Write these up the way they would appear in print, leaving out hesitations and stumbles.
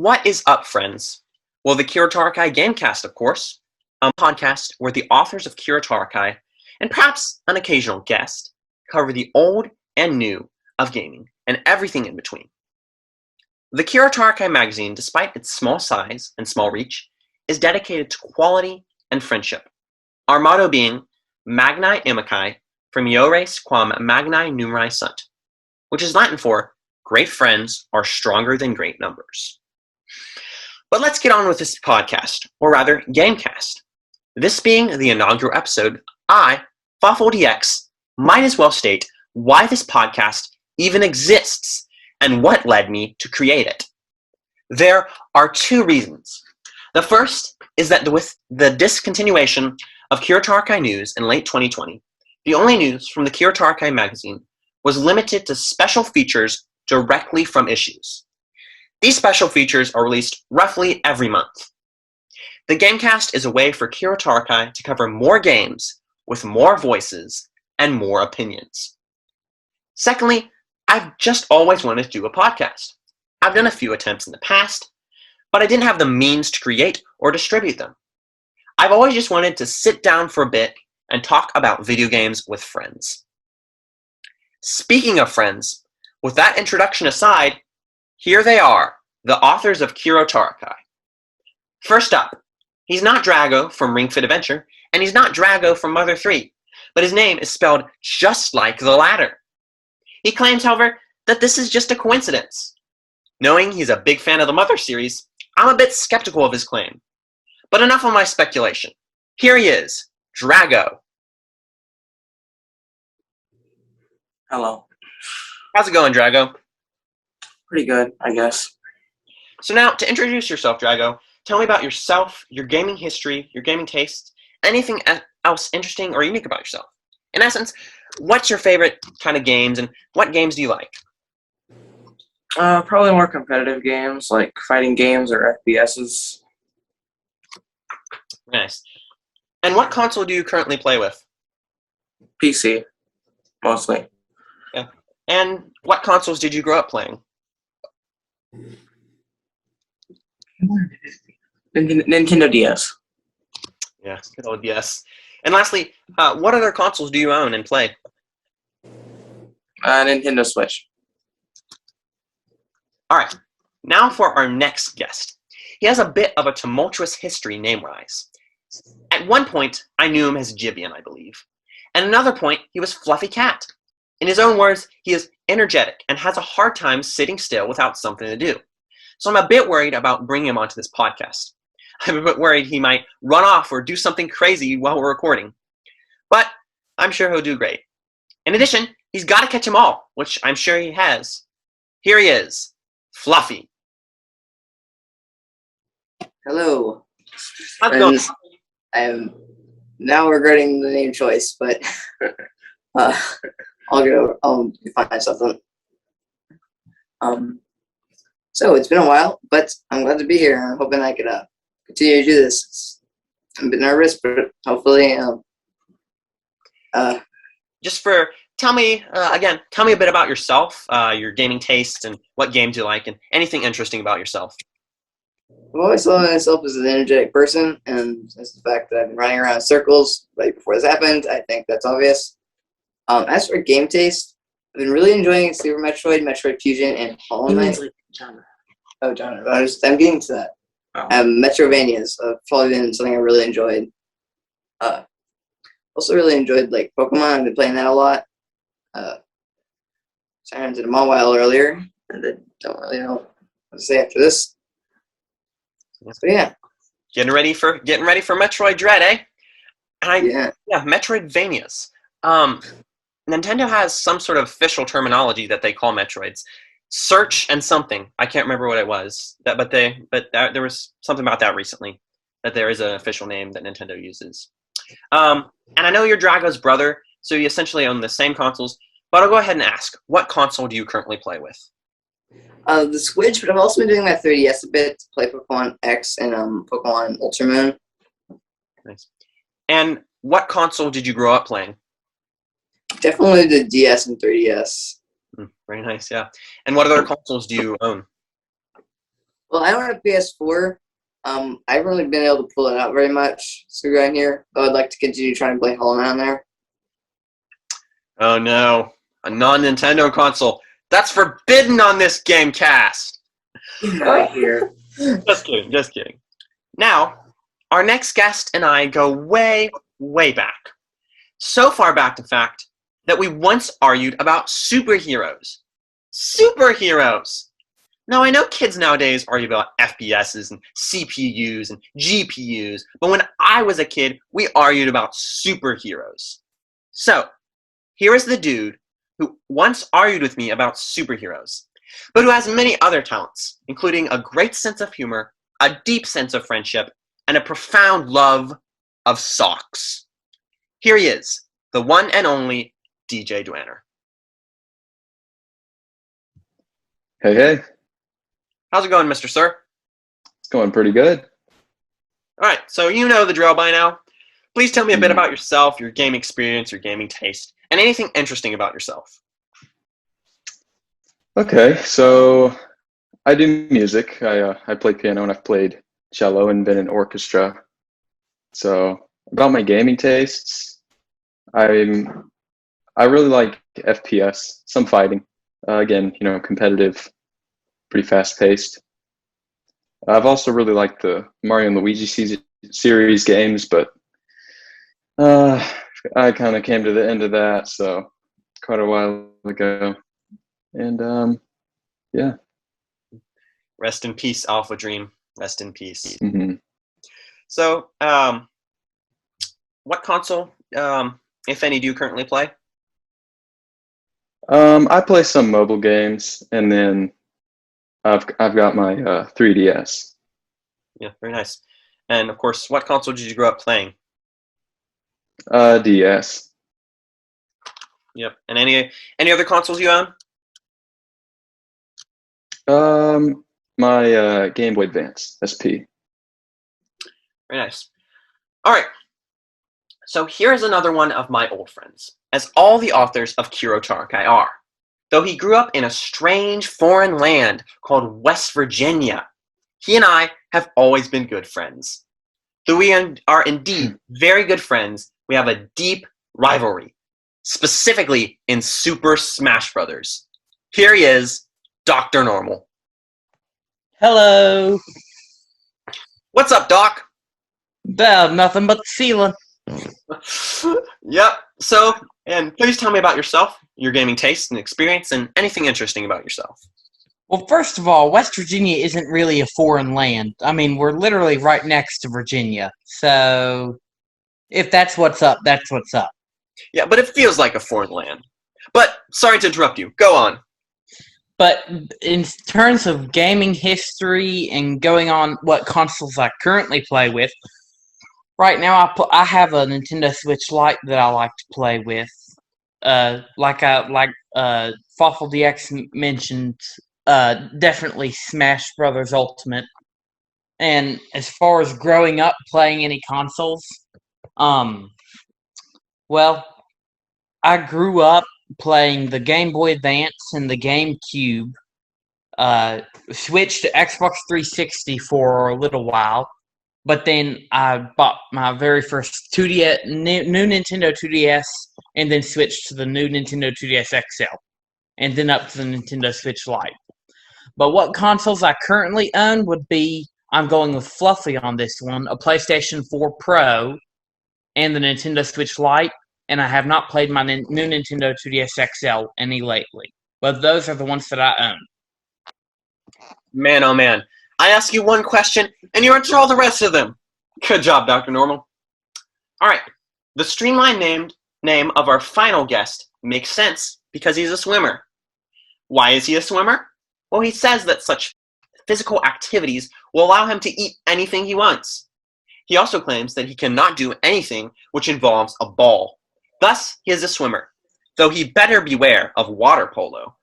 What is up, friends? Well, the Kiro Tarakai GameCast, of course, a podcast where the authors of Kiro Tarakai, and perhaps an occasional guest, cover the old and new of gaming and everything in between. The Kiro Tarakai magazine, despite its small size and small reach, is dedicated to quality and friendship. Our motto being Magni Amici from Iores quam Magni Numeri Sunt, which is Latin for great friends are stronger than great numbers. But let's get on with this podcast, or rather, GameCast. This being the inaugural episode, I, FawfulDX, might as well state why this podcast even exists and what led me to create it. There are two reasons. The first is that with the discontinuation of Kiro Tarakai News in late 2020, the only news from the Kiro Tarakai magazine was limited to special features directly from issues. These special features are released roughly every month. The GameCast is a way for Kiro Tarakai to cover more games with more voices and more opinions. Secondly, I've just always wanted to do a podcast. I've done a few attempts in the past, but I didn't have the means to create or distribute them. I've always just wanted to sit down for a bit and talk about video games with friends. Speaking of friends, with that introduction aside, here they are, the authors of Kiro Tarakai. First up, he's not Drago from Ring Fit Adventure, and he's not Drago from Mother 3, but his name is spelled just like the latter. He claims, however, that this is just a coincidence. Knowing he's a big fan of the Mother series, I'm a bit skeptical of his claim. But enough of my speculation. Here he is, Drago. Hello. How's it going, Drago? Pretty good, I guess. So now, to introduce yourself, Drago, tell me about yourself, your gaming history, your gaming tastes, anything else interesting or unique about yourself. In essence, what's your favorite kind of games, and what games do you like? Probably more competitive games, like fighting games or FPSs. Nice. And what console do you currently play with? PC, mostly. Yeah. And what consoles did you grow up playing? Nintendo DS. Yeah, good old DS. And lastly, what other consoles do you own and play? Nintendo Switch. All right, now for our next guest. He has a bit of a tumultuous history name-wise. At one point, I knew him as Jibian, I believe. At another point, he was Fluffy Cat. In his own words, he is energetic and has a hard time sitting still without something to do. So I'm a bit worried about bringing him onto this podcast. I'm a bit worried he might run off or do something crazy while we're recording. But I'm sure he'll do great. In addition, he's got to catch them all, which I'm sure he has. Here he is, Fluffy. Hello. How's it going? I am now regretting the name choice, but I'll find something. So it's been a while, but I'm glad to be here. I'm hoping I could continue to do this. I'm a bit nervous, but hopefully, Tell me a bit about yourself, your gaming tastes, and what games you like, and anything interesting about yourself. I've always thought of myself as an energetic person, and that's the fact that I've been running around in circles right before this happened. I think that's obvious. As for game taste, I've been really enjoying Super Metroid, Metroid Fusion, and Hollow Knight. Genre. Oh, genre. I'm getting to that. Oh. Metrovanias have probably been something I really enjoyed. Also really enjoyed like Pokemon. I've been playing that a lot. So I entered them all a while earlier, and I don't really know what to say after this. So yeah. Getting ready for Metroid Dread, eh? Yeah, Metroidvanias. Nintendo has some sort of official terminology that they call Metroids. Search and something. I can't remember what it was. There was something about that recently. That there is an official name that Nintendo uses. And I know you're Drago's brother, so you essentially own the same consoles. But I'll go ahead and ask, what console do you currently play with? the Switch, but I've also been doing my 3DS a bit to play Pokemon X and Pokemon Ultra Moon. Nice. And what console did you grow up playing? Definitely the DS and 3DS. Very nice, yeah. And what other consoles do you own? Well, I don't have PS4. I haven't really been able to pull it out very much. So around here, though I'd like to continue trying to play Hollow Knight on there. Oh no, a non-Nintendo console. That's forbidden on this GameCast. Right here. Just kidding, just kidding. Now, our next guest and I go way, way back. So far back, in fact, that we once argued about superheroes. Superheroes! Now, I know kids nowadays argue about FPSs and CPUs and GPUs, but when I was a kid, we argued about superheroes. So, here is the dude who once argued with me about superheroes, but who has many other talents, including a great sense of humor, a deep sense of friendship, and a profound love of socks. Here he is, the one and only DJ Dwanner. Hey, hey. How's it going, Mr. Sir? It's going pretty good. All right, so you know the drill by now. Please tell me a bit about yourself, your gaming experience, your gaming taste, and anything interesting about yourself. Okay, so I do music. I play piano and I've played cello and been in orchestra. So about my gaming tastes, I really like FPS, some fighting. Again, competitive, pretty fast paced. I've also really liked the Mario and Luigi series games, but I kind of came to the end of that, so quite a while ago. And yeah. Rest in peace, Alpha Dream. Rest in peace. Mm-hmm. So, what console, if any, do you currently play? I play some mobile games, and then I've got my 3DS. Yeah, very nice. And of course, what console did you grow up playing? DS. Yep. And any other consoles you own? My Game Boy Advance SP. Very nice. All right. So here is another one of my old friends, as all the authors of Kiro Tarakai are. Though he grew up in a strange foreign land called West Virginia, he and I have always been good friends. Though we are indeed very good friends, we have a deep rivalry, specifically in Super Smash Brothers. Here he is, Dr. Normal. Hello. What's up, Doc? Nothing but the ceiling. Yep. So, and please tell me about yourself, your gaming taste and experience, and anything interesting about yourself. Well, first of all, West Virginia isn't really a foreign land. I mean, we're literally right next to Virginia. So, if that's what's up, that's what's up. Yeah, but it feels like a foreign land. But, sorry to interrupt you. Go on. But in terms of gaming history and going on what consoles I currently play with, right now I have a Nintendo Switch Lite that I like to play with. Like Fawful DX mentioned, definitely Smash Brothers Ultimate. And as far as growing up playing any consoles, well, I grew up playing the Game Boy Advance and the GameCube. Switched to Xbox 360 for a little while, but then I bought my very first 2DS, new Nintendo 2DS, and then switched to the new Nintendo 2DS XL, and then up to the Nintendo Switch Lite. But what consoles I currently own would be, I'm going with Fluffy on this one, a PlayStation 4 Pro, and the Nintendo Switch Lite, and I have not played my new Nintendo 2DS XL any lately. But those are the ones that I own. Man, oh man. I ask you one question, and you answer all the rest of them. Good job, Dr. Normal. All right. The streamlined name of our final guest makes sense because he's a swimmer. Why is he a swimmer? Well, he says that such physical activities will allow him to eat anything he wants. He also claims that he cannot do anything which involves a ball. Thus, he is a swimmer, though he better beware of water polo.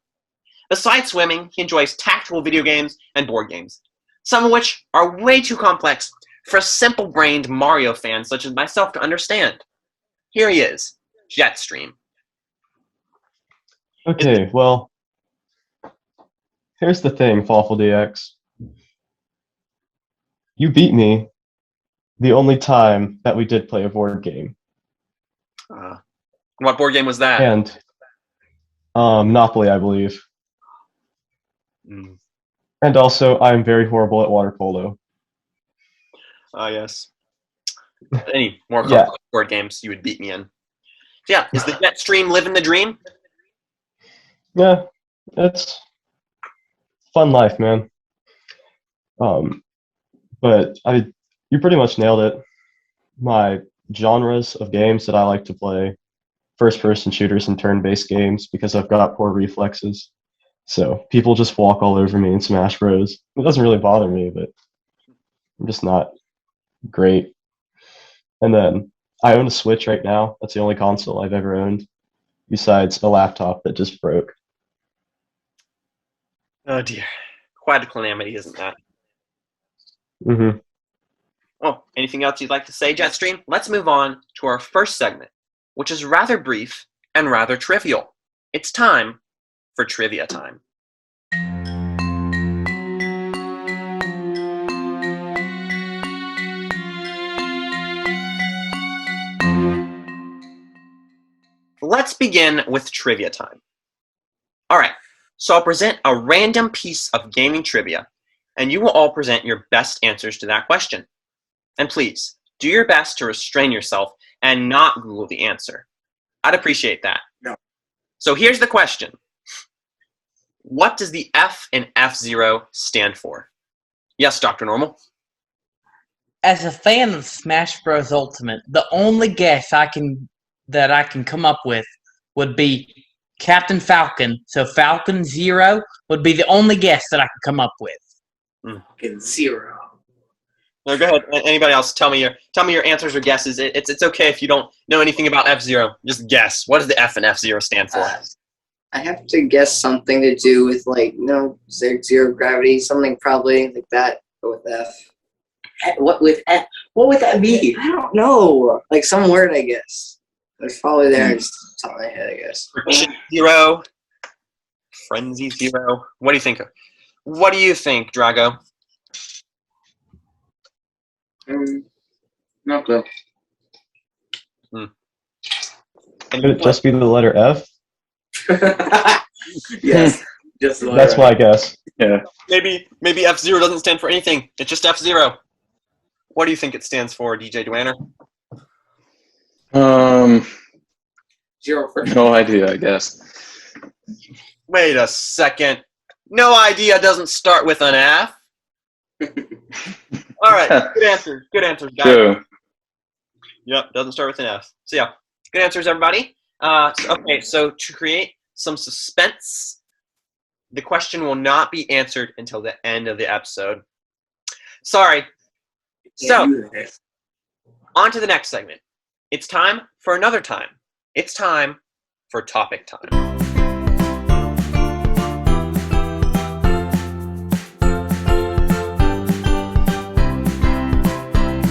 Besides swimming, he enjoys tactical video games and board games, some of which are way too complex for a simple-brained Mario fan such as myself to understand. Here he is, Jetstream. Okay, well, here's the thing, Fawful DX. you beat me the only time that we did play a board game. What board game was that? And Monopoly, I believe. Mm. And also, I'm very horrible at water polo. Yes. Any more Yeah. complex board games you would beat me in. Yeah, is the Jetstream living the dream? Yeah, it's fun life, man. But you pretty much nailed it. My genres of games that I like to play: first-person shooters and turn-based games, because I've got poor reflexes. So people just walk all over me in Smash Bros. It doesn't really bother me, but I'm just not great. And then I own a Switch right now. That's the only console I've ever owned, besides a laptop that just broke. Oh dear. Quite a calamity, isn't that? Mm-hmm. Oh, anything else you'd like to say, Jetstream? Let's move on to our first segment, which is rather brief and rather trivial. It's time for trivia time. Let's begin with trivia time. All right, so I'll present a random piece of gaming trivia, and you will all present your best answers to that question. And please, do your best to restrain yourself and not Google the answer. I'd appreciate that. No. So here's the question. What does the F in F-Zero stand for? Yes, Dr. Normal? As a fan of Smash Bros. Ultimate, the only guess that I can come up with would be Captain Falcon. So Falcon Zero would be the only guess that I could come up with. Fucking zero. No, go ahead. Anybody else? Tell me your answers or guesses. It's okay if you don't know anything about F-Zero. Just guess. What does the F in F-Zero stand for? I have to guess something to do with zero gravity, something probably like that. Go with F. What with F? What would that mean? I don't know. Like some word, I guess. It's probably there. Just top of my head, I guess. Friction Zero. Frenzy Zero. What do you think? What do you think, Drago? No clue. Could it just be the letter F? Yes. Just the That's my guess. Yeah. Maybe F-Zero doesn't stand for anything. It's just F-Zero. What do you think it stands for, DJ Dwanner? Zero friction. No idea, I guess. Wait a second. No idea doesn't start with an F. All right. Good answers. Good answers, guys. True. Yep, doesn't start with an F. So yeah, good answers, everybody. So to create some suspense, the question will not be answered until the end of the episode. Sorry. So, on to the next segment. It's time for another time. It's time for topic time.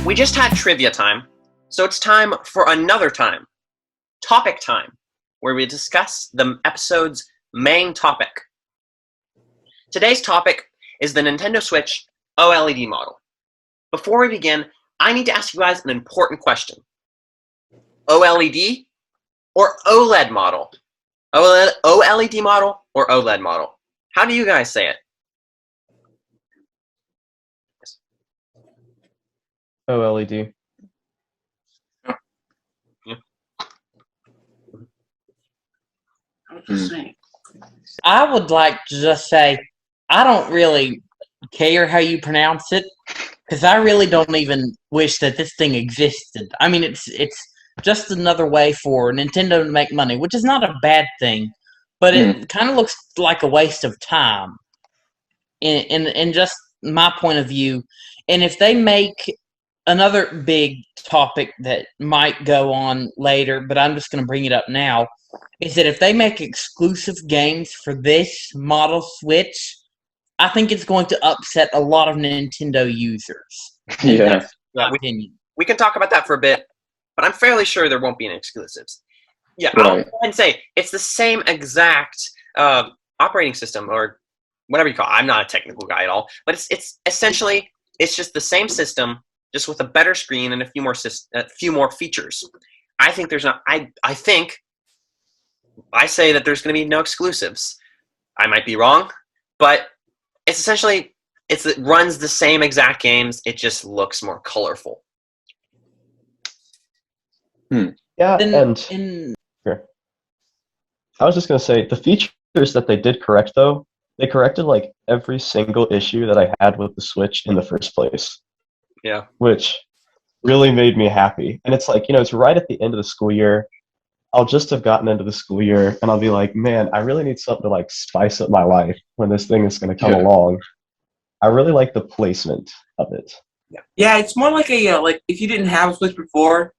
We just had trivia time, so it's time for another time. Topic time, where we discuss the episode's main topic. Today's topic is the Nintendo Switch OLED model. Before we begin, I need to ask you guys an important question. OLED or OLED model? OLED model or OLED model? How do you guys say it? OLED. I would like to just say I don't really care how you pronounce it, because I really don't even wish that this thing existed. I mean, it's just another way for Nintendo to make money, which is not a bad thing, but it kind of looks like a waste of time in just my point of view. And if they make another big topic that might go on later, but I'm just going to bring it up now, is that if they make exclusive games for this model Switch, I think it's going to upset a lot of Nintendo users. Yeah. That's my opinion. We can talk about that for a bit, but I'm fairly sure there won't be any exclusives. Yeah, Right. I'll go ahead and say it's the same exact operating system or whatever you call it. I'm not a technical guy at all, but it's essentially It's just the same system, just with a better screen and a few more features. I think there's not. I say that there's going to be no exclusives. I might be wrong, but it's essentially it runs the same exact games. It just looks more colorful. Yeah, and in here. I was just gonna say the features that they did correct though, they corrected like every single issue that I had with the Switch in the first place. Yeah. Which really made me happy. And it's like, it's right at the end of the school year. I'll just have gotten into the school year and I'll be like, man, I really need something to like spice up my life when this thing is gonna come along. I really like the placement of it. Yeah, it's more like a like if you didn't have a Switch before,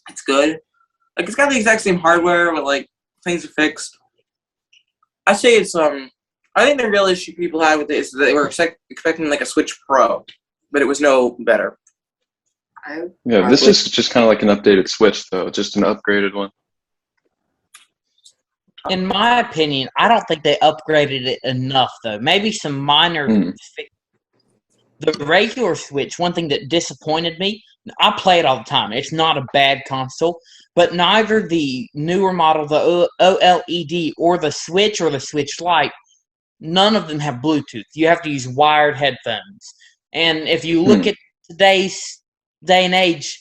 it's good. Like it's got the exact same hardware, but like things are fixed. I say it's I think the real issue people had with it is that they were expecting like a Switch Pro, but it was no better. Yeah, this is just kind of like an updated Switch, though, just an upgraded one. In my opinion, I don't think they upgraded it enough, though. Maybe some minor The regular Switch, one thing that disappointed me, I play it all the time. It's not a bad console, but neither the newer model, the OLED, or the Switch Lite, none of them have Bluetooth. You have to use wired headphones. And if you look at today's day and age,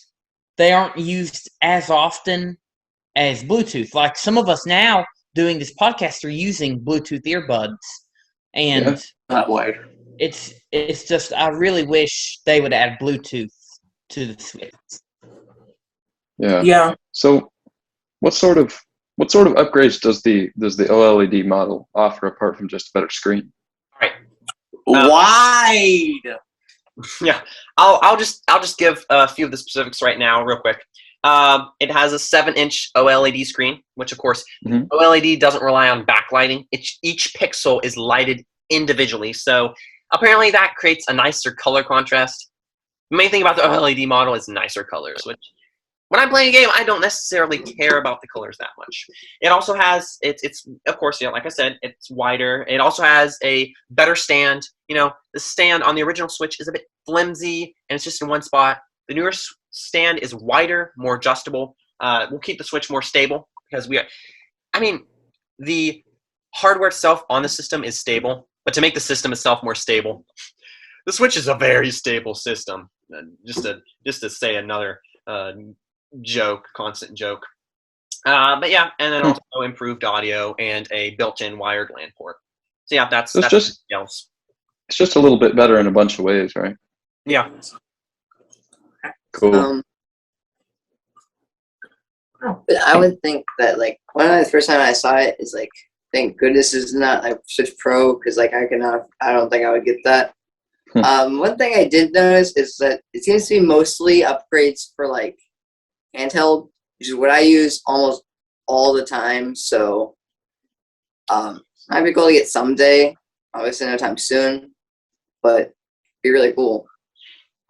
they aren't used as often as Bluetooth. Like some of us now doing this podcast are using Bluetooth earbuds. And Not wide. it's just I really wish they would add Bluetooth to the Switch. Yeah. So what sort of upgrades does the OLED model offer apart from just a better screen? All right. Wide. Yeah, I'll just give a few of the specifics right now, real quick. It has a 7-inch OLED screen, which of course OLED doesn't rely on backlighting. Each pixel is lighted individually, so apparently that creates a nicer color contrast. The main thing about the OLED model is nicer colors, which when I'm playing a game, I don't necessarily care about the colors that much. It also has, it's of course, like I said, it's wider. It also has a better stand. The stand on the original Switch is a bit flimsy, and it's just in one spot. The newer stand is wider, more adjustable. Will keep the Switch more stable because the hardware itself on the system is stable, but to make the system itself more stable, the Switch is a very stable system. Just to say another constant joke. But yeah, and then also improved audio and a built-in wired LAN port. So yeah, that's just else. It's just a little bit better in a bunch of ways, right? Yeah. Cool. But I would think that like one of the first time I saw it is like, thank goodness it's not like Switch Pro because like I don't think I would get that. One thing I did notice is that it seems to be mostly upgrades for like handheld, which is what I use almost all the time. So might be cool to get someday. Obviously, no time soon, but it'd be really cool.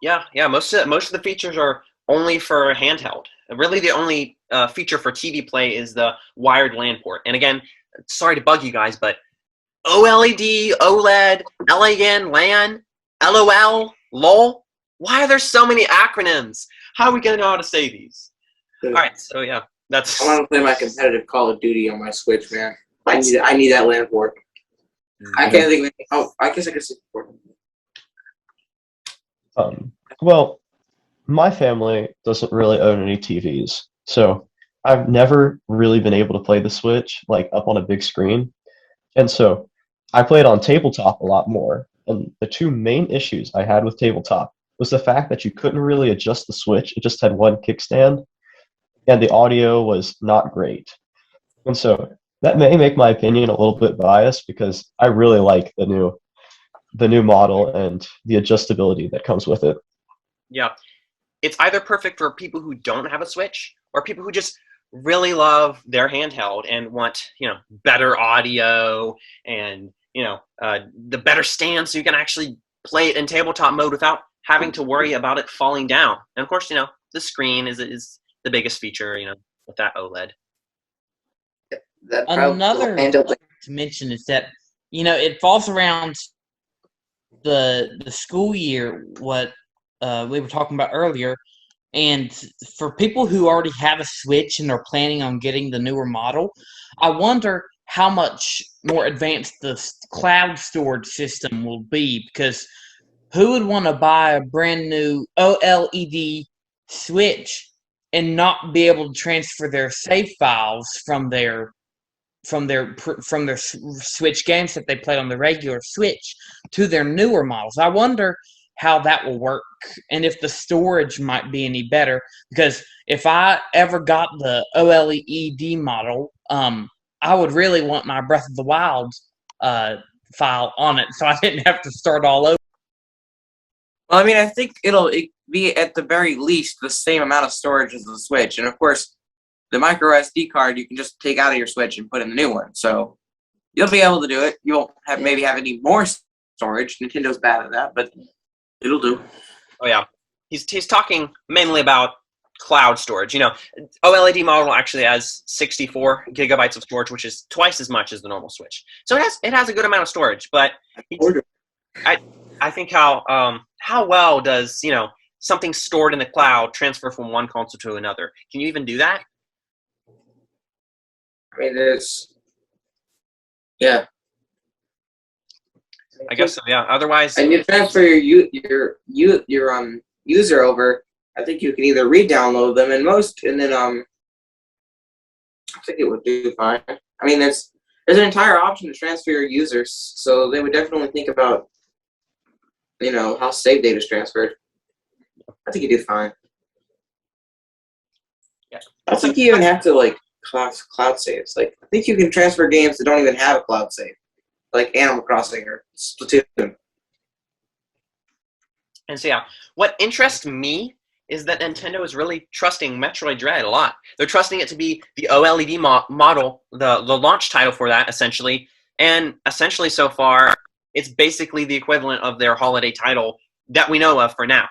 Yeah. Most of the features are only for handheld. Really, the only feature for TV play is the wired LAN port. And again, sorry to bug you guys, but OLED, OLED, LAN, LAN, LOL, LOL. Why are there so many acronyms? How are we going to know how to say these? All right, so yeah, that's. I want to play my competitive Call of Duty on my Switch, man. I need that LAN port. I can't think of anything. Oh, I guess I could say port. Well, my family doesn't really own any TVs, so I've never really been able to play the Switch like up on a big screen, and so I played on tabletop a lot more. And the two main issues I had with tabletop was the fact that you couldn't really adjust the Switch; it just had one kickstand, and the audio was not great. And so that may make my opinion a little bit biased because I really like the new model and the adjustability that comes with it. Yeah, it's either perfect for people who don't have a Switch or people who just really love their handheld and want better audio and the better stand so you can actually play it in tabletop mode without having to worry about it falling down. And of course, the screen is the biggest feature, with that OLED. Another thing to mention is that it falls around the school year, what we were talking about earlier, and for people who already have a Switch and are planning on getting the newer model, I wonder how much more advanced the cloud storage system will be, because who would want to buy a brand new OLED Switch and not be able to transfer their save files from their Switch games that they played on the regular Switch to their newer models? I wonder how that will work and if the storage might be any better. Because if I ever got the OLED model, I would really want my Breath of the Wild file on it, so I didn't have to start all over. Well, I mean, I think it'll be at the very least the same amount of storage as the Switch, and of course, the micro SD card you can just take out of your Switch and put in the new one. So you'll be able to do it. You won't have maybe have any more storage. Nintendo's bad at that, but it'll do. Oh yeah, he's talking mainly about cloud storage. OLED model actually has 64 gigabytes of storage, which is twice as much as the normal Switch. So it has a good amount of storage. But I think how well does something stored in the cloud transfer from one console to another? Can you even do that? I mean, yeah. I guess so. Yeah. Otherwise, and you transfer your user over. I think you can either re-download them and then I think it would do fine. I mean, there's an entire option to transfer your users, so they would definitely think about how save data is transferred. I think you do fine. Yeah. I think you even have to cloud saves. I think you can transfer games that don't even have a cloud save, like Animal Crossing or Splatoon. And so yeah, what interests me is that Nintendo is really trusting Metroid Dread a lot. They're trusting it to be the OLED model, the launch title for that, essentially. And essentially so far, it's basically the equivalent of their holiday title that we know of for now.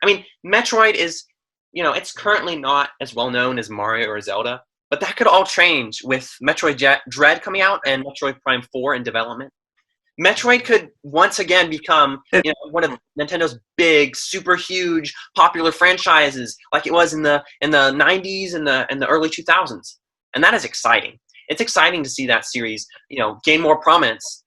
I mean, Metroid is, it's currently not as well known as Mario or Zelda, but that could all change with Metroid Dread coming out and Metroid Prime 4 in development. Metroid could once again become one of Nintendo's big, super huge, popular franchises, like it was in the 90s and the early 2000s, and that is exciting. It's exciting to see that series, gain more prominence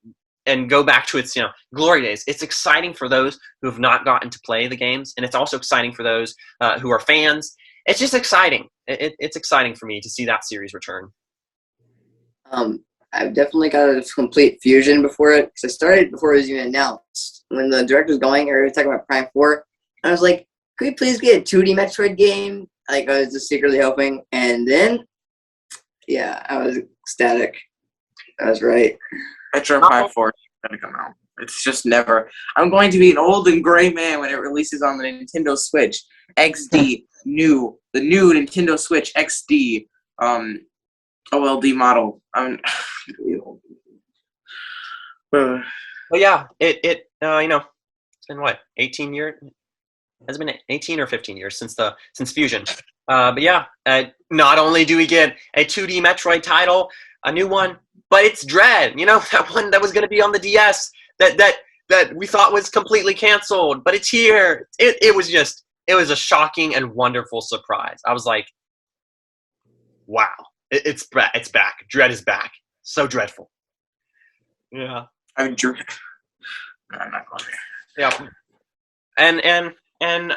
and go back to its glory days. It's exciting for those who have not gotten to play the games, and it's also exciting for those who are fans. It's just exciting. It's exciting for me to see that series return. I've definitely got a complete fusion before it, because I started before it was even announced. When the direct was going, we were talking about Prime 4, I was like, could we please get a 2D Metroid game? I was just secretly hoping, and then, yeah, I was ecstatic. I was right. Metroid Prime 4 is going to come out. It's just never. I'm going to be an old and gray man when it releases on the Nintendo Switch XD, the new Nintendo Switch XD, OLED model. Well, yeah, it's been what, 18 years? Has it been 18 or 15 years since Fusion? But yeah, not only do we get a 2D Metroid title, a new one, but it's Dread. That one that was going to be on the DS that we thought was completely canceled, but it's here. It was a shocking and wonderful surprise. I was like, wow. It's back. Dread is back. So dreadful. Yeah. I'm Dread. No, I'm not going there. Yeah. And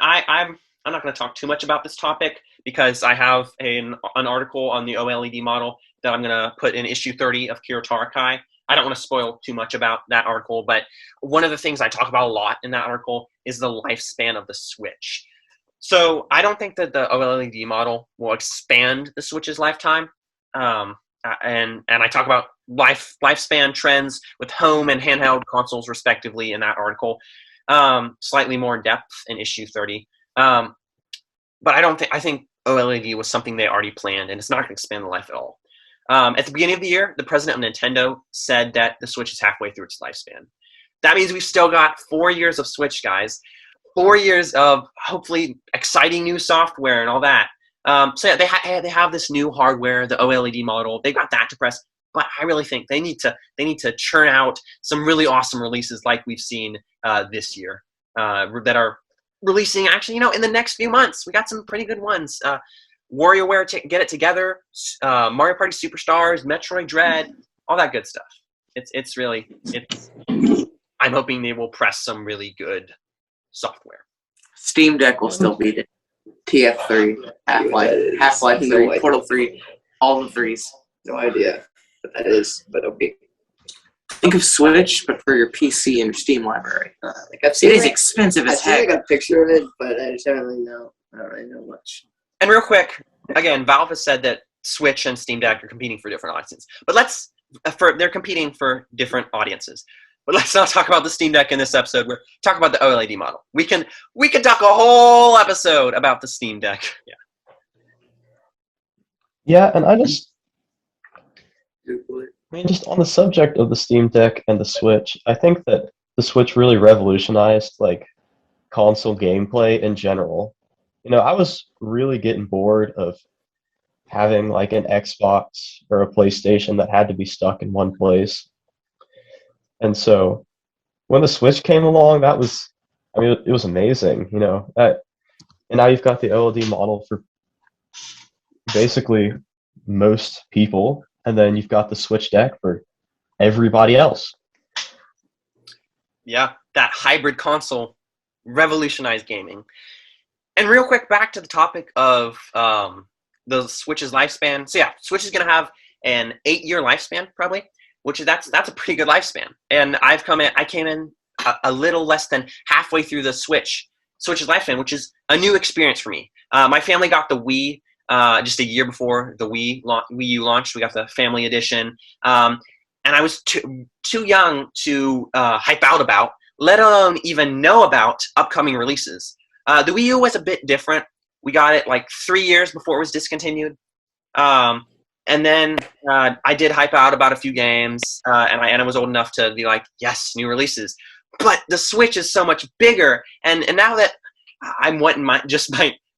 I'm not going to talk too much about this topic because I have an article on the OLED model that I'm going to put in issue 30 of Kiro Tarakai. I don't want to spoil too much about that article, but one of the things I talk about a lot in that article is the lifespan of the Switch. So I don't think that the OLED model will expand the Switch's lifetime. And I talk about lifespan trends with home and handheld consoles respectively in that article, slightly more in depth in issue 30. But I think OLED was something they already planned, and it's not going to expand the life at all. At the beginning of the year, the president of Nintendo said that the Switch is halfway through its lifespan. That means we've still got 4 years of Switch, guys. 4 years of hopefully exciting new software and all that. So yeah, they have this new hardware, the OLED model. They got that to press. but I really think they need to churn out some really awesome releases like we've seen this year that are releasing actually, in the next few months. We got some pretty good ones. WarioWare Get It Together, Mario Party Superstars, Metroid Dread, all that good stuff. It's I'm hoping they will press some really good software. Steam Deck will still beat it. TF3, Half-Life 3, Portal 3, all the threes. No idea what that is, but okay. Think of Switch, but for your PC and your Steam library. Like I've seen It is expensive as I've seen heck. like a picture of it, but I just don't really know. I don't really know much. And real quick, again, Valve has said that Switch and Steam Deck are competing for different audiences. But they're competing for different audiences. But let's not talk about the Steam Deck in this episode. We're talking about the OLED model. We can talk a whole episode about the Steam Deck. Yeah. Yeah, and I mean, just on the subject of the Steam Deck and the Switch, I think that the Switch really revolutionized like console gameplay in general. I was really getting bored of having like an Xbox or a PlayStation that had to be stuck in one place. And so when the Switch came along, it was amazing, and now you've got the OLED model for basically most people, and then you've got the Switch Deck for everybody else. Yeah, that hybrid console revolutionized gaming. And real quick, back to the topic of the Switch's lifespan. So yeah, Switch is going to have an 8-year lifespan probably, that's a pretty good lifespan. And I came in a little less than halfway through the Switch's lifespan, which is a new experience for me. My family got the Wii just a year before the Wii U launched. We got the family edition, and I was too young to hype out about, let alone even know about upcoming releases. The Wii U was a bit different. We got it like 3 years before it was discontinued. And then I did hype out about a few games, and I was old enough to be like, yes, new releases. But the Switch is so much bigger, and now that I'm what might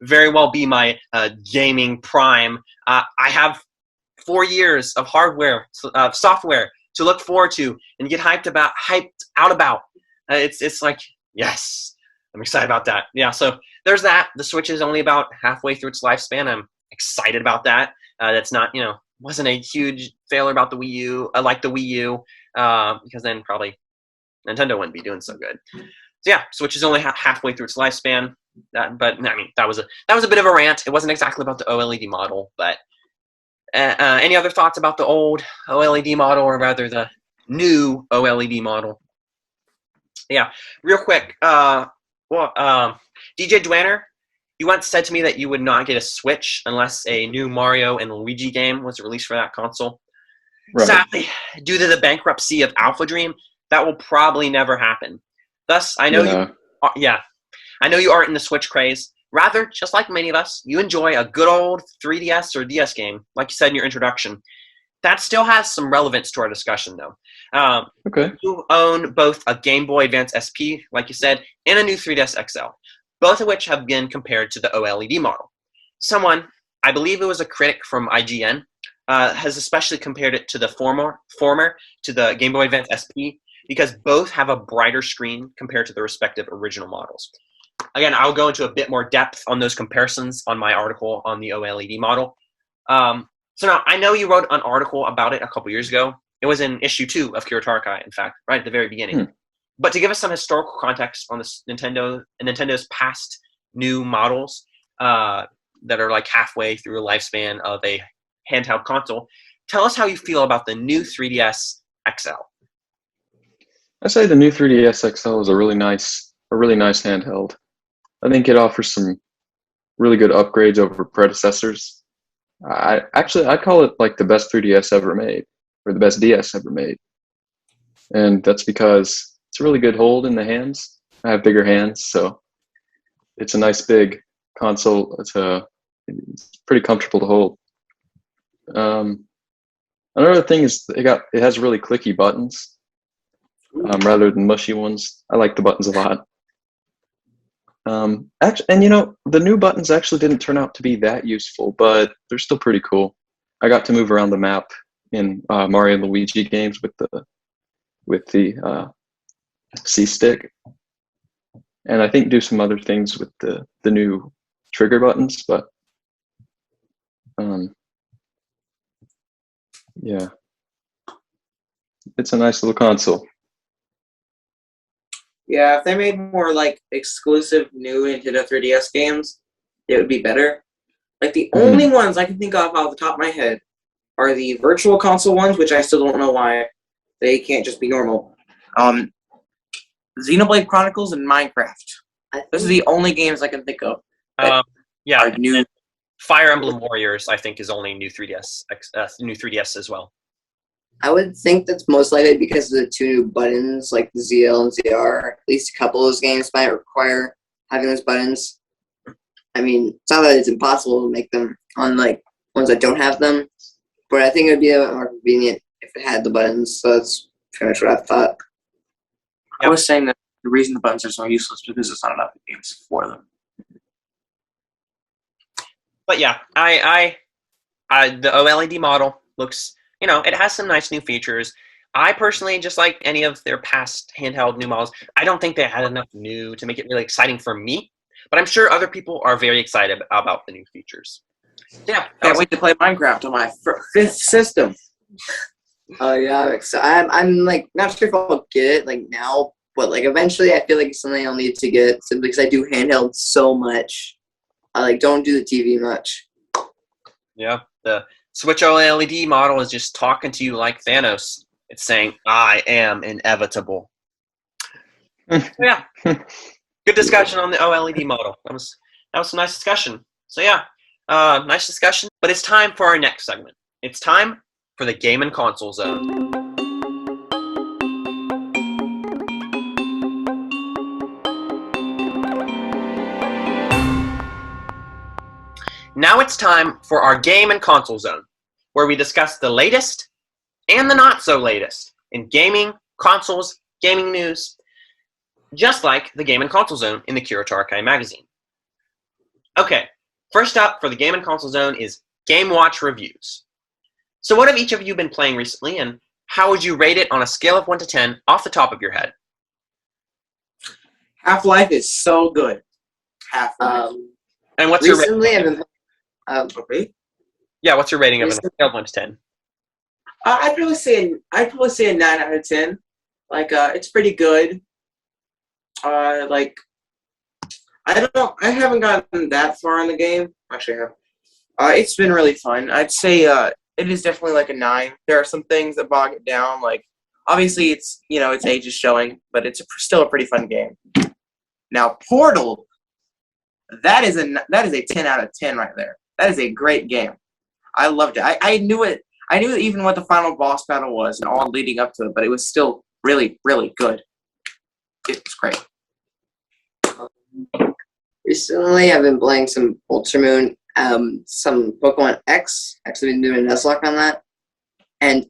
very well be my gaming prime, I have 4 years of software to look forward to and get hyped out about. It's like, yes, I'm excited about that. Yeah, so there's that. The Switch is only about halfway through its lifespan. I'm excited about that. That's not, wasn't a huge failure about the Wii U, like the Wii U, because then probably Nintendo wouldn't be doing so good. So yeah, Switch is only halfway through its lifespan. But I mean, that was a bit of a rant. It wasn't exactly about the OLED model, but any other thoughts about the old OLED model, or rather the new OLED model? Yeah, real quick. DJ Dwanner, you once said to me that you would not get a Switch unless a new Mario and Luigi game was released for that console. Right. Sadly, due to the bankruptcy of Alpha Dream, that will probably never happen. Thus, I know I know you aren't in the Switch craze. Rather, just like many of us, you enjoy a good old 3DS or DS game, like you said in your introduction. That still has some relevance to our discussion, though. Okay. You own both a Game Boy Advance SP, like you said, and a new 3DS XL, both of which have been compared to the OLED model. Someone, I believe it was a critic from IGN, has especially compared it to the former to the Game Boy Advance SP, because both have a brighter screen compared to the respective original models. Again, I'll go into a bit more depth on those comparisons on my article on the OLED model. So now, I know you wrote an article about it a couple years ago. It was in issue 2 of Kiro Tarakai, in fact, right at the very beginning. But to give us some historical context on this Nintendo's past new models that are like halfway through a lifespan of a handheld console, tell us how you feel about the new 3DS XL. I say the new 3DS XL is a really nice handheld. I think it offers some really good upgrades over predecessors. I'd call it like the best 3DS ever made, or the best DS ever made. And that's because it's a really good hold in the hands. I have bigger hands, so it's a nice big console. It's pretty comfortable to hold. Another thing is it has really clicky buttons rather than mushy ones. I like the buttons a lot. The new buttons actually didn't turn out to be that useful, but they're still pretty cool. I got to move around the map in Mario and Luigi games with the C stick, and I think do some other things with the new trigger buttons. But yeah, it's a nice little console. Yeah, if they made more like exclusive new Nintendo 3DS games, it would be better. Like the only ones I can think of off the top of my head are the virtual console ones, which I still don't know why they can't just be normal. Xenoblade Chronicles and Minecraft. Those are the only games I can think of. Yeah, Are new. Fire Emblem Warriors, I think, is only new 3DS as well. I would think that's most likely because of the two new buttons, like the ZL and ZR. At least a couple of those games might require having those buttons. I mean, it's not that it's impossible to make them on like ones that don't have them, but I think it would be a bit more convenient if it had the buttons. So that's pretty much what I thought. I was saying that the reason the buttons are so useless is because there's not enough games for them. But yeah, the OLED model looks, it has some nice new features. I personally, just like any of their past handheld new models, I don't think they had enough new to make it really exciting for me. But I'm sure other people are very excited about the new features. Yeah, Can't wait to play Minecraft on my fifth system. Oh yeah, so I'm like not sure if I'll get it like now, but like eventually I feel like it's something I'll need to get simply because I do handheld so much. I like don't do the TV much. Yeah, the Switch OLED model is just talking to you like Thanos. It's saying, "I am inevitable." Yeah, good discussion on the OLED model. That was a nice discussion. So yeah, nice discussion. But it's time for our next segment. It's time for the Game and Console Zone. Now it's time for our Game and Console Zone, where we discuss the latest and the not so latest in gaming, consoles, gaming news, just like the Game and Console Zone in the Kiro Tarakai magazine. Okay, first up for the Game and Console Zone is Game Watch reviews. So what have each of you been playing recently, and how would you rate it on a scale of 1 to 10 off the top of your head? Half-Life is so good. Half-Life. And what's your Recently, rating? I've been Okay. Yeah, what's your rating of it on a scale of 1 to 10? I'd probably say a 9 out of 10. Like it's pretty good. Like I don't know. I haven't gotten that far in the game. Actually, I have. It's been really fun. I'd say it is definitely like a 9. There are some things that bog it down. Like obviously, its age is showing, but it's still a pretty fun game. Now, Portal. That is a 10 out of 10 right there. That is a great game. I loved it. I knew it. I knew even what the final boss battle was and all leading up to it, but it was still really, really good. It was great. Recently, I've been playing some Ultramoon, some Pokemon X. Actually, been doing a Nuzlocke on that, and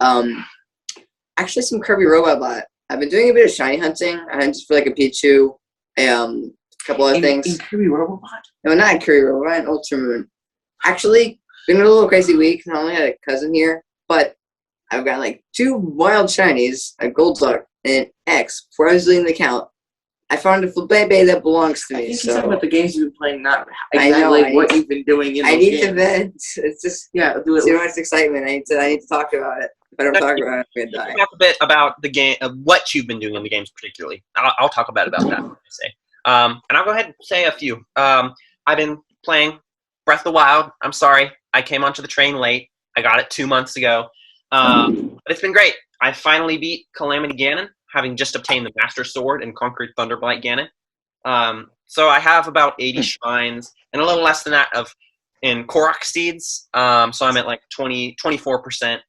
actually some Kirby Robot Bot. I've been doing a bit of shiny hunting. I hunted for like a Pichu, a couple other things. In Kirby Robot? No, not Kirby Robot, an Ultramoon. Actually, been a little crazy week. I only had a cousin here, but I've gotten like 2 wild shinies, a Golduck and an X. Before I was leaving the count, I found a Flabébé that belongs to I me. think So you're talking about the games you've been playing, not I know, exactly what you've been doing in I those need games. to vent. It's just Do too it. much excitement. I need to talk about it. If I don't talk about it, I'm gonna die. Talk a bit about the game, what you've been doing in the games particularly. I'll talk about that. I say, and I'll go ahead and say a few. I've been playing Breath of the Wild. I'm sorry, I came onto the train late. I got it 2 months ago, but it's been great. I finally beat Calamity Ganon, having just obtained the Master Sword and conquered Thunderblight Ganon. So I have about 80 shrines and a little less than that in Korok Seeds. So I'm at like 24%.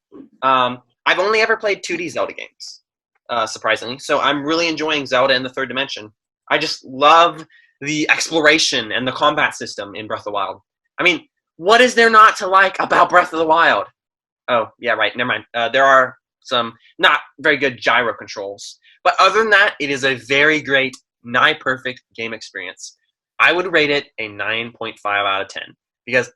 I've only ever played 2D Zelda games, surprisingly. So I'm really enjoying Zelda in the Third Dimension. I just love the exploration and the combat system in Breath of the Wild. I mean, what is there not to like about Breath of the Wild? Oh, yeah, right. Never mind. There are some not very good gyro controls. But other than that, it is a very great, nigh perfect game experience. I would rate it a 9.5 out of 10 because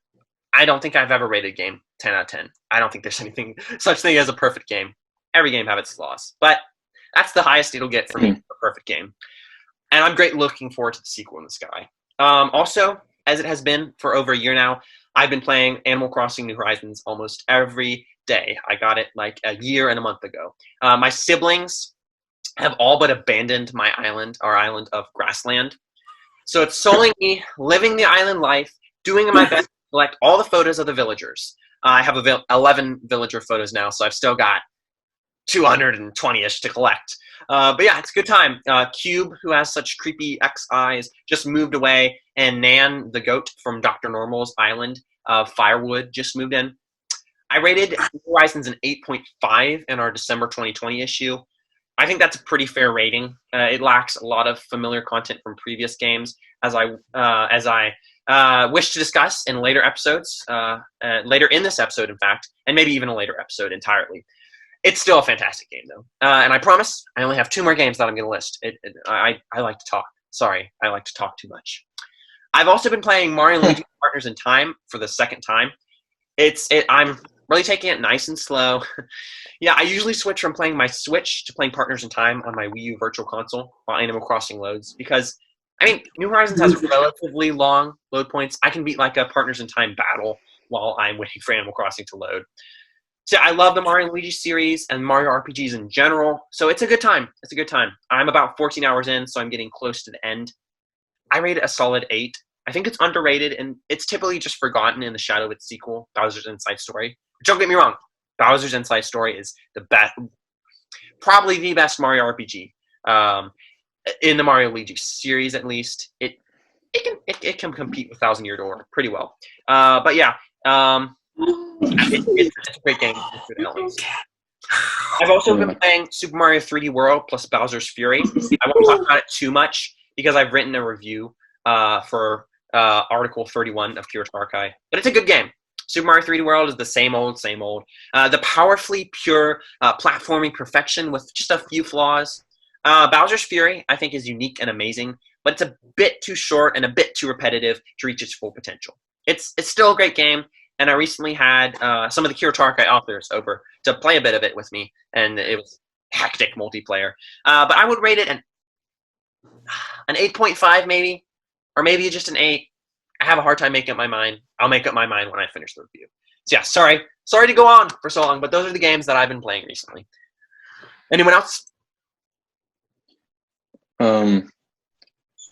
I don't think I've ever rated a game 10 out of 10. I don't think there's anything such thing as a perfect game. Every game has its flaws, but that's the highest it'll get for me, a perfect game. And I'm great looking forward to the sequel in the sky. Also, as it has been for over a year now, I've been playing Animal Crossing New Horizons almost every day. I got it like a year and a month ago. My siblings have all but abandoned my island, our island of grassland. So it's solely me living the island life, doing my best to collect all the photos of the villagers. I have 11 villager photos now, so I've still got 220-ish to collect. But yeah, it's a good time. Cube, who has such creepy X eyes, just moved away, and Nan, the goat from Dr. Normal's island, Firewood, just moved in. I rated Horizons an 8.5 in our December 2020 issue. I think that's a pretty fair rating. It lacks a lot of familiar content from previous games, as I wish to discuss in later episodes, later in this episode, in fact, and maybe even a later episode entirely. It's still a fantastic game, though. And I promise I only have 2 more games that I'm going to list. I like to talk. Sorry, I like to talk too much. I've also been playing Mario & Luigi Partners in Time for the second time. I'm really taking it nice and slow. Yeah, I usually switch from playing my Switch to playing Partners in Time on my Wii U Virtual Console while Animal Crossing loads because, I mean, New Horizons has relatively long load points. I can beat like a Partners in Time battle while I'm waiting for Animal Crossing to load. So I love the Mario & Luigi series and Mario RPGs in general, so it's a good time. It's a good time. I'm about 14 hours in, so I'm getting close to the end. I rate it a solid 8. I think it's underrated, and it's typically just forgotten in the shadow of its sequel, Bowser's Inside Story. Don't get me wrong, Bowser's Inside Story is the best, probably the best Mario RPG in the Mario Luigi series. At least it can compete with Thousand Year Door pretty well. But yeah, it's a great game. I've also been playing Super Mario 3D World plus Bowser's Fury. I won't talk about it too much because I've written a review for Article 31 of Kiro Tarakai, but it's a good game. Super Mario 3D World is the same old, same old. The powerfully pure platforming perfection with just a few flaws. Bowser's Fury, I think, is unique and amazing, but it's a bit too short and a bit too repetitive to reach its full potential. It's still a great game, and I recently had some of the Kiro Tarakai authors over to play a bit of it with me, and it was hectic multiplayer. But I would rate it an 8.5 maybe, or maybe just an 8. I have a hard time making up my mind. I'll make up my mind when I finish the review. So yeah, sorry to go on for so long, but those are the games that I've been playing recently. Anyone else?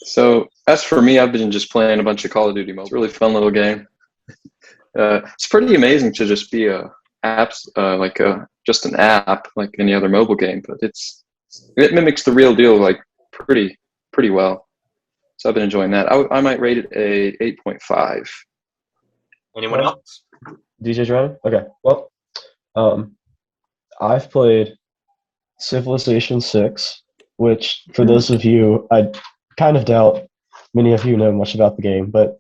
So as for me, I've been just playing a bunch of Call of Duty Mobile. Really fun little game. It's pretty amazing to just be just an app like any other mobile game, but it mimics the real deal like pretty well. So I've been enjoying that. I might rate it a 8.5. Anyone else? DJ's running? Okay. Well, I've played Civilization 6, which for those of you, I kind of doubt many of you know much about the game, but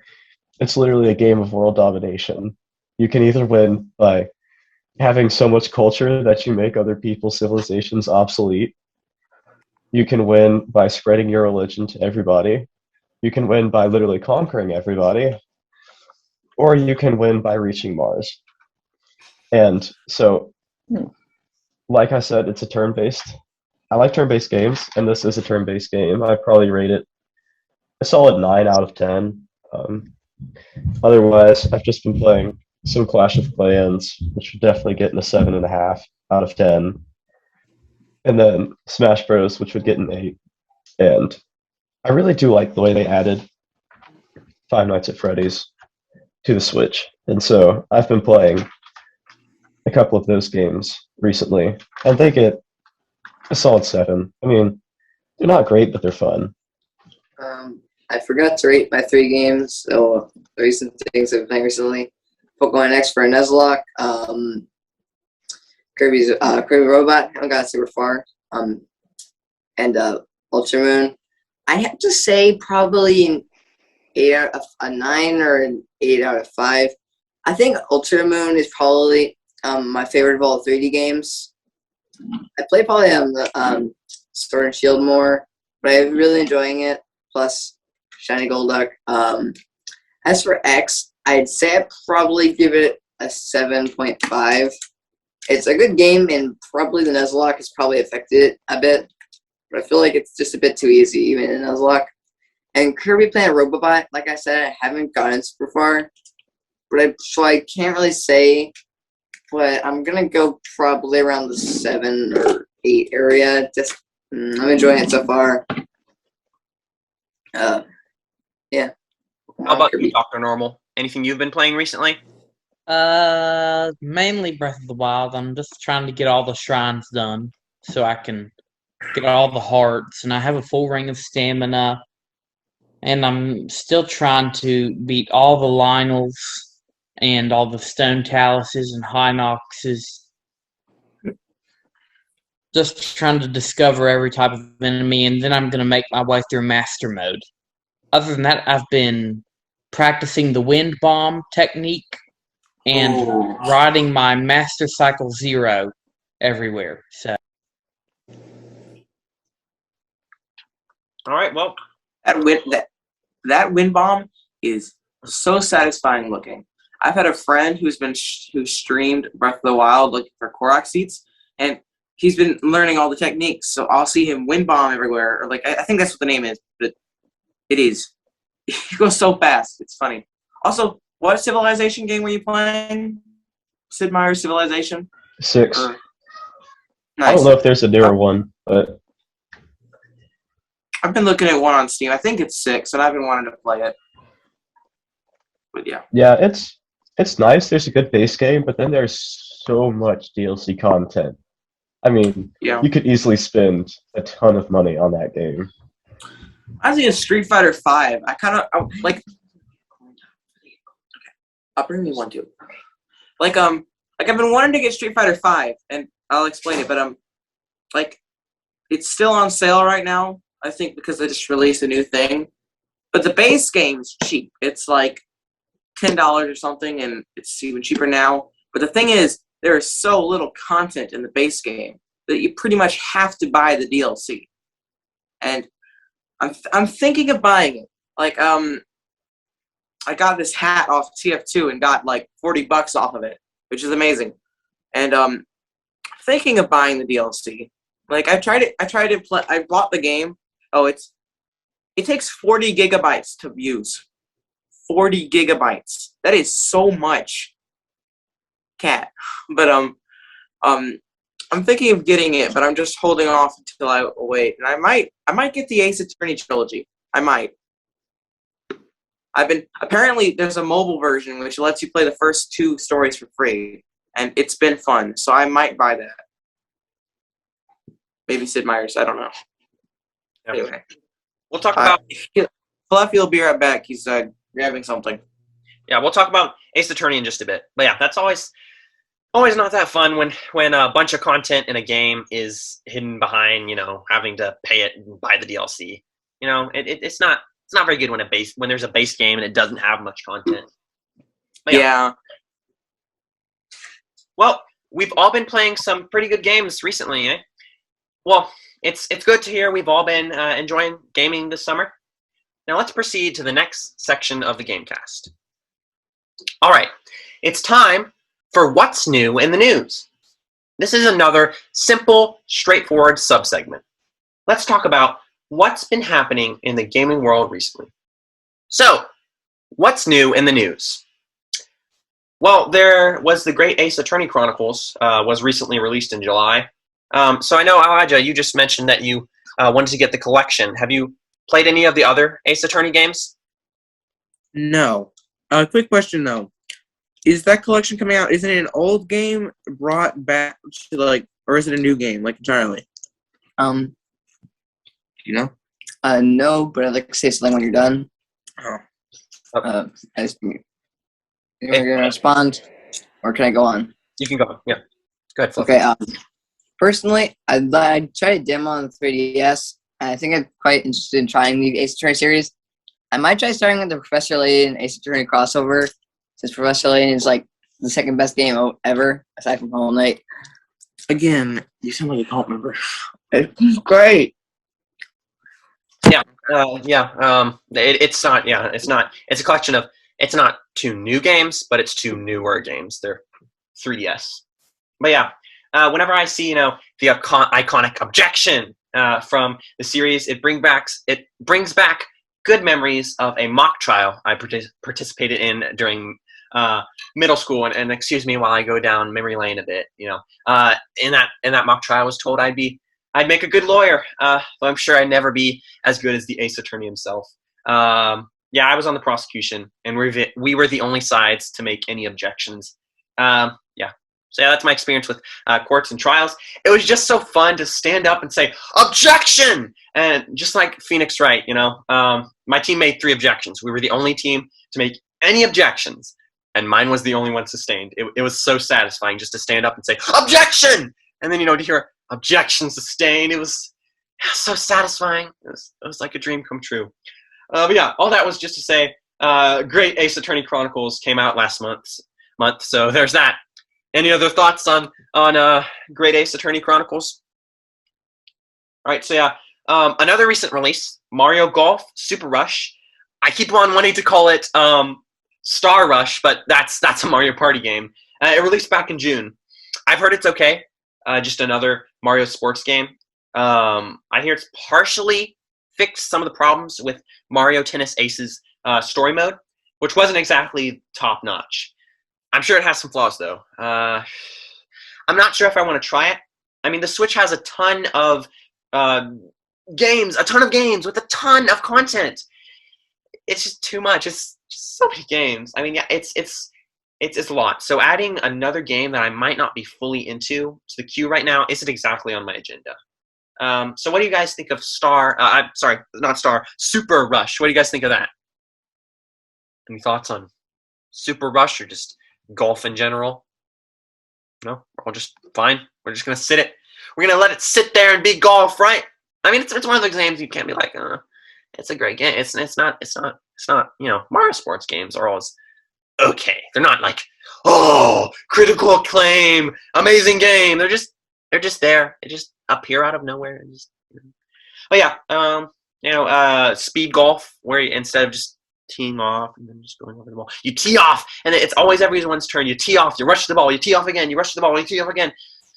it's literally a game of world domination. You can either win by having so much culture that you make other people's civilizations obsolete. You can win by spreading your religion to everybody. You can win by literally conquering everybody, or you can win by reaching Mars. And so, like I said, it's a turn-based. I like turn-based games, and this is a turn-based game. I'd probably rate it a solid 9 out of 10. Otherwise, I've just been playing some Clash of Clans, which would definitely get in a 7.5 out of 10. And then Smash Bros, which would get an 8. And I really do like the way they added Five Nights at Freddy's to the Switch. And so I've been playing a couple of those games recently, and they get a solid 7. I mean, they're not great, but they're fun. I forgot to rate my 3 games, so the recent things I've been playing recently. Pokemon X for Nuzlocke, Kirby Robot, I haven't got super far, and Ultra Moon. I have to say probably a 9 or an 8 out of 5. I think Ultra Moon is probably my favorite of all 3D games. I play probably on the Sword and Shield more, but I'm really enjoying it. Plus Shiny Golduck. As for X, I'd say I'd probably give it a 7.5. It's a good game, and probably the Nuzlocke has probably affected it a bit. But I feel like it's just a bit too easy, even in Nuzlocke. And Kirby Planet Robobot, like I said, I haven't gotten super far. So I can't really say, but I'm going to go probably around the 7 or 8 area. I'm enjoying it so far. Yeah. How about you, Dr. Normal? Anything you've been playing recently? Mainly Breath of the Wild. I'm just trying to get all the shrines done so I can get all the hearts, and I have a full ring of stamina, and I'm still trying to beat all the Lionels and all the Stone Taluses and Hinoxes. Just trying to discover every type of enemy, and then I'm going to make my way through Master Mode. Other than that, I've been practicing the Wind Bomb technique and riding my Master Cycle Zero everywhere. So, All right, well, That wind bomb is so satisfying looking. I've had a friend who streamed Breath of the Wild looking for Korok seats, and he's been learning all the techniques. So I'll see him wind bomb everywhere, or I think that's what the name is, but it is. He goes so fast. It's funny. Also, what Civilization game were you playing? Sid Meier's Civilization? 6. Nice. I don't know if there's a newer one, but I've been looking at one on Steam. I think it's 6, and I've been wanting to play it. But yeah. yeah, it's nice. There's a good base game, but then there's so much DLC content. I mean, Yeah. you could easily spend a ton of money on that game. I was thinking Street Fighter 5. Like. I'll bring me one too. Like I've been wanting to get Street Fighter 5, and I'll explain it. But it's still on sale right now. I think because they just released a new thing. But the base game's cheap. It's like $10 or something, and it's even cheaper now. But the thing is, there is so little content in the base game that you pretty much have to buy the DLC. And I'm thinking of buying it. I got this hat off TF2 and got like $40 off of it, which is amazing. And thinking of buying the DLC. Like I bought the game. Oh, it takes 40 gigabytes to use. 40 gigabytes. That is so much. Cat. But I'm thinking of getting it, but I'm just holding off until I wait. And I might get the Ace Attorney trilogy. I might. Apparently there's a mobile version which lets you play the first 2 stories for free, and it's been fun, so I might buy that. Maybe Sid Meier's, I don't know. yeah. Anyway. We'll talk about Fluffy will be right back. He's grabbing something. we'll talk about Ace Attorney in just a bit. But yeah, that's always not that fun when a bunch of content in a game is hidden behind, having to pay it and buy the DLC. It's not very good when there's a base game and it doesn't have much content. But Yeah. Well, we've all been playing some pretty good games recently, eh? Well, it's good to hear we've all been enjoying gaming this summer. Now let's proceed to the next section of the GameCast. All right, it's time for What's New in the News. This is another simple, straightforward subsegment. Let's talk about what's been happening in the gaming world recently. So, what's new in the news? Well, there was the great Ace Attorney Chronicles, was recently released in July. So I know, Elijah, you just mentioned that you wanted to get the collection. Have you played any of the other Ace Attorney games? No. Quick question though. Is that collection coming out? Isn't it an old game brought back to or is it a new game, entirely? You know? No, but I'd like to say something when you're done. Oh. You're going to respond, or can I go on? You can go. Yeah. Go ahead, Fluff. Okay. Personally, I tried a demo on the 3DS, and I think I'm quite interested in trying the Ace Attorney series. I might try starting with the Professor Layton and Ace Attorney crossover, since Professor Layton is the second best game ever, aside from Hollow Knight. Again, you sound like a cult member. It's great. It's not. Yeah, it's not. It's a collection of It's not two new games, but it's two newer games. They're 3DS. But yeah, whenever I see the iconic objection from the series, it brings back good memories of a mock trial I participated in during middle school, and excuse me while I go down memory lane a bit. In that mock trial, I was told I'd make a good lawyer, though I'm sure I'd never be as good as the Ace Attorney himself. Yeah, I was on the prosecution, and we were the only sides to make any objections. Yeah. So yeah, that's my experience with courts and trials. It was just so fun to stand up and say, objection! And just like Phoenix Wright, my team made 3 objections. We were the only team to make any objections, and mine was the only one sustained. It was so satisfying just to stand up and say, objection! And then, to hear objection sustained, it was so satisfying. It was like a dream come true. But yeah, all that was just to say, great Ace Attorney Chronicles came out last month, so there's that. Any other thoughts on Great Ace Attorney Chronicles? All right, so yeah, another recent release, Mario Golf Super Rush. I keep on wanting to call it Star Rush, but that's a Mario Party game. It released back in June. I've heard it's okay, just another Mario sports game. I hear it's partially fixed some of the problems with Mario Tennis Aces story mode, which wasn't exactly top-notch. I'm sure it has some flaws, though. I'm not sure if I want to try it. I mean, the Switch has a ton of games with a ton of content. It's just too much. It's just so many games. I mean, yeah, it's a lot. So adding another game that I might not be fully into to the queue right now isn't exactly on my agenda. So what do you guys think of Super Rush? What do you guys think of that? Any thoughts on Super Rush or just golf in general? No? We're all just fine. We're just going to sit it. We're going to let it sit there and be golf, right? I mean, it's one of those games you can't be like, it's a great game. It's not, Mario sports games are always okay. They're not like, oh, critical acclaim, amazing game. They're just there. They just appear out of nowhere. And just, Oh yeah, speed golf, where instead of just teeing off and then just going over the ball, you tee off, and it's always everyone's turn. You tee off, you rush the ball, you tee off again, you rush the ball, you tee off again.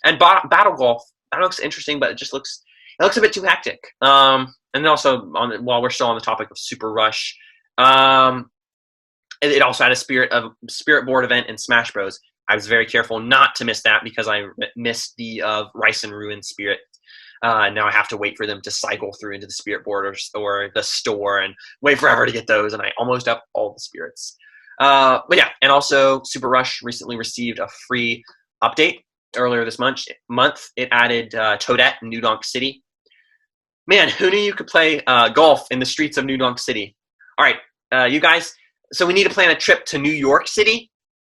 And battle golf, that looks interesting, but it looks a bit too hectic. And then also, while we're still on the topic of Super Rush, it also had a Spirit Board event in Smash Bros. I was very careful not to miss that because I missed the Rice and Ruin Spirit. Now I have to wait for them to cycle through into the Spirit Board or the store and wait forever to get those, and I almost have all the spirits. But yeah, and also Super Rush recently received a free update earlier this month. It added Toadette in New Donk City. Man, who knew you could play golf in the streets of New Donk City? All right, you guys, so we need to plan a trip to New York City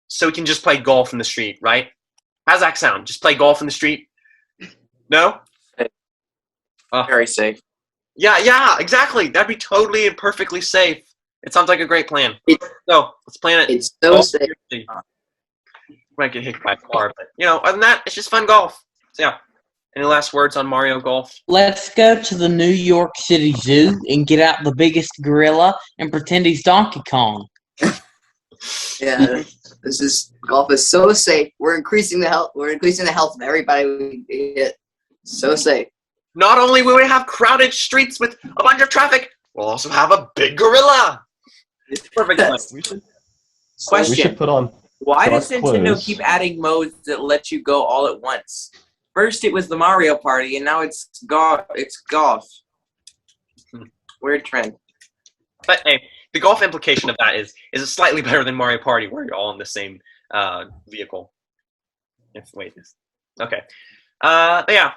so we can just play golf in the street, right? How's that sound? Just play golf in the street? No? Very safe. Yeah, exactly. That'd be totally and perfectly safe. It sounds like a great plan. So let's plan it. It's so safe. Might get hit by a car, but other than that, it's just fun golf. So yeah. Any last words on Mario Golf? Let's go to the New York City Zoo and get out the biggest gorilla and pretend he's Donkey Kong. Yeah, golf is so safe. We're increasing the health of everybody we hit. So safe. Not only will we have crowded streets with a bunch of traffic, we'll also have a big gorilla. Perfect. Question. We should put on. Why does dark Nintendo clothes. keep adding modes that let you go all at once? First it was the Mario Party, and now it's golf. Weird trend. But hey, the golf implication of that is slightly better than Mario Party, where you're all in the same vehicle. Okay. But yeah.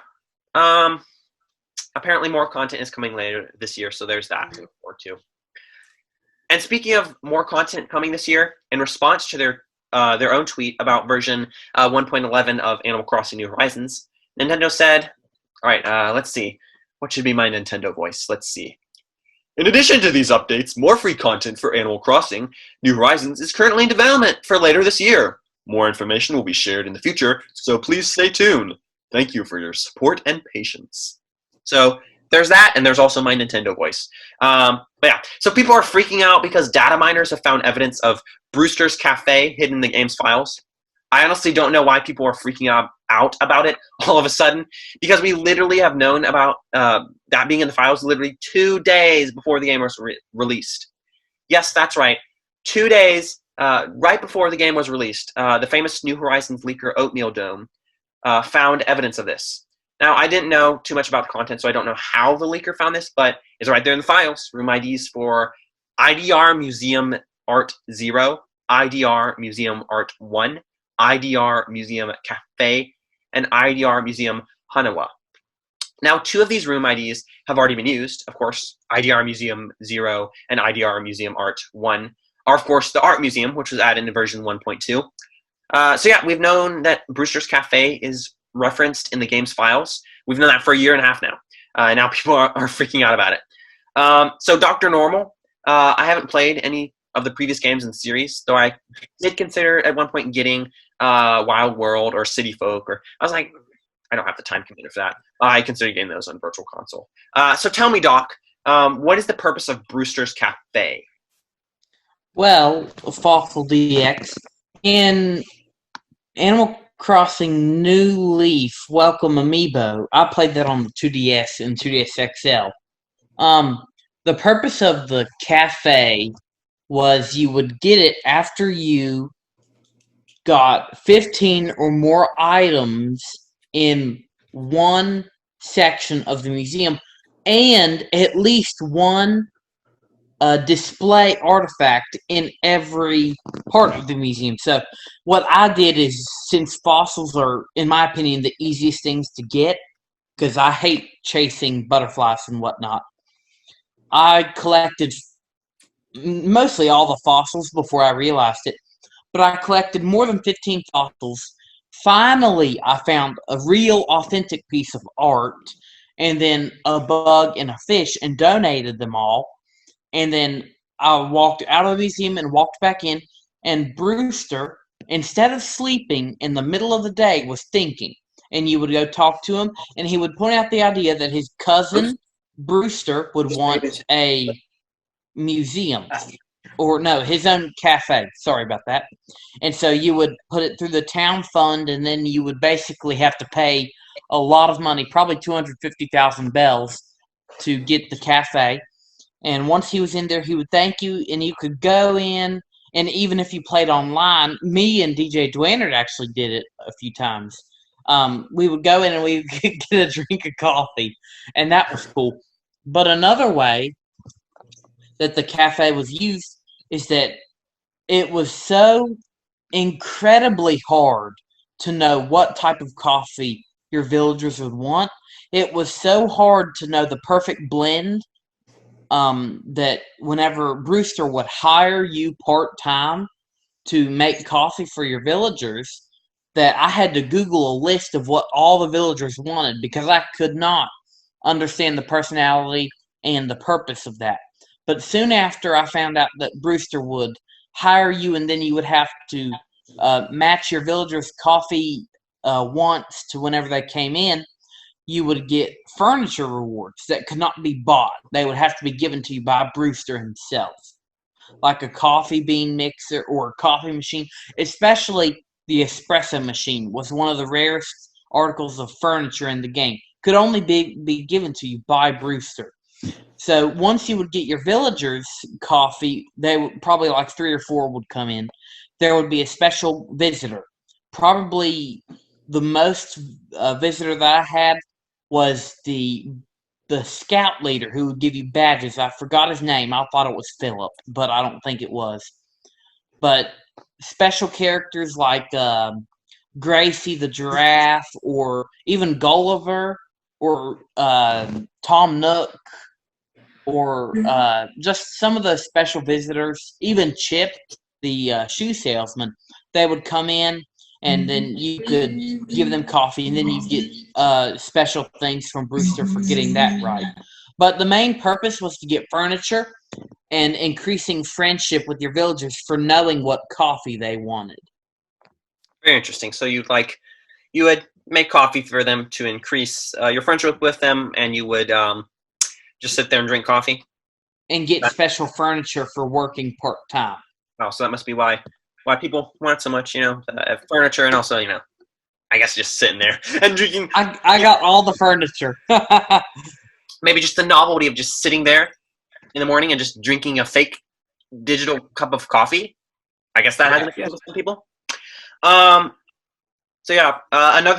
Apparently more content is coming later this year, so there's that to look forward to. And speaking of more content coming this year, in response to their own tweet about version 1.11 of Animal Crossing New Horizons, Nintendo said, all right, let's see. What should be my Nintendo voice? Let's see. In addition to these updates, more free content for Animal Crossing New Horizons is currently in development for later this year. More information will be shared in the future, so please stay tuned. Thank you for your support and patience. So there's that, and there's also my Nintendo voice. But yeah, so people are freaking out because data miners have found evidence of Brewster's Cafe hidden in the game's files. I honestly don't know why people are freaking out about it all of a sudden, because we literally have known about that being in the files literally 2 days before the game was released. Yes, that's right. 2 days right before the game was released, the famous New Horizons leaker Oatmeal Dome found evidence of this. Now, I didn't know too much about the content, so I don't know how the leaker found this, but it's right there in the files. Room IDs for IDR Museum Art 0, IDR Museum Art 1, IDR Museum Cafe, and IDR Museum Hanawa. Now, 2 of these room IDs have already been used. Of course, IDR Museum 0 and IDR Museum Art 1 are, of course, the Art Museum, which was added in version 1.2. So yeah, we've known that Brewster's Cafe is referenced in the game's files. We've known that for 1.5 years now. And now people are freaking out about it. So Dr. Normal, I haven't played any of the previous games in the series, though I did consider at one point getting Wild World or City Folk, or I was like, I don't have the time commitment for that. I consider getting those on Virtual Console. So tell me, Doc, what is the purpose of Brewster's Cafe? Well, Fossil DX in Animal Crossing New Leaf Welcome Amiibo. I played that on the 2DS and 2DS XL. The purpose of the cafe was you would get it after you got 15 or more items in one section of the museum, and at least one display artifact in every part of the museum. So what I did is, since fossils are, in my opinion, the easiest things to get, because I hate chasing butterflies and whatnot, I collected mostly all the fossils before I realized it, but I collected more than 15 fossils. Finally, I found a real, authentic piece of art, and then a bug and a fish, and donated them all. And then I walked out of the museum and walked back in, and Brewster, instead of sleeping in the middle of the day, was thinking. And you would go talk to him, and he would point out the idea that his cousin, Brewster, would want a museum. Or no, his own cafe. Sorry about that. And so you would put it through the town fund, and then you would basically have to pay a lot of money, probably 250,000 bells, to get the cafe. And once he was in there, he would thank you, and you could go in. And even if you played online, me and DJ Dwayner actually did it a few times. We would go in and we would get a drink of coffee, and that was cool. But another way that the cafe was used is that it was so incredibly hard to know what type of coffee your villagers would want. It was so hard to know the perfect blend that whenever Brewster would hire you part-time to make coffee for your villagers, that I had to Google a list of what all the villagers wanted, because I could not understand the personality and the purpose of that. But soon after I found out that Brewster would hire you, and then you would have to match your villagers' coffee wants to whenever they came in, you would get furniture rewards that could not be bought. They would have to be given to you by Brewster himself, like a coffee bean mixer or a coffee machine. Especially the espresso machine was one of the rarest articles of furniture in the game. Could only be given to you by Brewster. So once you would get your villagers coffee, they would probably like 3 or 4 would come in. There would be a special visitor. Probably the most visitor that I had was the scout leader who would give you badges. I forgot his name. I thought it was Philip, but I don't think it was. But special characters like Gracie the giraffe, or even Gulliver, or Tom Nook, or just some of the special visitors, even Chip, the shoe salesman, they would come in, and then you could give them coffee, and then you get special things from Brewster for getting that right. But the main purpose was to get furniture and increasing friendship with your villagers for knowing what coffee they wanted. Very interesting. So you would make coffee for them to increase your friendship with them, and you would Just sit there and drink coffee? and get special furniture for working part time. Oh, so that must be why people want so much, furniture and also, I guess just sitting there and drinking. I got all the furniture. Maybe just the novelty of just sitting there in the morning and just drinking a fake digital cup of coffee. I guess that has an appeal to some people. Another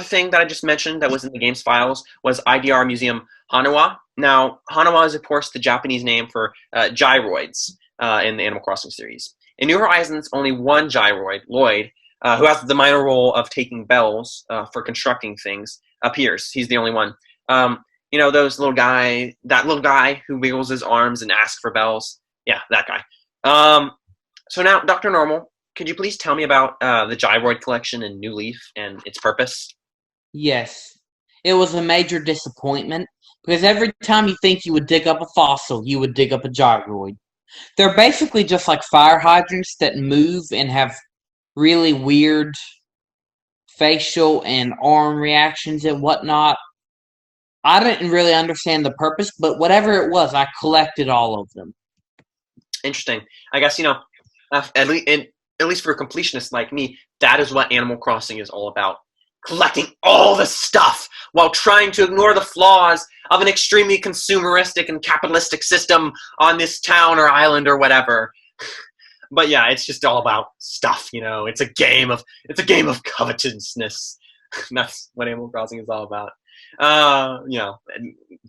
thing that I just mentioned that was in the game's files was IDR Museum Hanawa. Now, Hanawa is, of course, the Japanese name for gyroids in the Animal Crossing series. In New Horizons, only one gyroid, Lloyd, who has the minor role of taking bells for constructing things, appears. He's the only one. That little guy who wiggles his arms and asks for bells. Yeah, that guy. So now, Dr. Normal, could you please tell me about the gyroid collection in New Leaf and its purpose? Yes. It was a major disappointment because every time you think you would dig up a fossil, you would dig up a gyroid. They're basically just like fire hydrants that move and have really weird facial and arm reactions and whatnot. I didn't really understand the purpose, but whatever it was, I collected all of them. Interesting. I guess, at least for completionists like me, that is what Animal Crossing is all about. Collecting all the stuff while trying to ignore the flaws of an extremely consumeristic and capitalistic system on this town or island or whatever. But yeah, it's just all about stuff, It's a game of covetousness. That's what Animal Crossing is all about.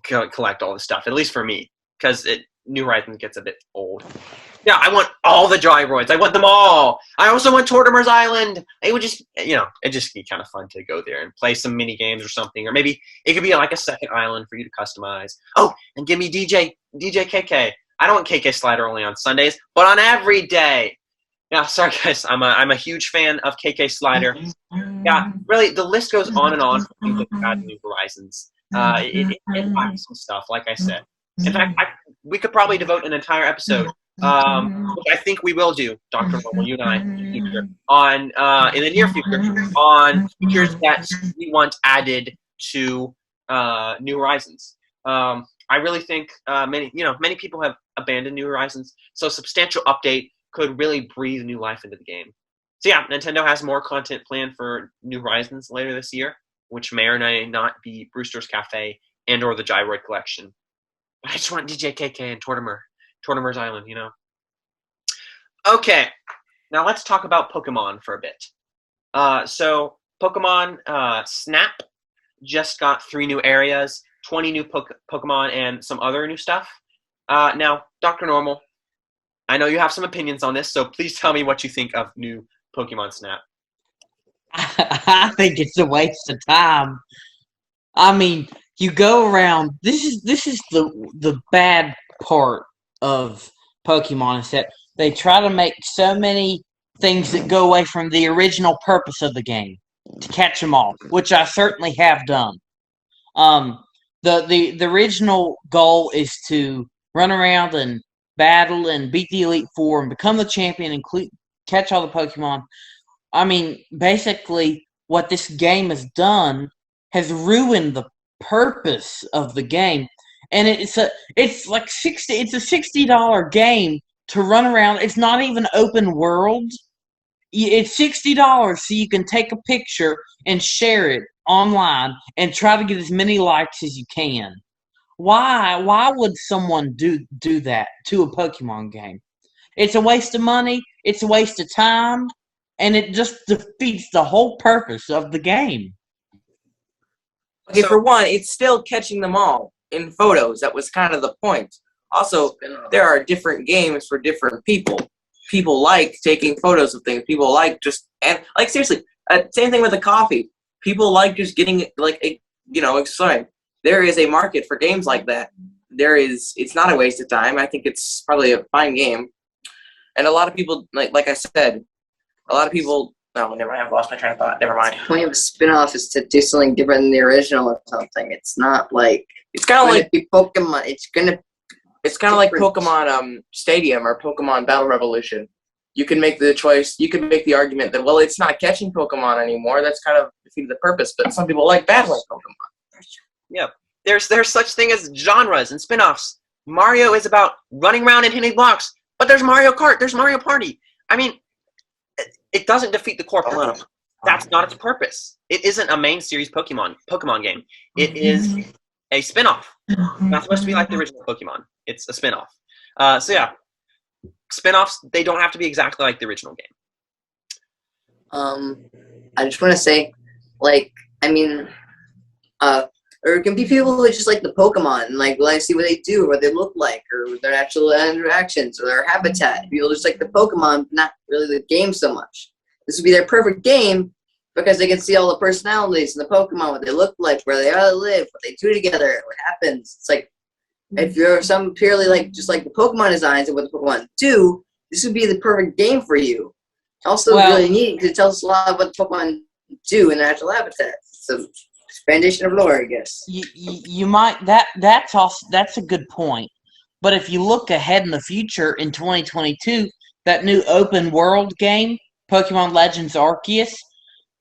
Collect all the stuff, at least for me, because New Horizons gets a bit old. Yeah, I want all the gyroids. I want them all. I also want Tortimer's Island. It would just, it'd just be kind of fun to go there and play some mini games or something. Or maybe it could be like a second island for you to customize. Oh, and give me DJ KK. I don't want KK Slider only on Sundays, but on every day. Yeah, sorry guys. I'm a huge fan of KK Slider. Yeah, really, the list goes on and on for things like Bad New Horizons. It lacks some stuff, like I said. In fact, we could probably devote an entire episode, which I think we will do, Dr. Normal, you and I, in the future, in the near future, on features that we want added to New Horizons. I really think many people have abandoned New Horizons, so a substantial update could really breathe new life into the game. So yeah, Nintendo has more content planned for New Horizons later this year, which may or may not be Brewster's Cafe and or the Gyroid Collection. But I just want DJ KK and Tortimer's Island, Okay, now let's talk about Pokemon for a bit. So Pokemon Snap just got 3 new areas, 20 new Pokemon, and some other new stuff. Now, Dr. Normal, I know you have some opinions on this, so please tell me what you think of new Pokemon Snap. I think it's a waste of time. I mean, you go around. This is the bad part of Pokemon is that they try to make so many things that go away from the original purpose of the game to catch them all, which I certainly have done. The original goal is to run around and battle and beat the Elite Four and become the champion and catch all the Pokemon. I mean, basically, what this game has done has ruined the purpose of the game, and it's a $60 game to run around. It's not even open world. It's $60 so you can take a picture and share it online and try to get as many likes as you can. Why would someone do that to a Pokemon game? It's a waste of money, it's a waste of time, and it just defeats the whole purpose of the game. Okay, for one, it's still catching them all in photos. That was kind of the point. Also, there are different games for different people. People like taking photos of things. People like seriously, same thing with the coffee. People like just getting excited. There is a market for games like that. It's not a waste of time. I think it's probably a fine game. And a lot of people, like I said, no, never mind, I've lost my train of thought. Never mind. The point of a spin-off is to do something different than the original or something. It's not like it's kind of like Pokemon. It's kind of like Pokemon Stadium or Pokemon Battle Revolution. You can make the choice. You can make the argument that it's not catching Pokemon anymore. That's kind of defeated the purpose. But some people like battling Pokemon. Yeah, There's such thing as genres and spin-offs. Mario is about running around and hitting blocks, but there's Mario Kart, there's Mario Party. I mean, it doesn't defeat the core purpose. That's not its purpose. It isn't a main series Pokemon game. It is a spin-off. It's not supposed to be like the original Pokemon. It's a spin-off. So yeah, spin-offs, they don't have to be exactly like the original game. I just want to say, like, I mean, or it can be people who just like the Pokemon and like see what they do, what they look like, or their actual interactions, or their habitat. People just like the Pokemon, not really the game so much. This would be their perfect game because they can see all the personalities in the Pokemon, what they look like, where they live, what they do together, what happens. It's like, if you're some purely like just like the Pokemon designs and what the Pokemon do, this would be the perfect game for you. Also, really neat to tell us a lot about what the Pokemon do in their natural habitat. So, foundation of lore, I guess. You might that's a good point. But if you look ahead in the future in 2022, that new open world game, Pokemon Legends Arceus,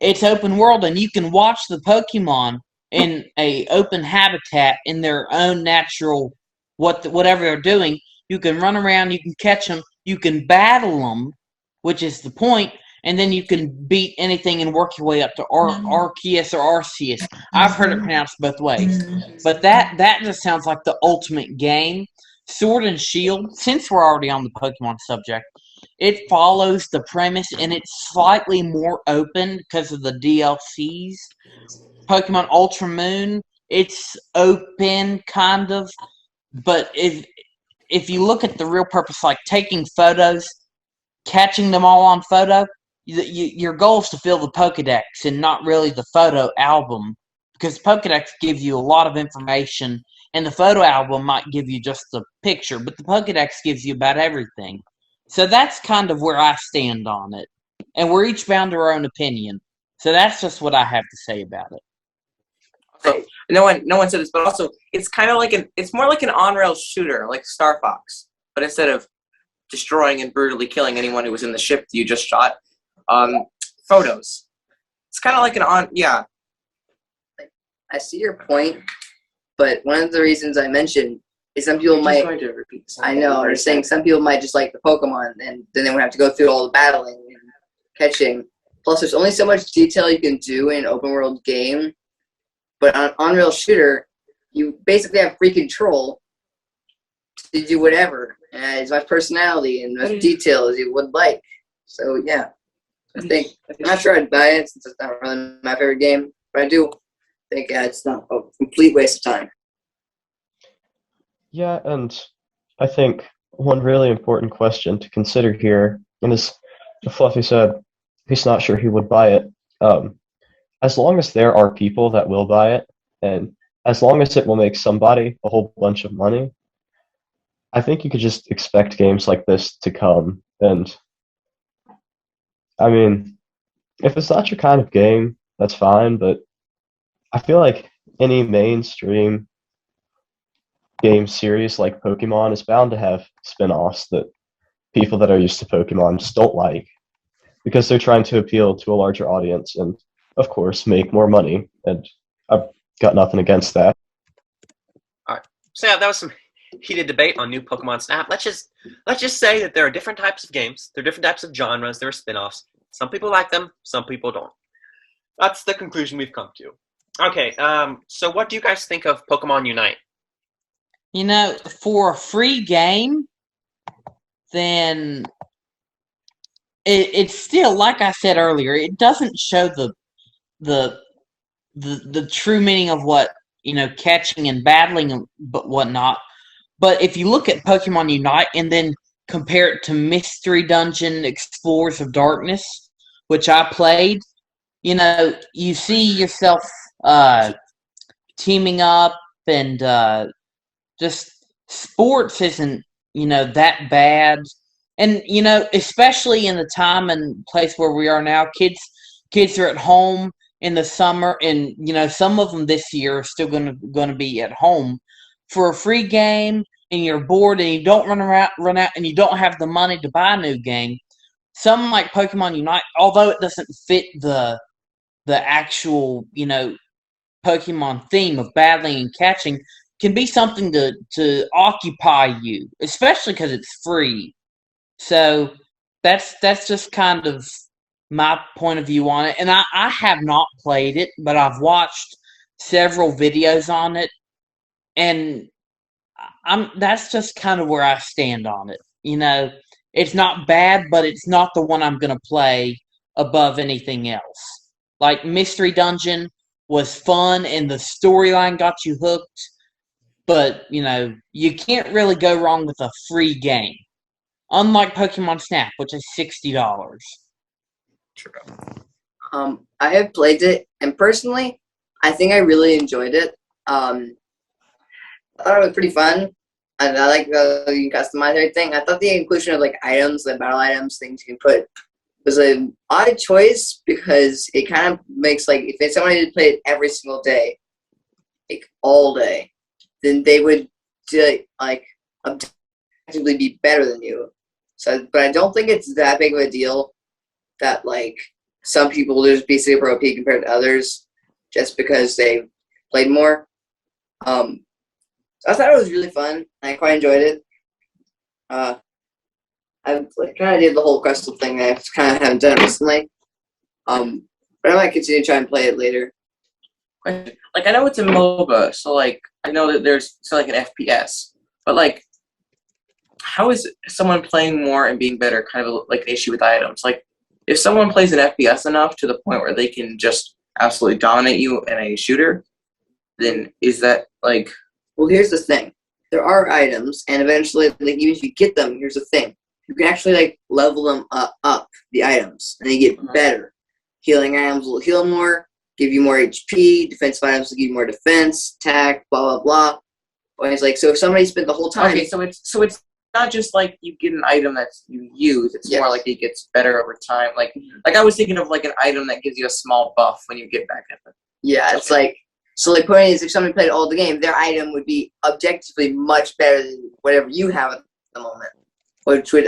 it's open world and you can watch the Pokemon in a open habitat in their own natural whatever they're doing. You can run around, you can catch them, you can battle them, which is the point. And then you can beat anything and work your way up to Arceus or Arceus. I've heard it pronounced both ways. But that just sounds like the ultimate game. Sword and Shield, since we're already on the Pokemon subject, it follows the premise and it's slightly more open because of the DLCs. Pokemon Ultra Moon, it's open, kind of. But if you look at the real purpose, like taking photos, catching them all on photo, your goal is to fill the Pokedex and not really the photo album, because Pokedex gives you a lot of information, and the photo album might give you just the picture, but the Pokedex gives you about everything. So that's kind of where I stand on it, and we're each bound to our own opinion. So that's just what I have to say about it. So no one said this, but also it's kind of like it's more like an on-rail shooter, like Star Fox, but instead of destroying and brutally killing anyone who was in the ship you just shot, photos. It's kind of like I see your point, but one of the reasons I mentioned is some people might. Going to repeat I know. Or saying some people might just like the Pokemon, and then they would have to go through all the battling and catching. Plus, there's only so much detail you can do in an open world game. But on on-rail shooter, you basically have free control to do whatever, and as much personality and as much detail as you would like. So yeah, I think I'm not sure I'd buy it since it's not really my favorite game, but I do think it's not a complete waste of time. Yeah, and I think one really important question to consider here, and as Fluffy said, he's not sure he would buy it. As long as there are people that will buy it, and as long as it will make somebody a whole bunch of money, I think you could just expect games like this to come. And I mean, if it's not your kind of game, that's fine, but I feel like any mainstream game series like Pokemon is bound to have spin-offs that people that are used to Pokemon just don't like, because they're trying to appeal to a larger audience and, of course, make more money. And I've got nothing against that. All right. So yeah, that was some heated debate on new Pokemon Snap. Let's just say that there are different types of games. There are different types of genres. There are spin-offs. Some people like them. Some people don't. That's the conclusion we've come to. Okay. So what do you guys think of Pokemon Unite? You know, for a free game, then it's still, like I said earlier, it doesn't show the true meaning of what, catching and battling but whatnot. But if you look at Pokemon Unite and then compare it to Mystery Dungeon Explorers of Darkness, which I played, you see yourself teaming up, and just sports isn't, that bad. And, especially in the time and place where we are now, kids are at home in the summer, and, some of them this year are still going to be at home. For a free game, and you're bored, and you don't run out, and you don't have the money to buy a new game, something like Pokemon Unite, although it doesn't fit the actual, Pokemon theme of battling and catching can be something to occupy you, especially because it's free. So that's just kind of my point of view on it. And I have not played it, but I've watched several videos on it, and that's just kind of where I stand on it. It's not bad, but it's not the one I'm gonna play above anything else. Like Mystery Dungeon was fun and the storyline got you hooked, but you can't really go wrong with a free game. Unlike Pokemon Snap, which is $60. True. I have played it, and personally, I think I really enjoyed it. I thought it was pretty fun, and I like how you can customize everything. I thought the inclusion of items, the battle items, things you can put, was an odd choice because it kind of makes if someone did play it every single day, all day, then they would objectively be better than you. So, but I don't think it's that big of a deal that some people will just be super OP compared to others just because they played more. So I thought it was really fun. I quite enjoyed it. I kind of did the whole Crystal thing. I kind of haven't done it recently. But I might continue to try and play it later. I know it's a MOBA, so I know that there's an FPS, but how is someone playing more and being better kind of an issue with items? If someone plays an FPS enough to the point where they can just absolutely dominate you in a shooter, then is that Well, here's the thing. There are items, and eventually, even if you get them, here's the thing. You can actually level them up, the items, and they get better. Healing items will heal more, give you more HP. Defensive items will give you more defense, attack, blah, blah, blah. And it's so if somebody spent the whole time... Okay, so it's not just you get an item that you use. It's more it gets better over time. I was thinking of an item that gives you a small buff when you get back at it. Yeah, it's so the point is if somebody played all the game, their item would be objectively much better than whatever you have at the moment, which would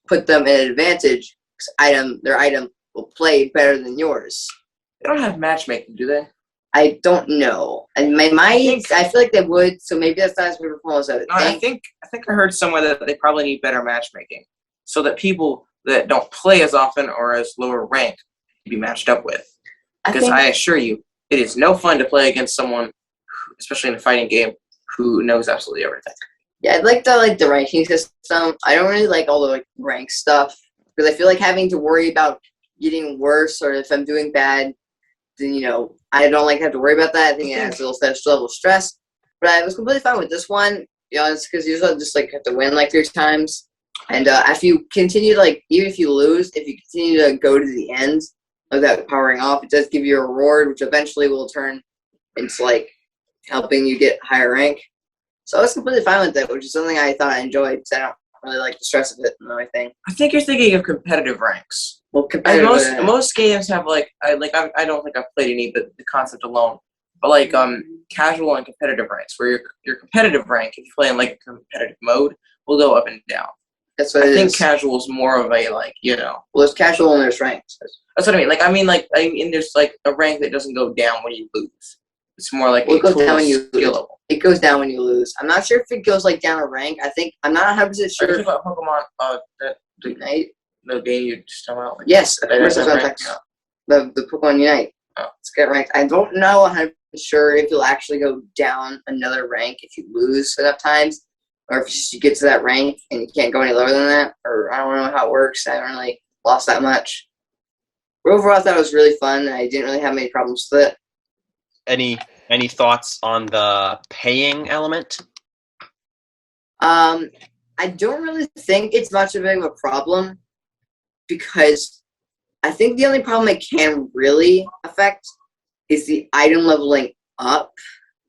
put them in an advantage because their item will play better than yours. They don't have matchmaking, do they? I don't know. And I feel like they would, so maybe that's not as big a problem as I would think. I think I heard somewhere that they probably need better matchmaking so that people that don't play as often or as lower rank can be matched up with. Because I assure you, it is no fun to play against someone, especially in a fighting game, who knows absolutely everything. Yeah, I'd like the ranking system. I don't really like all the rank stuff because I feel like having to worry about getting worse or if I'm doing bad, then I don't have to worry about that. I think it adds a little level of stress. But I was completely fine with this one. It's because you just have to win 3 times. And if you continue even if you lose, if you continue to go to the end without powering off, it does give you a reward, which eventually will turn into helping you get higher rank. So I was completely fine with it, which is something I thought I enjoyed because I don't really like the stress of it and everything. I think you're thinking of competitive ranks. Well, competitive. Most games have I don't think I've played any, but the concept alone. But casual and competitive ranks, where your competitive rank, if you play in a competitive mode, will go up and down. That's what I think casual is more of a Well, there's casual and there's ranked. That's what I mean. There's a rank that doesn't go down when you lose. It's more it goes down when you lose. It goes down when you lose. I'm not sure if it goes down a rank. I'm not 100% sure. Are you talking about Pokemon Unite? The game you just talking about? Yes, of course. The Pokemon Unite. Oh. It's got ranked. I don't know 100% sure if you'll actually go down another rank if you lose enough times, or if you get to that rank and you can't go any lower than that, or I don't know how it works. I haven't really lost that much. But overall, I thought it was really fun, and I didn't really have many problems with it. Any thoughts on the paying element? I don't really think it's much of a problem because I think the only problem it can really affect is the item leveling up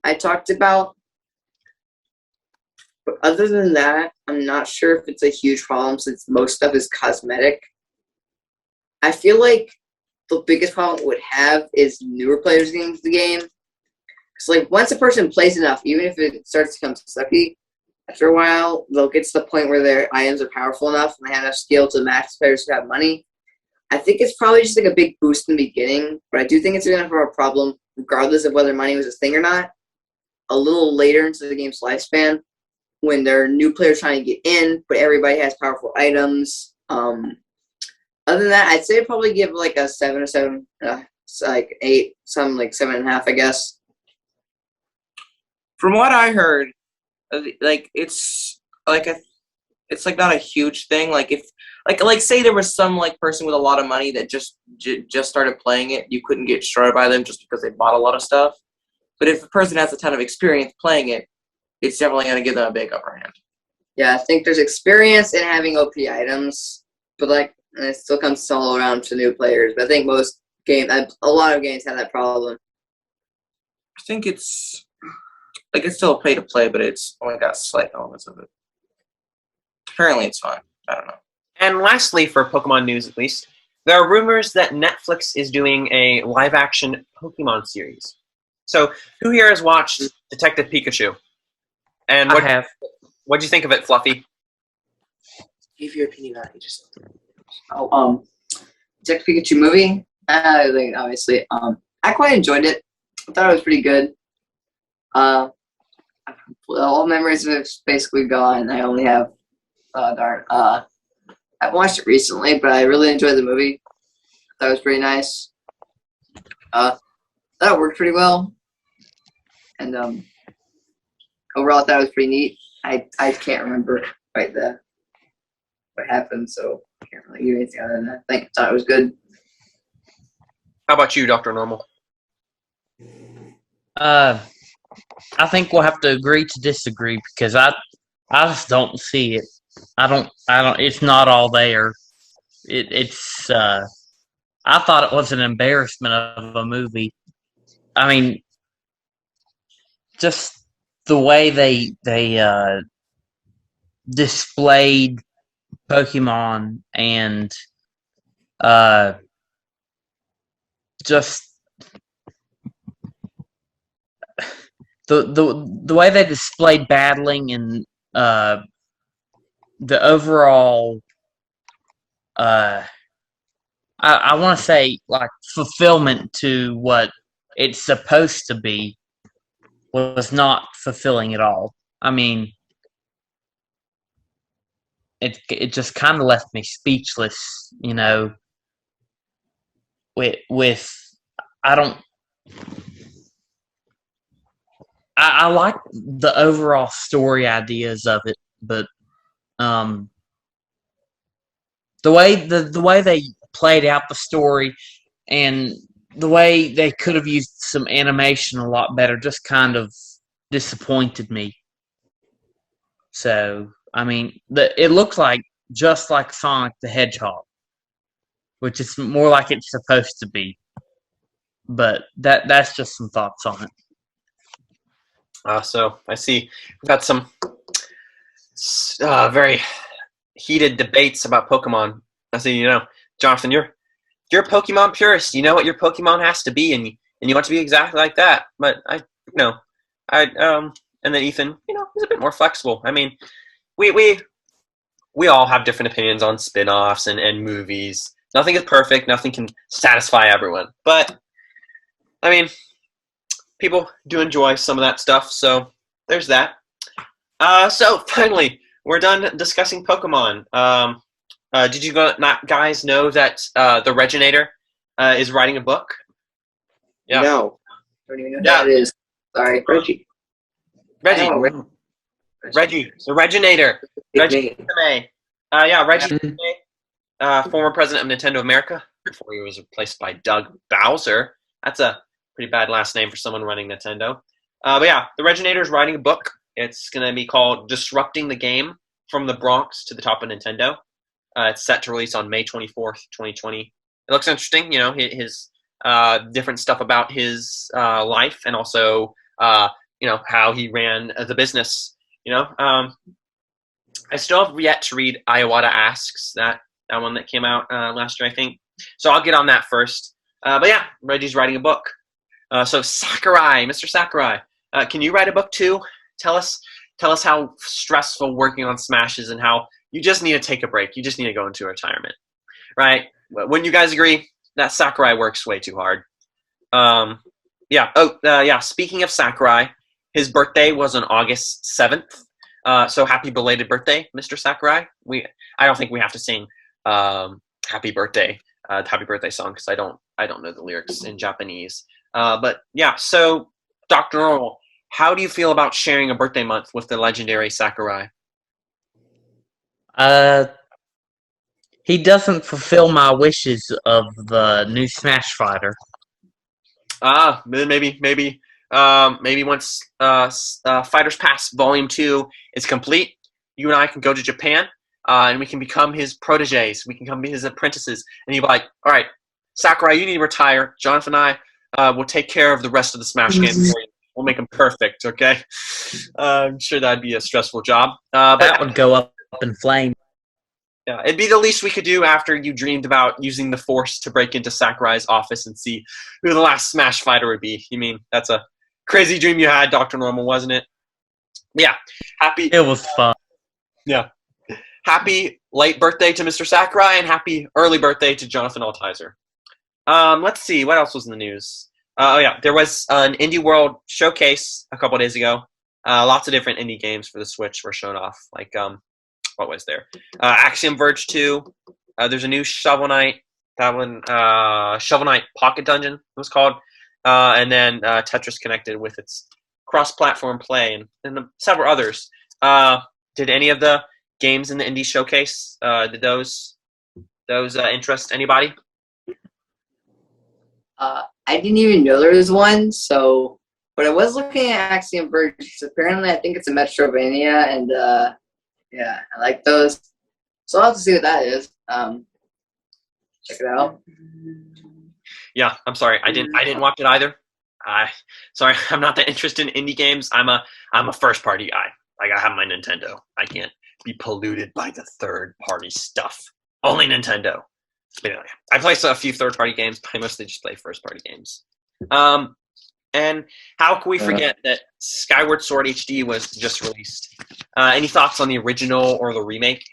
I talked about. But other than that, I'm not sure if it's a huge problem since most stuff is cosmetic. I feel like the biggest problem it would have is newer players getting into the game. Because once a person plays enough, even if it starts to become sucky, after a while, they'll get to the point where their items are powerful enough and they have enough skill to match players who have money. I think it's probably just a big boost in the beginning, but I do think it's going to have a problem regardless of whether money was a thing or not, a little later into the game's lifespan, when there are new players trying to get in, but everybody has powerful items. Other than that, I'd say probably give like a 7 or 7, like 8, some like 7.5, I guess. From what I heard, like it's like it's like not a huge thing. Like if like say there was some like person with a lot of money that just started playing it, you couldn't get destroyed by them just because they bought a lot of stuff. But if a person has a ton of experience playing it, it's definitely going to give them a big upper hand. Yeah, I think there's experience in having OP items, but like it still comes all around to new players. But I think a lot of games have that problem. I think it's still a pay to play, but it's only got slight elements of it. Apparently, it's fun. I don't know. And lastly, for Pokemon news at least, there are rumors that Netflix is doing a live-action Pokemon series. So, who here has watched Detective Pikachu? And I have. What'd you think of it, Fluffy? Give your opinion on it. Just Detective Pikachu movie. I think obviously, I quite enjoyed it. I thought it was pretty good. All memories of it's basically gone. I only have I watched it recently, but I really enjoyed the movie. That was pretty nice. That worked pretty well, and overall, I thought it was pretty neat. I can't remember right what happened, so I can't really give anything other than that. I thought it was good. How about you, Dr. Normal? I think we'll have to agree to disagree because I just don't see it. I don't. It's not all there. It's. I thought it was an embarrassment of a movie. I mean, just the way they displayed Pokemon and just the way they displayed battling and the overall I want to say like fulfillment to what it's supposed to be was not fulfilling at all. I mean, it just kind of left me speechless, you know. With I don't. I like the overall story ideas of it, but the way they played out the story and the way they could have used some animation a lot better just kind of disappointed me. So, I mean, it looks like just like Sonic the Hedgehog, which is more like it's supposed to be. But that's just some thoughts on it. So I see we've got some very heated debates about Pokemon. I see, Jonathan, you're a Pokemon purist. You know what your Pokemon has to be, and you want to be exactly like that. But and then Ethan, he's a bit more flexible. I mean, we all have different opinions on spin-offs and movies. Nothing is perfect. Nothing can satisfy everyone. But I mean, people do enjoy some of that stuff. So there's that. So finally, we're done discussing Pokemon. Did you guys know that the Reginator is writing a book? Yeah. No. I don't even know who that is. Sorry. Reggie. The Reginator. Reggie. Reggie. Former president of Nintendo America before he was replaced by Doug Bowser. That's a pretty bad last name for someone running Nintendo. But yeah, the Reginator is writing a book. It's going to be called Disrupting the Game from the Bronx to the Top of Nintendo. It's set to release on May 24th, 2020. It looks interesting, his different stuff about his life and also, how he ran the business, I still have yet to read Iwata Asks, that one that came out last year, I think. So I'll get on that first. But yeah, Reggie's writing a book. So Sakurai, Mr. Sakurai, can you write a book too? Tell us how stressful working on Smash is and how you just need to take a break. You just need to go into retirement, right? Wouldn't you guys agree that Sakurai works way too hard? yeah. Oh, yeah. Speaking of Sakurai, his birthday was on August 7th. So happy belated birthday, Mr. Sakurai. I don't think we have to sing happy birthday song because I don't know the lyrics in Japanese. But yeah. So Dr. Normal, how do you feel about sharing a birthday month with the legendary Sakurai? He doesn't fulfill my wishes of the new Smash Fighter. Maybe once Fighters Pass Volume 2 is complete, you and I can go to Japan, and we can become his proteges. We can become his apprentices, and he'll be like, all right, Sakurai, you need to retire. Jonathan and I will take care of the rest of the Smash games for you. We'll make them perfect, okay? I'm sure that'd be a stressful job. That would go up in flames. Yeah, it'd be the least we could do after you dreamed about using the Force to break into Sakurai's office and see who the last Smash fighter would be. You mean that's a crazy dream you had, Dr. Normal, wasn't it? Yeah. It was fun. Yeah. Happy late birthday to Mr. Sakurai and happy early birthday to Jonathan Altizer. Let's see, what else was in the news? There was an Indie World showcase a couple days ago. Lots of different indie games for the Switch were shown off. Like, what was there? Axiom Verge 2. There's a new Shovel Knight. That one, Shovel Knight Pocket Dungeon, it was called. And then Tetris Connected with its cross-platform play and several others. Did any of the games in the indie showcase, did those interest anybody? I didn't even know there was one, but I was looking at Axiom Verge. Apparently, I think it's a Metrovania, and yeah, I like those. So I'll have to see what that is. Check it out. Yeah, I'm sorry, I didn't watch it either. Sorry, I'm not that interested in indie games. I'm a first party guy. Like, I have my Nintendo. I can't be polluted by the third party stuff. Only Nintendo. But anyway, I play a few third party games, but I mostly just play first party games. And how can we forget that Skyward Sword HD was just released? Any thoughts on the original or the remake?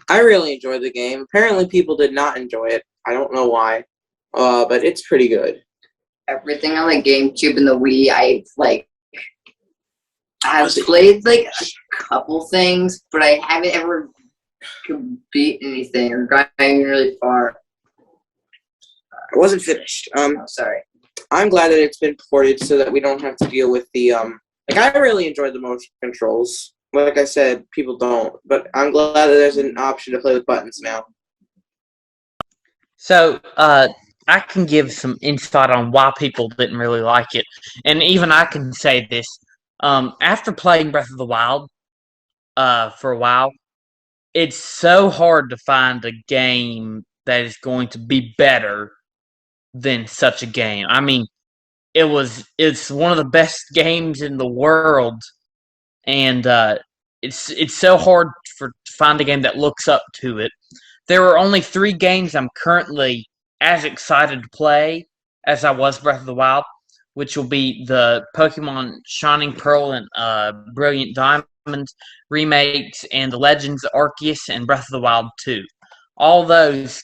I really enjoyed the game. Apparently, people did not enjoy it. I don't know why, but it's pretty good. Everything on the GameCube and the Wii, I've played like a couple things, but I haven't ever beat anything or gotten really far. I wasn't finished. Sorry. I'm glad that it's been ported so that we don't have to deal with the I really enjoyed the motion controls. Like I said, people don't, but I'm glad that there's an option to play with buttons now. So, I can give some insight on why people didn't really like it, and even I can say this. After playing Breath of the Wild, for a while, it's so hard to find a game that is going to be better than such a game. I mean, it's one of the best games in the world, and it's so hard to find a game that looks up to it. There are only 3 games I'm currently as excited to play as I was Breath of the Wild, which will be the Pokemon Shining Pearl and Brilliant Diamond remakes, and the Legends Arceus and Breath of the Wild 2. All those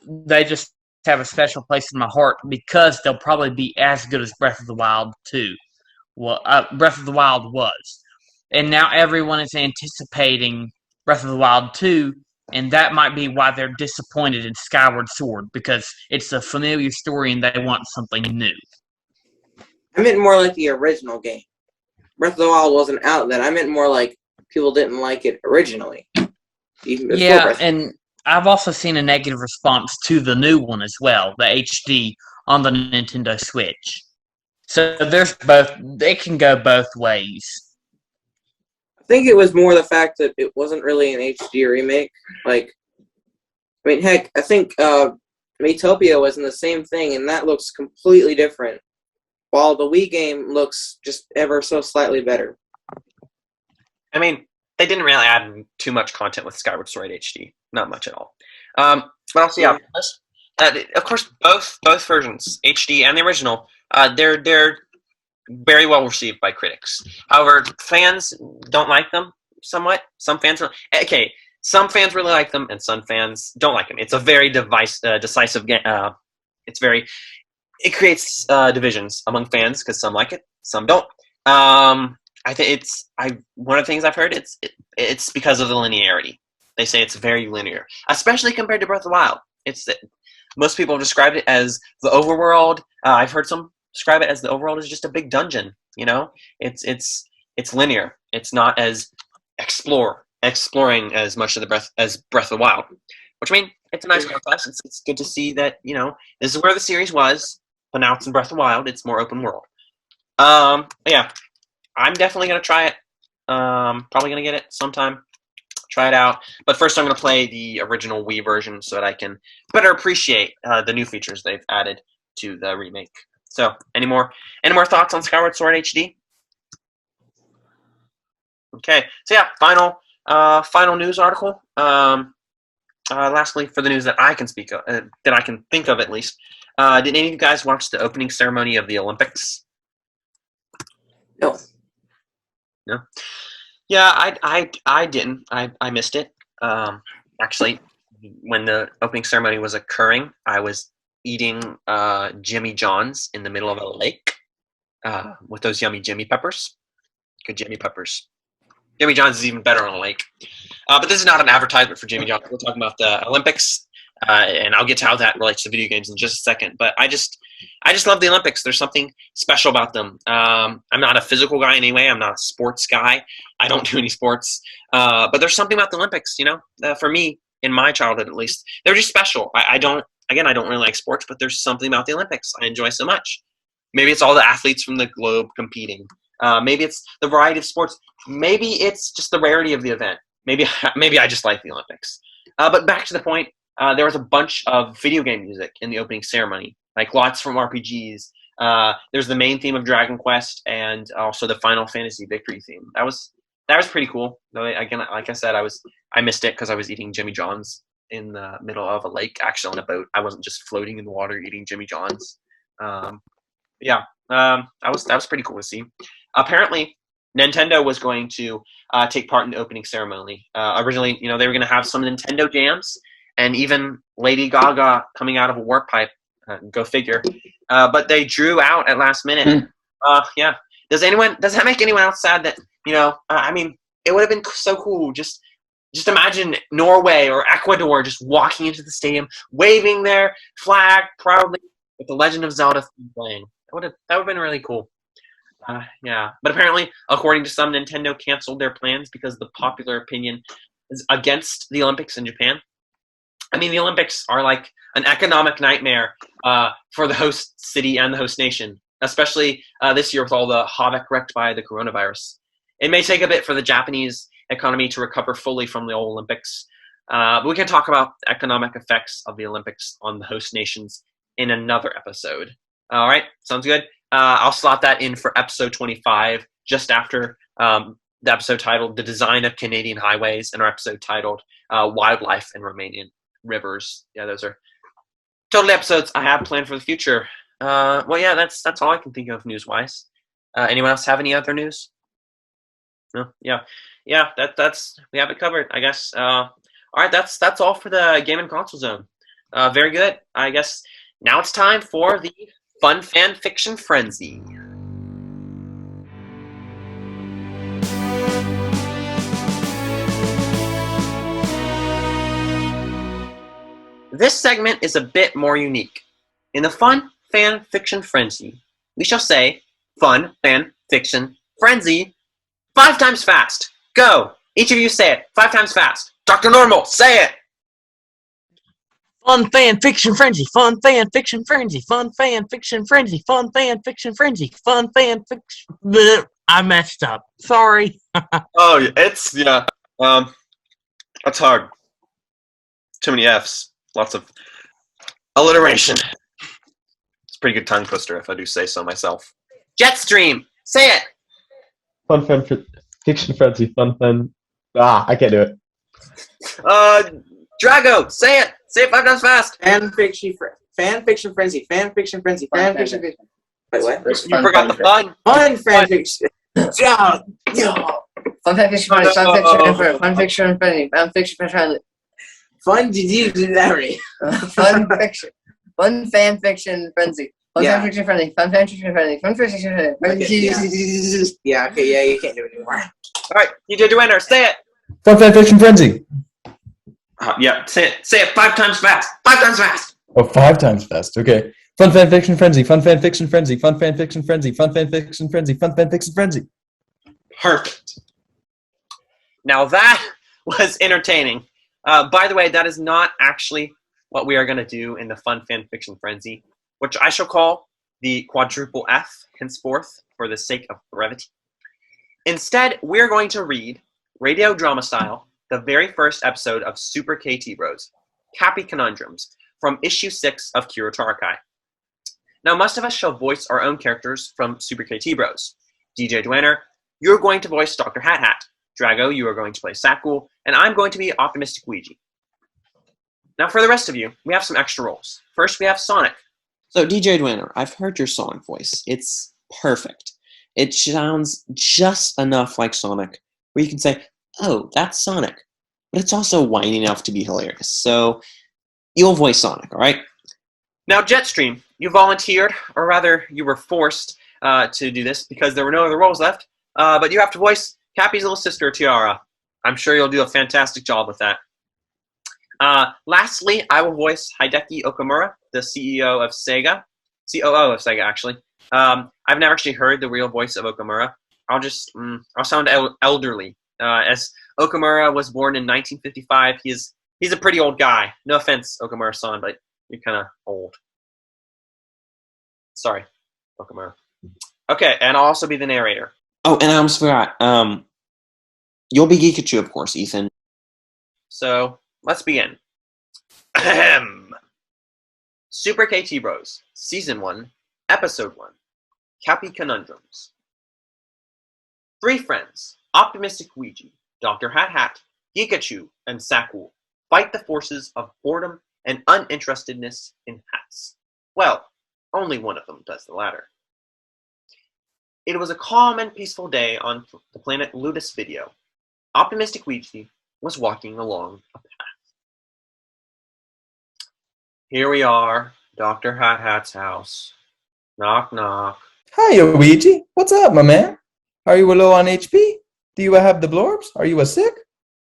they just have a special place in my heart because they'll probably be as good as Breath of the Wild 2. Well, Breath of the Wild was. And now everyone is anticipating Breath of the Wild 2, and that might be why they're disappointed in Skyward Sword, because it's a familiar story and they want something new. I meant more like the original game. Breath of the Wild wasn't out then. I meant more like people didn't like it originally. Even before Yeah, and I've also seen a negative response to the new one as well, the HD on the Nintendo Switch. So there's both. It can go both ways. I think it was more the fact that it wasn't really an HD remake. Heck, I think Miitopia was in the same thing, and that looks completely different. While the Wii game looks just ever so slightly better. I mean, they didn't really add too much content with Skyward Sword HD. Not much at all. But also, yeah, of course, both versions, HD and the original, they're very well received by critics. However, fans don't like them somewhat. Some fans really like them, and some fans don't like them. It's a very decisive game. It's very it creates divisions among fans because some like it, some don't. I think one of the things I've heard it's because of the linearity. They say it's very linear, especially compared to Breath of the Wild. Most people have described it as the overworld. I've heard some describe it as the overworld is just a big dungeon. You know, it's linear. It's not as exploring as much of Breath of the Wild. Which I mean, it's a nice contrast. It's good to see that this is where the series was, but now it's in Breath of the Wild. It's more open world. Yeah, I'm definitely gonna try it. Probably gonna get it sometime. Try it out. But first, I'm gonna play the original Wii version so that I can better appreciate the new features they've added to the remake. So, any more thoughts on Skyward Sword HD? Okay. So yeah, final news article. Lastly, for the news that I can speak of, that I can think of at least, did any of you guys watch the opening ceremony of the Olympics? No. No. Yeah, I didn't. I missed it. Actually, when the opening ceremony was occurring, I was eating Jimmy John's in the middle of a lake with those yummy Jimmy peppers. Good Jimmy peppers. Jimmy John's is even better on a lake. But this is not an advertisement for Jimmy John's. We're talking about the Olympics, and I'll get to how that relates to video games in just a second. But I just love the Olympics. There's something special about them. I'm not a physical guy anyway. I'm not a sports guy. I don't do any sports. But there's something about the Olympics, for me, in my childhood at least. They're just special. I don't really like sports, but there's something about the Olympics I enjoy so much. Maybe it's all the athletes from the globe competing. Maybe it's the variety of sports. Maybe it's just the rarity of the event. Maybe I just like the Olympics. But back to the point, there was a bunch of video game music in the opening ceremony, like lots from RPGs. There's the main theme of Dragon Quest and also the Final Fantasy Victory theme. That was pretty cool. Though again, like I said, I missed it because I was eating Jimmy John's in the middle of a lake, actually on a boat. I wasn't just floating in the water eating Jimmy John's. That was pretty cool to see. Apparently, Nintendo was going to take part in the opening ceremony. Originally, they were going to have some Nintendo jams and even Lady Gaga coming out of a warp pipe. Go figure. But they drew out at last minute. Yeah. Does that make anyone else sad that it would have been so cool. Just imagine Norway or Ecuador just walking into the stadium, waving their flag proudly with the Legend of Zelda playing. That would have been really cool. Yeah, but apparently, according to some, Nintendo canceled their plans because the popular opinion is against the Olympics in Japan. I mean, the Olympics are like an economic nightmare for the host city and the host nation, especially this year with all the havoc wreaked by the coronavirus. It may take a bit for the Japanese economy to recover fully from the old Olympics, but we can talk about the economic effects of the Olympics on the host nations in another episode. All right, sounds good. I'll slot that in for episode 25, just after the episode titled The Design of Canadian Highways and our episode titled Wildlife in Romanian Rivers. Yeah, those are totally episodes I have planned for the future. Well, yeah, that's all I can think of news-wise. Anyone else have any other news? No? Yeah, that's we have it covered, I guess. All right, that's all for the Game and Console Zone. Very good. I guess now it's time for the Fun Fan Fiction Frenzy. This segment is a bit more unique. In the Fun Fan Fiction Frenzy, we shall say Fun Fan Fiction Frenzy 5 times fast. Go! Each of you say it 5 times fast. Dr. Normal, say it! Fun fan fiction frenzy, fun fan fiction frenzy, fun fan fiction frenzy, fun fan fiction frenzy, fun fan fiction. Blech, I messed up. Sorry. Oh, yeah. That's hard. Too many F's. Lots of alliteration. It's a pretty good tongue twister, if I do say so myself. Jetstream, say it. Fun fan fiction frenzy, fun fan. I can't do it. Drago, say it. Say it 5 times fast. Fan fiction frenzy. Fan fiction frenzy. Fan fiction. Wait, what? You forgot the fun. Fun fan fiction. Fun fan fiction frenzy. Fun fiction frenzy. Fun fiction frenzy. Fun did you do that? Fun fiction. Fun fan fiction frenzy. Fun fiction friendly. Fun fiction friendly. Fun fiction friendly. Yeah, okay, yeah, you can't do it anymore. All right, DJ Duender, say it. Fun Fan Fiction Frenzy. Yeah, say it. Say it 5 times fast. 5 times fast. Oh, 5 times fast. Okay. Fun Fan Fiction Frenzy. Fun Fan Fiction Frenzy. Fun Fan Fiction Frenzy. Fun Fan Fiction Frenzy. Fun Fan Fiction Frenzy. Perfect. Now that was entertaining. By the way, that is not actually what we are going to do in the Fun Fan Fiction Frenzy, which I shall call the quadruple F henceforth for the sake of brevity. Instead, we're going to read, radio drama style, the very first episode of Super KT Bros, Cappy Conundrums, from issue 6 of Kiro Tarakai. Now, most of us shall voice our own characters from Super KT Bros. DJ Duaner, you're going to voice Dr. Hat Hat. Drago, you are going to play Sakul, and I'm going to be Optimistic Ouija. Now, for the rest of you, we have some extra roles. First, we have Sonic. So, DJ Duaner, I've heard your Sonic voice. It's perfect. It sounds just enough like Sonic, where you can say, oh, that's Sonic. But it's also whiny enough to be hilarious. So, you'll voice Sonic, all right? Now, Jetstream, you volunteered, or rather, you were forced to do this because there were no other roles left. But you have to voice Cappy's little sister, Tiara. I'm sure you'll do a fantastic job with that. Lastly, I will voice Hideki Okamura, the CEO of Sega. COO of Sega, actually. I've never actually heard the real voice of Okamura. I'll sound elderly. As Okamura was born in 1955, he's a pretty old guy. No offense, Okamura-san, but you're kind of old. Sorry, Okamura. Okay, and I'll also be the narrator. Oh, and I almost forgot. You'll be Gikachu, of course, Ethan. So, let's begin. Ahem. Super KT Bros, Season 1, Episode 1, Cappy Conundrums. 3 friends, Optimistic Ouija, Dr. Hat Hat, Gikachu, and Sakul, fight the forces of boredom and uninterestedness in hats. Well, only one of them does the latter. It was a calm and peaceful day on the planet Ludus Video. Optimistic Ouija was walking along a path. Here we are, Dr. Hat Hat's house. Knock, knock. Hiya, Ouija. What's up, my man? Are you low on HP? Do you have the blorbs? Are you sick?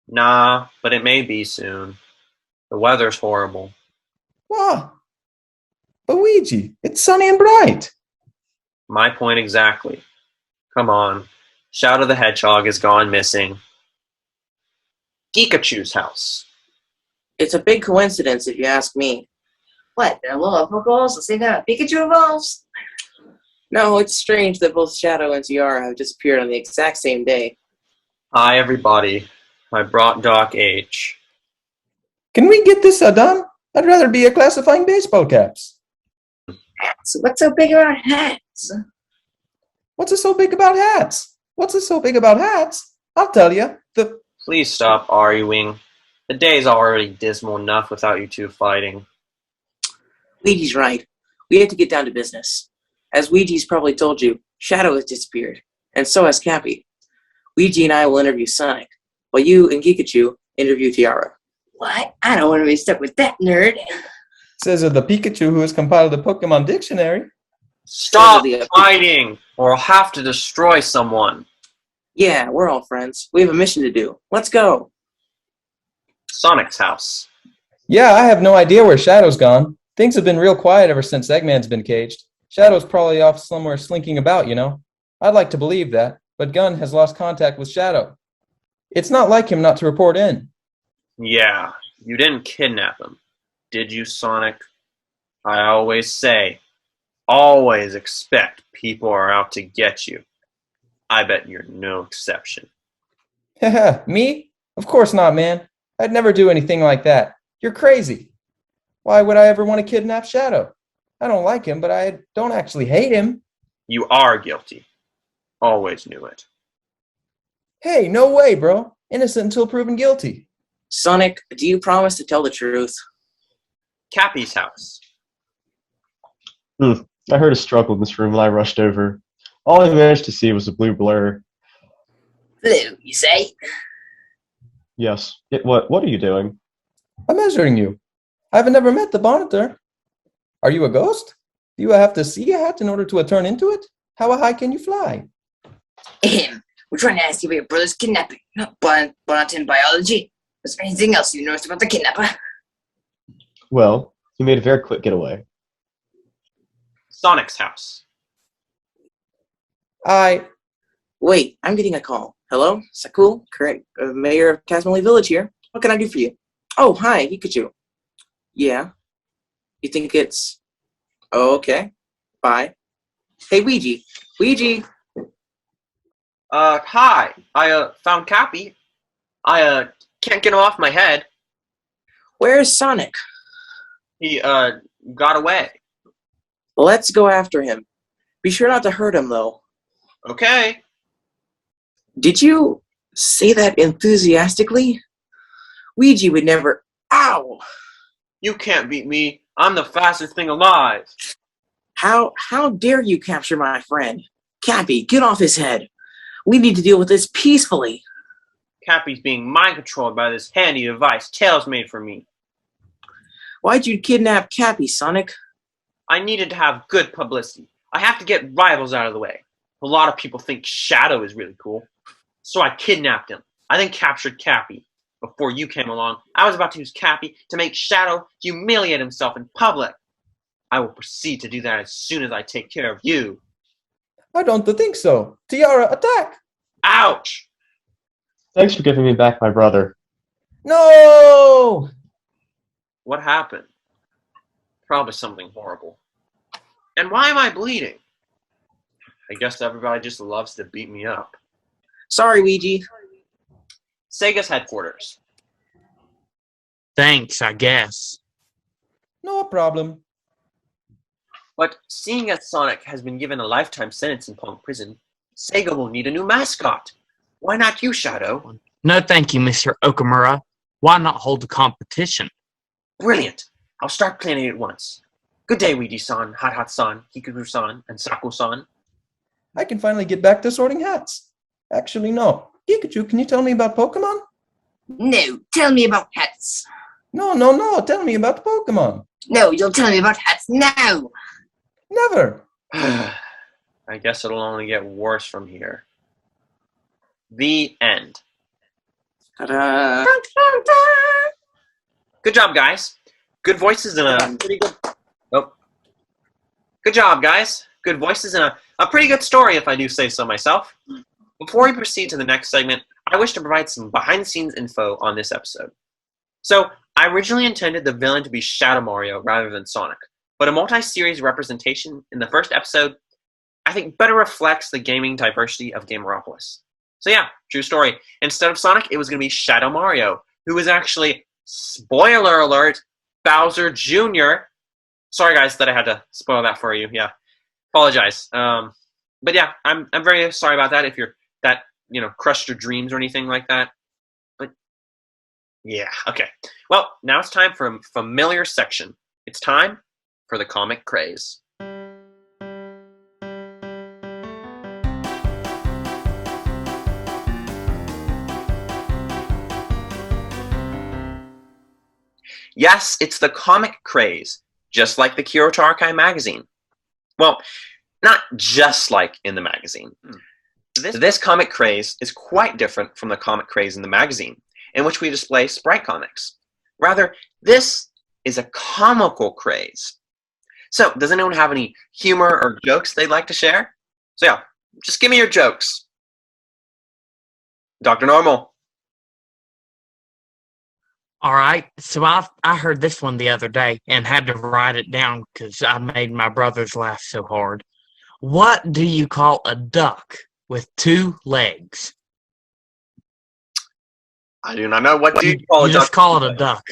Nah, but it may be soon. The weather's horrible. Wow. But Ouija, it's sunny and bright. My point exactly. Come on. Shadow the Hedgehog is gone missing. Gikachu's house. It's a big coincidence, if you ask me. What? They're little vocals? The same time Pikachu evolves? No, it's strange that both Shadow and Tiara have disappeared on the exact same day. Hi, everybody. I brought Doc H. Can we get this done? I'd rather be classifying baseball caps. So what's so big about hats? What's so big about hats? What's so big about hats? I'll tell you. Please stop arguing. The day's already dismal enough without you two fighting. Ouija's right. We have to get down to business. As Ouija's probably told you, Shadow has disappeared, and so has Cappy. Ouija and I will interview Sonic, while you and Gikachu interview Tiara. What? I don't want to be stuck with that nerd. Says the Pikachu who has compiled the Pokemon Dictionary. Stop fighting, or I'll have to destroy someone. Yeah, we're all friends. We have a mission to do. Let's go. Sonic's house. Yeah, I have no idea where Shadow's gone. Things have been real quiet ever since Eggman's been caged. Shadow's probably off somewhere slinking about, you know. I'd like to believe that, but Gunn has lost contact with Shadow. It's not like him not to report in. Yeah, you didn't kidnap him, did you, Sonic? I always say, always expect people are out to get you. I bet you're no exception. Haha, me? Of course not, man. I'd never do anything like that. You're crazy. Why would I ever want to kidnap Shadow? I don't like him, but I don't actually hate him. You are guilty. Always knew it. Hey, no way, bro. Innocent until proven guilty. Sonic, do you promise to tell the truth? Cappy's house. I heard a struggle in this room and I rushed over. All I managed to see was a blue blur. Blue, you say? Yes. What are you doing? I'm measuring you. I've never met the monitor. Are you a ghost? Do you have to see a hat in order to turn into it? How high can you fly? We're trying to ask you about your brother's kidnapping, but not in biology. Is there anything else you noticed about the kidnapper? Well, he made a very quick getaway. Sonic's house. Wait, I'm getting a call. Hello? Sakul, correct, mayor of Tasmali Village here. What can I do for you? Oh, hi, Pikachu. Yeah? You think it's... Oh, okay. Bye. Hey, Ouija. Ouija! Hi. I, found Cappy. I, can't get him off my head. Where's Sonic? He, got away. Let's go after him. Be sure not to hurt him, though. Okay. Did you say that enthusiastically? Ouija would never... Ow! You can't beat me. I'm the fastest thing alive. How dare you capture my friend? Cappy, get off his head. We need to deal with this peacefully. Cappy's being mind-controlled by this handy device Tails made for me. Why'd you kidnap Cappy, Sonic? I needed to have good publicity. I have to get rivals out of the way. A lot of people think Shadow is really cool. So I kidnapped him. I then captured Cappy. Before you came along, I was about to use Cappy to make Shadow humiliate himself in public. I will proceed to do that as soon as I take care of you. I don't think so. Tiara, attack! Ouch! Thanks for giving me back my brother. No! What happened? Probably something horrible. And why am I bleeding? I guess everybody just loves to beat me up. Sorry, Ouija. Sega's headquarters. Thanks, I guess. No problem. But seeing as Sonic has been given a lifetime sentence in Punk Prison, Sega will need a new mascot. Why not you, Shadow? No, thank you, Mr. Okamura. Why not hold a competition? Brilliant. I'll start planning it once. Good day, Ouija-san, Hat-Hat-san, Hikaru-san, and Saku-san. I can finally get back to sorting hats. Actually, no. Pikachu, can you tell me about Pokemon? No, tell me about hats. No. Tell me about Pokemon. No, you'll tell me about hats now. Never. I guess it'll only get worse from here. The end. Ta-da. Good job, guys. Good voices and a pretty good... Oh. Good job, guys. Good voices and a pretty good story, if I do say so myself. Before we proceed to the next segment, I wish to provide some behind-the-scenes info on this episode. So, I originally intended the villain to be Shadow Mario rather than Sonic, but a multi-series representation in the first episode, I think, better reflects the gaming diversity of Gameropolis. So yeah, true story. Instead of Sonic, it was going to be Shadow Mario, who was actually, spoiler alert, Bowser Jr. Sorry guys that I had to spoil that for you, yeah. Apologize. But yeah, I'm very sorry about that if you're that, crushed your dreams or anything like that. But yeah, okay. Well, now it's time for a familiar section. It's time for the comic craze. Yes, it's the comic craze, just like the Kiro Tarakai magazine. Well, not just like in the magazine. This comic craze is quite different from the comic craze in the magazine, in which we display sprite comics. Rather, this is a comical craze. So, does anyone have any humor or jokes they'd like to share? So yeah, just give me your jokes. Dr. Normal. All right, so I heard this one the other day and had to write it down because I made my brothers laugh so hard. What do you call a duck with two legs? I do not know. What do you call a duck? You just call it a duck.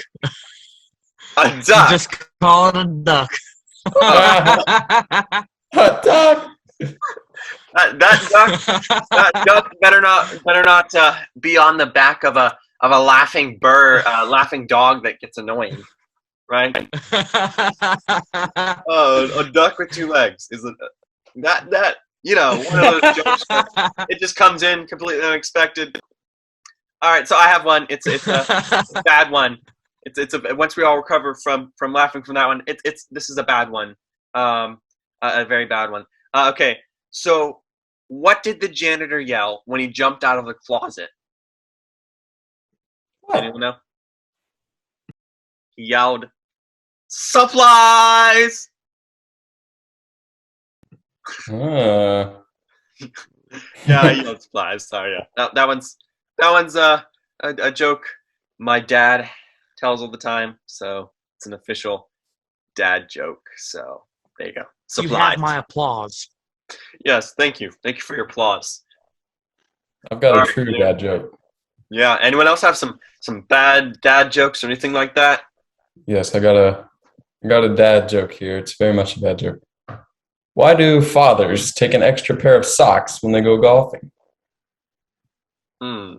A duck? You just call it a duck. A duck. That duck better not be on the back of a laughing laughing dog that gets annoying, right? A duck with two legs is that one of those jokes where it just comes in completely unexpected. All right, so I have one. It's a bad one. It's once we all recover from laughing from that one. This is a bad one. A very bad one. Okay, so what did the janitor yell when he jumped out of the closet? What? Anyone know? He yelled, "Supplies!" Uh, Yeah, he yelled supplies. Sorry, yeah. That one's a joke my dad tells all the time, so it's an official dad joke. So there you go. You Supplies. have my applause. Yes, thank you. Thank you for your applause. I've got All a right, true anyone- dad joke. Yeah. Anyone else have some bad dad jokes or anything like that? Yes, I got a dad joke here. It's very much a dad joke. Why do fathers take an extra pair of socks when they go golfing? Hmm.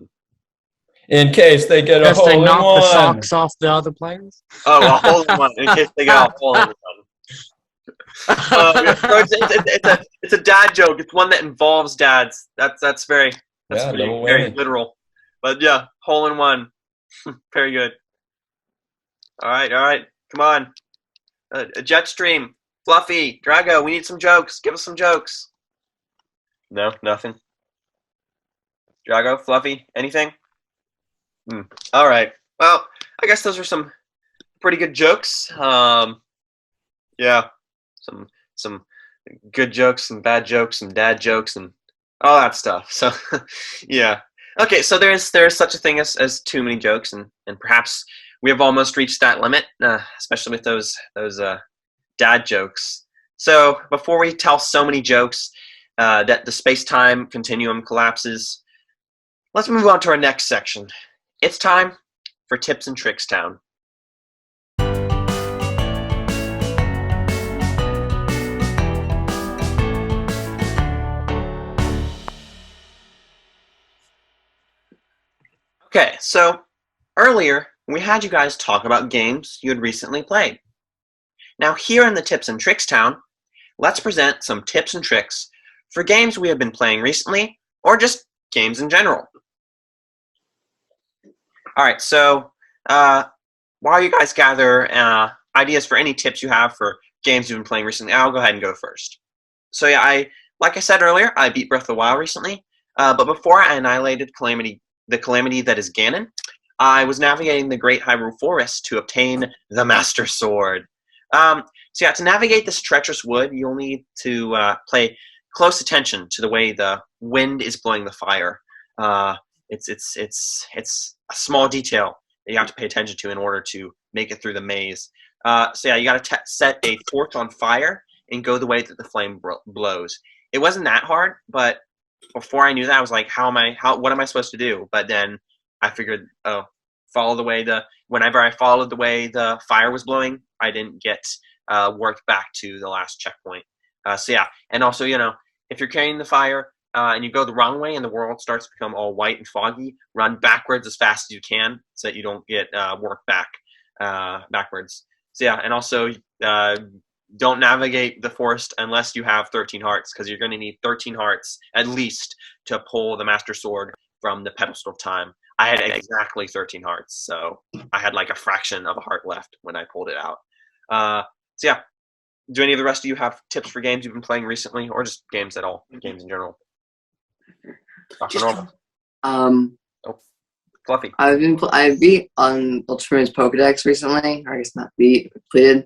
In case they get a Because they hole in knock the one. socks off the other players. Oh, a hole in one in case they get a hole in one. Yeah, so it's a dad joke. It's one that involves dads. That's very Yeah, very, double very whammy. literal. But yeah, hole in one. Very good. All right. Come on. Jetstream, Fluffy, Drago. We need some jokes. Give us some jokes. No, nothing. Drago, Fluffy, anything? All right. Well, I guess those are some pretty good jokes. Yeah, some good jokes, some bad jokes, some dad jokes, and all that stuff. So, yeah. Okay, so there's such a thing as too many jokes, and perhaps we have almost reached that limit, especially with those dad jokes. So before we tell so many jokes that the space-time continuum collapses, let's move on to our next section. It's time for Tips and Tricks Town. Okay, so earlier we had you guys talk about games you had recently played. Now here in the Tips and Tricks Town, let's present some tips and tricks for games we have been playing recently, or just games in general. Alright, so while you guys gather ideas for any tips you have for games you've been playing recently, I'll go ahead and go first. So yeah, like I said earlier, I beat Breath of the Wild recently, but before I annihilated the calamity that is Ganon, I was navigating the Great Hyrule Forest to obtain the Master Sword. So yeah, to navigate this treacherous wood, you'll need to pay close attention to the way the wind is blowing the fire. It's a small detail that you have to pay attention to in order to make it through the maze. So yeah, you got to set a torch on fire and go the way that the flame blows. It wasn't that hard, but before I knew that, I was like, what am I supposed to do? But then I figured, follow the way whenever I followed the way the fire was blowing, I didn't get worked back to the last checkpoint. So yeah, and also, if you're carrying the fire and you go the wrong way and the world starts to become all white and foggy, run backwards as fast as you can so that you don't get worked back backwards. So yeah, and also don't navigate the forest unless you have 13 hearts, because you're going to need 13 hearts at least to pull the Master Sword from the pedestal of time. I had exactly 13 hearts, so I had like a fraction of a heart left when I pulled it out. So yeah, do any of the rest of you have tips for games you've been playing recently, or just games at all, games in general? Dr. Normal. Fluffy. I beat on Ultramarines Pokedex recently, or I guess not beat, completed.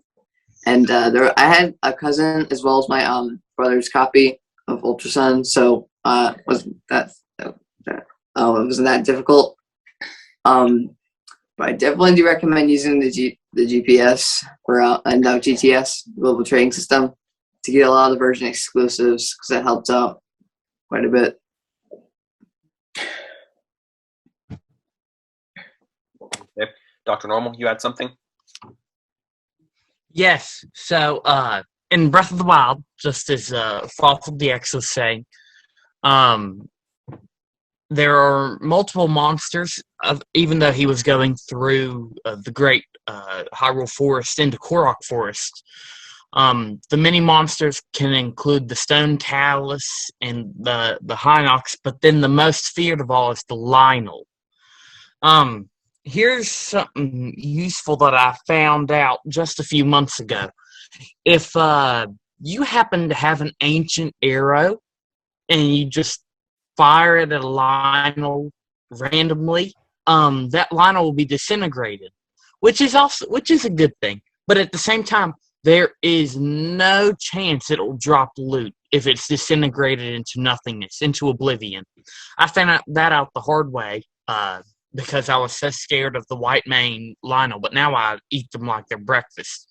And I had a cousin as well as my brother's copy of Ultra Sun, so it wasn't that difficult. But I definitely do recommend using the GPS and now GTS Global Trading System to get a lot of the version exclusives, because that helps out quite a bit. Okay. Dr. Normal, you had something? Yes. So, in Breath of the Wild, just as Fossil DX was saying, there are multiple monsters. Even though he was going through the Great Hyrule Forest into Korok Forest, the mini monsters can include the Stone Talus and the Hinox, but then the most feared of all is the Lynel. Here's something useful that I found out just a few months ago. If you happen to have an ancient arrow and you just fire it at a Lionel randomly, that Lionel will be disintegrated, which is a good thing. But at the same time, there is no chance it'll drop loot if it's disintegrated into nothingness, into oblivion. I found that out the hard way because I was so scared of the white mane Lionel, but now I eat them like they're breakfast.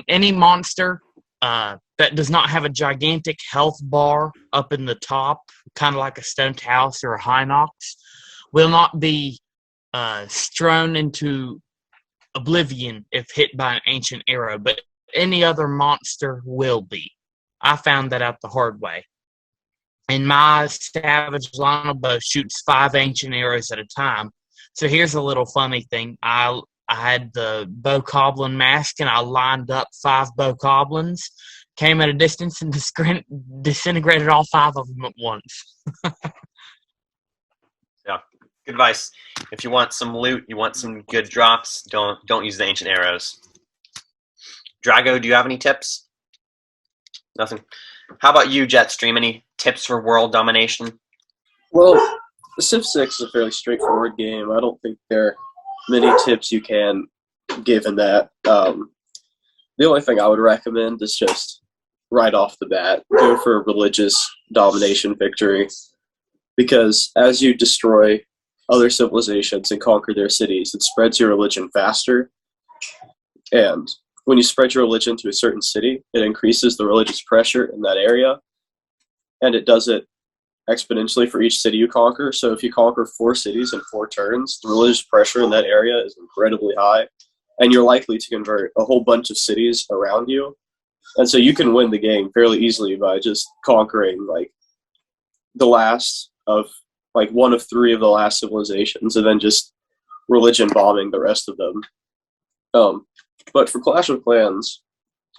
Any monster that does not have a gigantic health bar up in the top, kind of like a Stone House or a Hinox, will not be strewn into oblivion if hit by an ancient arrow, but any other monster will be. I found that out the hard way. And my Savage Lionel bow shoots 5 ancient arrows at a time. So here's a little funny thing. I had the Bokoblin mask, and I lined up 5 Bokoblins, came at a distance, and disintegrated all 5 of them at once. Yeah, good advice. If you want some loot, you want some good drops, don't use the ancient arrows. Drago, do you have any tips? Nothing. How about you, Jetstream? Any tips for world domination? Well, Civ 6 is a fairly straightforward game. I don't think there are many tips you can give in that. The only thing I would recommend is just right off the bat, go for a religious domination victory. Because as you destroy other civilizations and conquer their cities, it spreads your religion faster. And when you spread your religion to a certain city, it increases the religious pressure in that area. And it does it exponentially for each city you conquer. So if you conquer 4 cities in 4 turns, the religious pressure in that area is incredibly high. And you're likely to convert a whole bunch of cities around you. And so you can win the game fairly easily by just conquering like the last of like 1 of 3 of the last civilizations, and then just religion bombing the rest of them. But for Clash of Clans,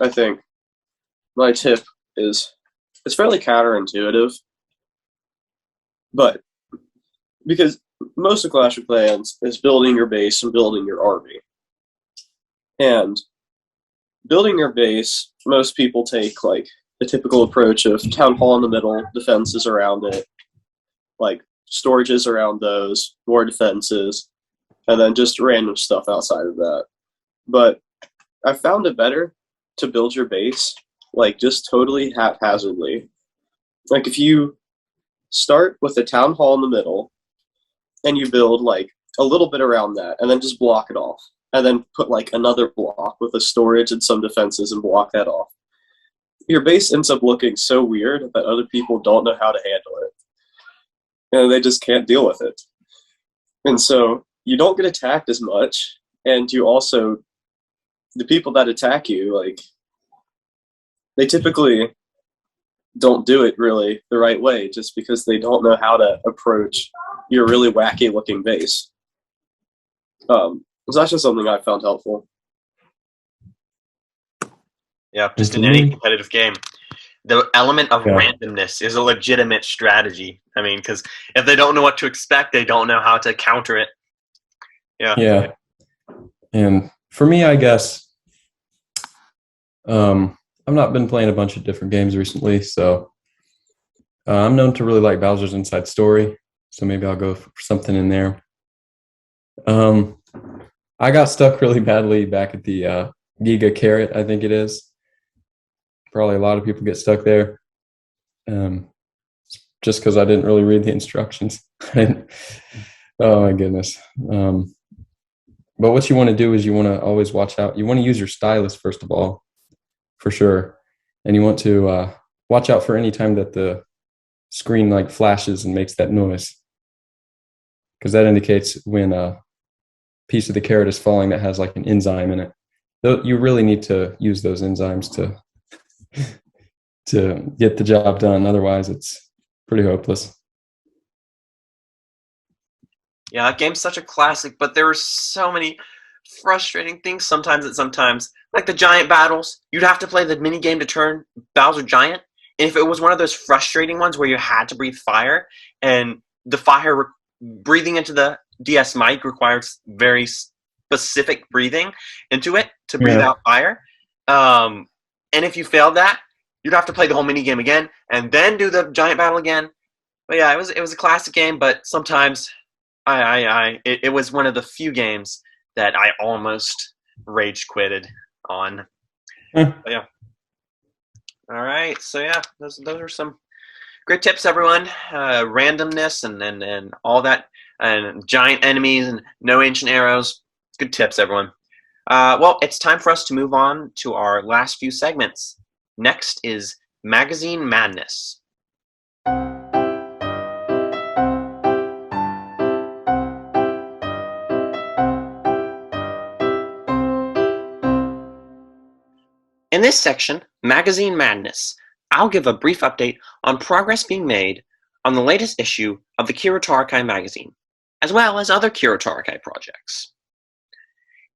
I think my tip is it's fairly counterintuitive, but because most of Clash of Clans is building your base and building your army. And building your base, most people take like the typical approach of town hall in the middle, defenses around it, like storages around those, more defenses, and then just random stuff outside of that. But I found it better to build your base like just totally haphazardly. Like if you start with a town hall in the middle and you build like a little bit around that and then just block it off, and then put like another block with a storage and some defenses and block that off, your base ends up looking so weird that other people don't know how to handle it. And they just can't deal with it. And so you don't get attacked as much, and you also, the people that attack you, like, they typically don't do it really the right way just because they don't know how to approach your really wacky looking base. So that's just something I found helpful. Yeah, just in any competitive game. The element of randomness is a legitimate strategy. I mean, because if they don't know what to expect, they don't know how to counter it. Yeah. Yeah. And for me, I guess, I've not been playing a bunch of different games recently, so I'm known to really like Bowser's Inside Story, so maybe I'll go for something in there. I got stuck really badly back at the Giga Carrot, I think it is. Probably a lot of people get stuck there, just because I didn't really read the instructions. Oh my goodness. But what you want to do is you want to always watch out. You want to use your stylus first of all, for sure. And you want to watch out for any time that the screen like flashes and makes that noise, because that indicates when a piece of the carrot is falling that has like an enzyme in it. You really need to use those enzymes to get the job done. Otherwise, it's pretty hopeless. Yeah, that game's such a classic, but there are so many frustrating things sometimes. Like the giant battles, you'd have to play the mini game to turn Bowser giant. And if it was one of those frustrating ones where you had to breathe fire, and the fire breathing into the DS mic requires very specific breathing into it to breathe out fire. And if you failed that, you'd have to play the whole mini game again and then do the giant battle again. But yeah, it was a classic game. But sometimes it was one of the few games that I almost rage quitted on. But yeah. All right. So yeah, those are some great tips, everyone. Randomness and all that, and giant enemies and no ancient arrows. Good tips, everyone. Well, it's time for us to move on to our last few segments. Next is Magazine Madness. In this section, Magazine Madness, I'll give a brief update on progress being made on the latest issue of the Kiro Tarakai magazine, as well as other Kiro Tarakai projects.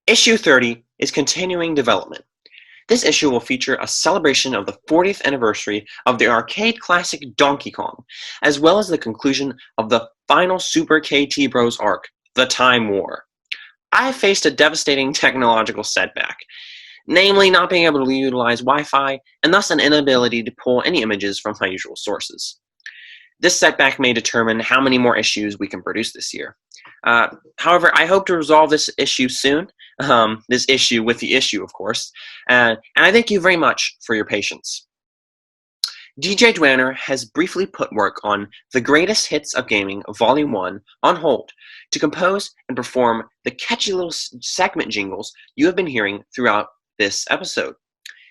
Issue 30 is continuing development. This issue will feature a celebration of the 40th anniversary of the arcade classic Donkey Kong, as well as the conclusion of the final Super KT Bros arc, The Time War. I faced a devastating technological setback, namely not being able to utilize Wi-Fi and thus an inability to pull any images from my usual sources. This setback may determine how many more issues we can produce this year. However, I hope to resolve this issue soon, this issue with the issue, of course, and I thank you very much for your patience. DJ Dwanner has briefly put work on The Greatest Hits of Gaming Volume 1 on hold to compose and perform the catchy little segment jingles you have been hearing throughout this episode.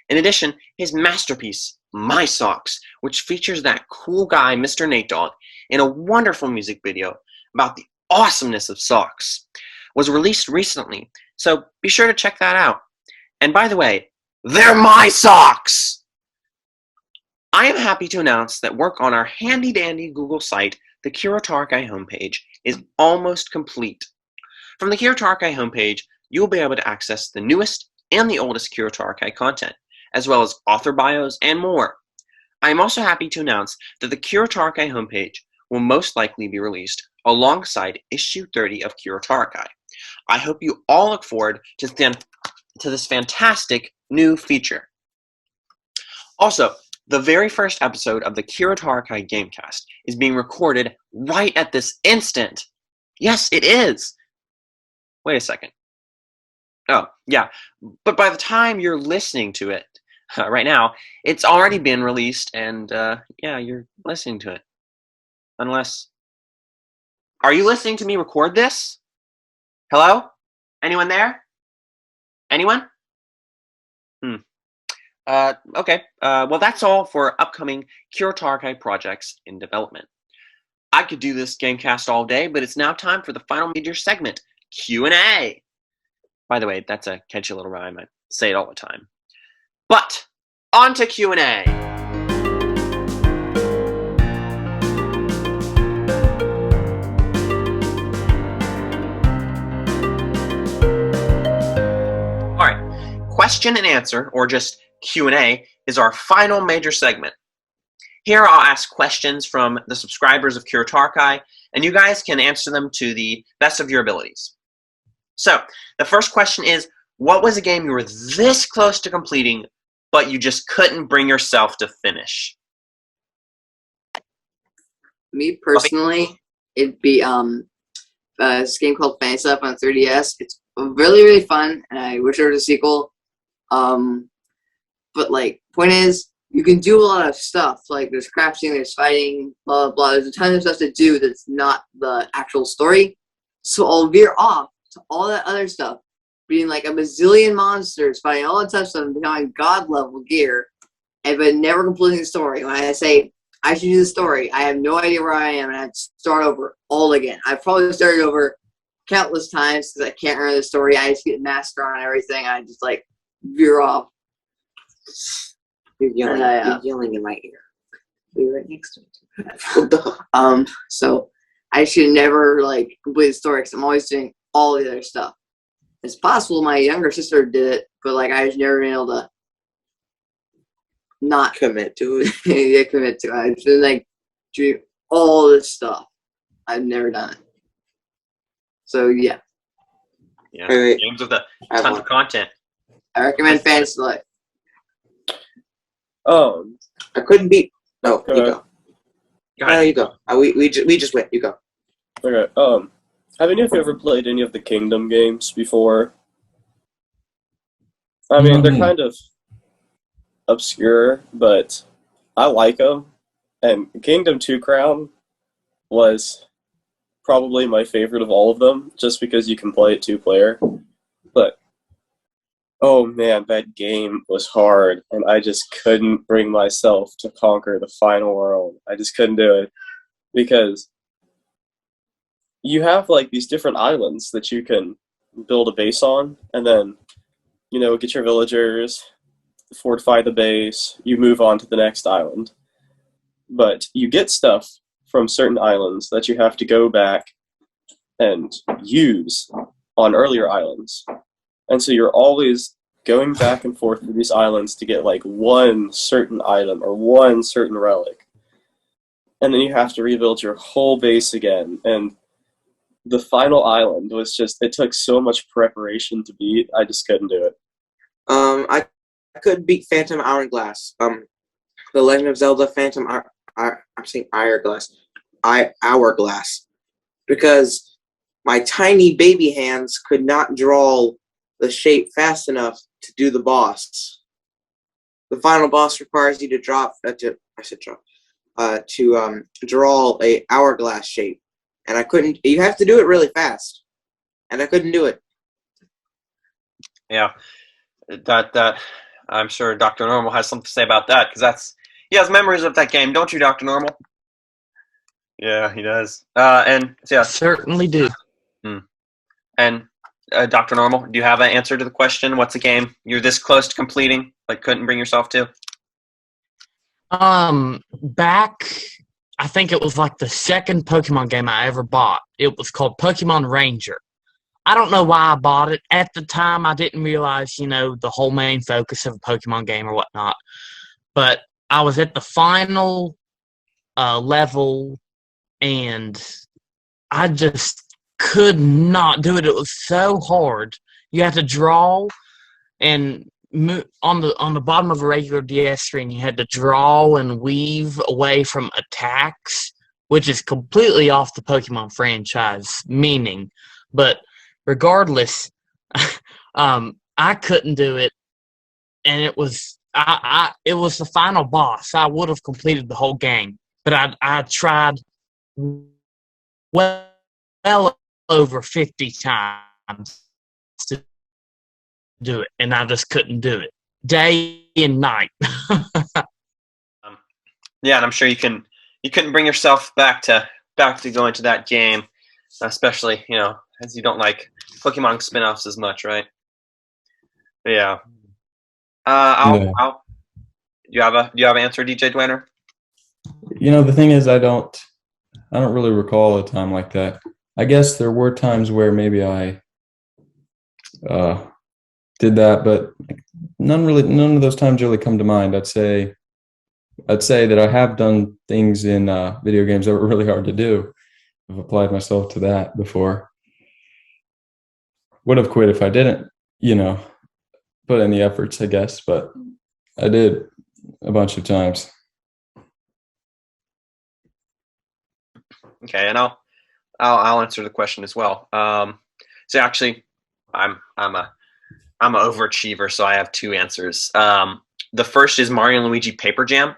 In addition, his masterpiece, My Socks, which features that cool guy, Mr. Nate Dogg, in a wonderful music video about the awesomeness of socks, was released recently, so be sure to check that out. And by the way, they're my socks! I am happy to announce that work on our handy-dandy Google site, the Kiro Tarakai homepage, is almost complete. From the Kiro Tarakai homepage, you will be able to access the newest and the oldest Kiro Tarakai content, as well as author bios and more. I am also happy to announce that the Kiro Tarakai homepage will most likely be released alongside issue 30 of Kiro Tarakai. I hope you all look forward to this fantastic new feature. Also, the very first episode of the Kiro Tarakai GameCast is being recorded right at this instant. Yes, it is. Wait a second. Oh, yeah. But by the time you're listening to it right now, it's already been released, and yeah, you're listening to it. Unless... Are you listening to me record this? Hello? Anyone there? Anyone? Okay. Well, that's all for upcoming Kiro Tarakai projects in development. I could do this GameCast all day, but it's now time for the final major segment, Q&A. By the way, that's a catchy little rhyme. I say it all the time. But, on to Q&A. Alright, question and answer, or just Q&A, is our final major segment. Here I'll ask questions from the subscribers of Kiro Tarakai, and you guys can answer them to the best of your abilities. So, the first question is, what was a game you were this close to completing, but you just couldn't bring yourself to finish? Me personally, it'd be this game called Fantasy Life on 3DS. It's really, really fun, and I wish there was a sequel. But like, point is, you can do a lot of stuff. Like, there's crafting, there's fighting, blah blah blah. There's a ton of stuff to do that's not the actual story. So I'll veer off to all that other stuff, being like a bazillion monsters, fighting all that stuff, and becoming god level gear, but never completing the story. When I say I should do the story, I have no idea where I am, and I have to start over all again. I've probably started over countless times because I can't remember the story. I just get master on everything. I just like veer off. You're yelling in my ear. Be right next to me. So I should never like complete the story because I'm always doing all the other stuff. It's possible my younger sister did it, but like I just never been able to not Commit to it. yeah, commit to it. I've been like doing all this stuff. I've never done it. So yeah, Yeah, Wait. games with a I have ton one. of content. I recommend Fantasy Life. I couldn't beat. No, you go. Go No, ahead. you go. We just went. You go. Okay. Have any of you ever played any of the Kingdom games before? I mean, they're kind of obscure, but I like them. And Kingdom 2 Crown was probably my favorite of all of them, just because you can play it 2-player. But oh man, that game was hard, and I just couldn't bring myself to conquer the final world. I just couldn't do it because you have like these different islands that you can build a base on, and then get your villagers, fortify the base, you move on to the next island. But you get stuff from certain islands that you have to go back and use on earlier islands. And so you're always going back and forth to these islands to get like one certain item or one certain relic. And then you have to rebuild your whole base again. And the final island was it took so much preparation to beat, I just couldn't do it. I could beat Phantom Hourglass. The Legend of Zelda Phantom I'm saying Hourglass, because my tiny baby hands could not draw the shape fast enough to do the boss. The final boss requires you to draw a hourglass shape, and I couldn't. You have to do it really fast, and I couldn't do it. Yeah, that I'm sure Dr. Normal has something to say about that, because he has memories of that game, don't you, Dr. Normal? Yeah, he does. And yeah, Certainly do. And Dr. Normal, do you have an answer to the question? What's a game you're this close to completing, but couldn't bring yourself to? Back, I think it was like the second Pokemon game I ever bought. It was called Pokemon Ranger. I don't know why I bought it. At the time, I didn't realize, the whole main focus of a Pokemon game or whatnot. But I was at the final level, and I just could not do it. It was so hard. You had to draw and move on the bottom of a regular DS screen. You had to draw and weave away from attacks, which is completely off the Pokemon franchise meaning. But regardless, I couldn't do it, and it was it was the final boss. I would have completed the whole game, but I tried well over 50 times to do it, and I just couldn't do it day and night. Yeah, and I'm sure you couldn't bring yourself back to going to that game, especially as you don't like Pokemon spin-offs as much, right? Yeah. Yeah. Do you have an answer, DJ Dwener? The thing is, I don't really recall a time like that. I guess there were times where maybe I did that, but none of those times really come to mind. I'd say that I have done things in video games that were really hard to do. I've applied myself to that before. Would have quit if I didn't, put in the efforts, I guess, but I did a bunch of times. Okay, and I'll answer the question as well. So actually, I'm an overachiever, so I have two answers. The first is Mario and Luigi Paper Jam.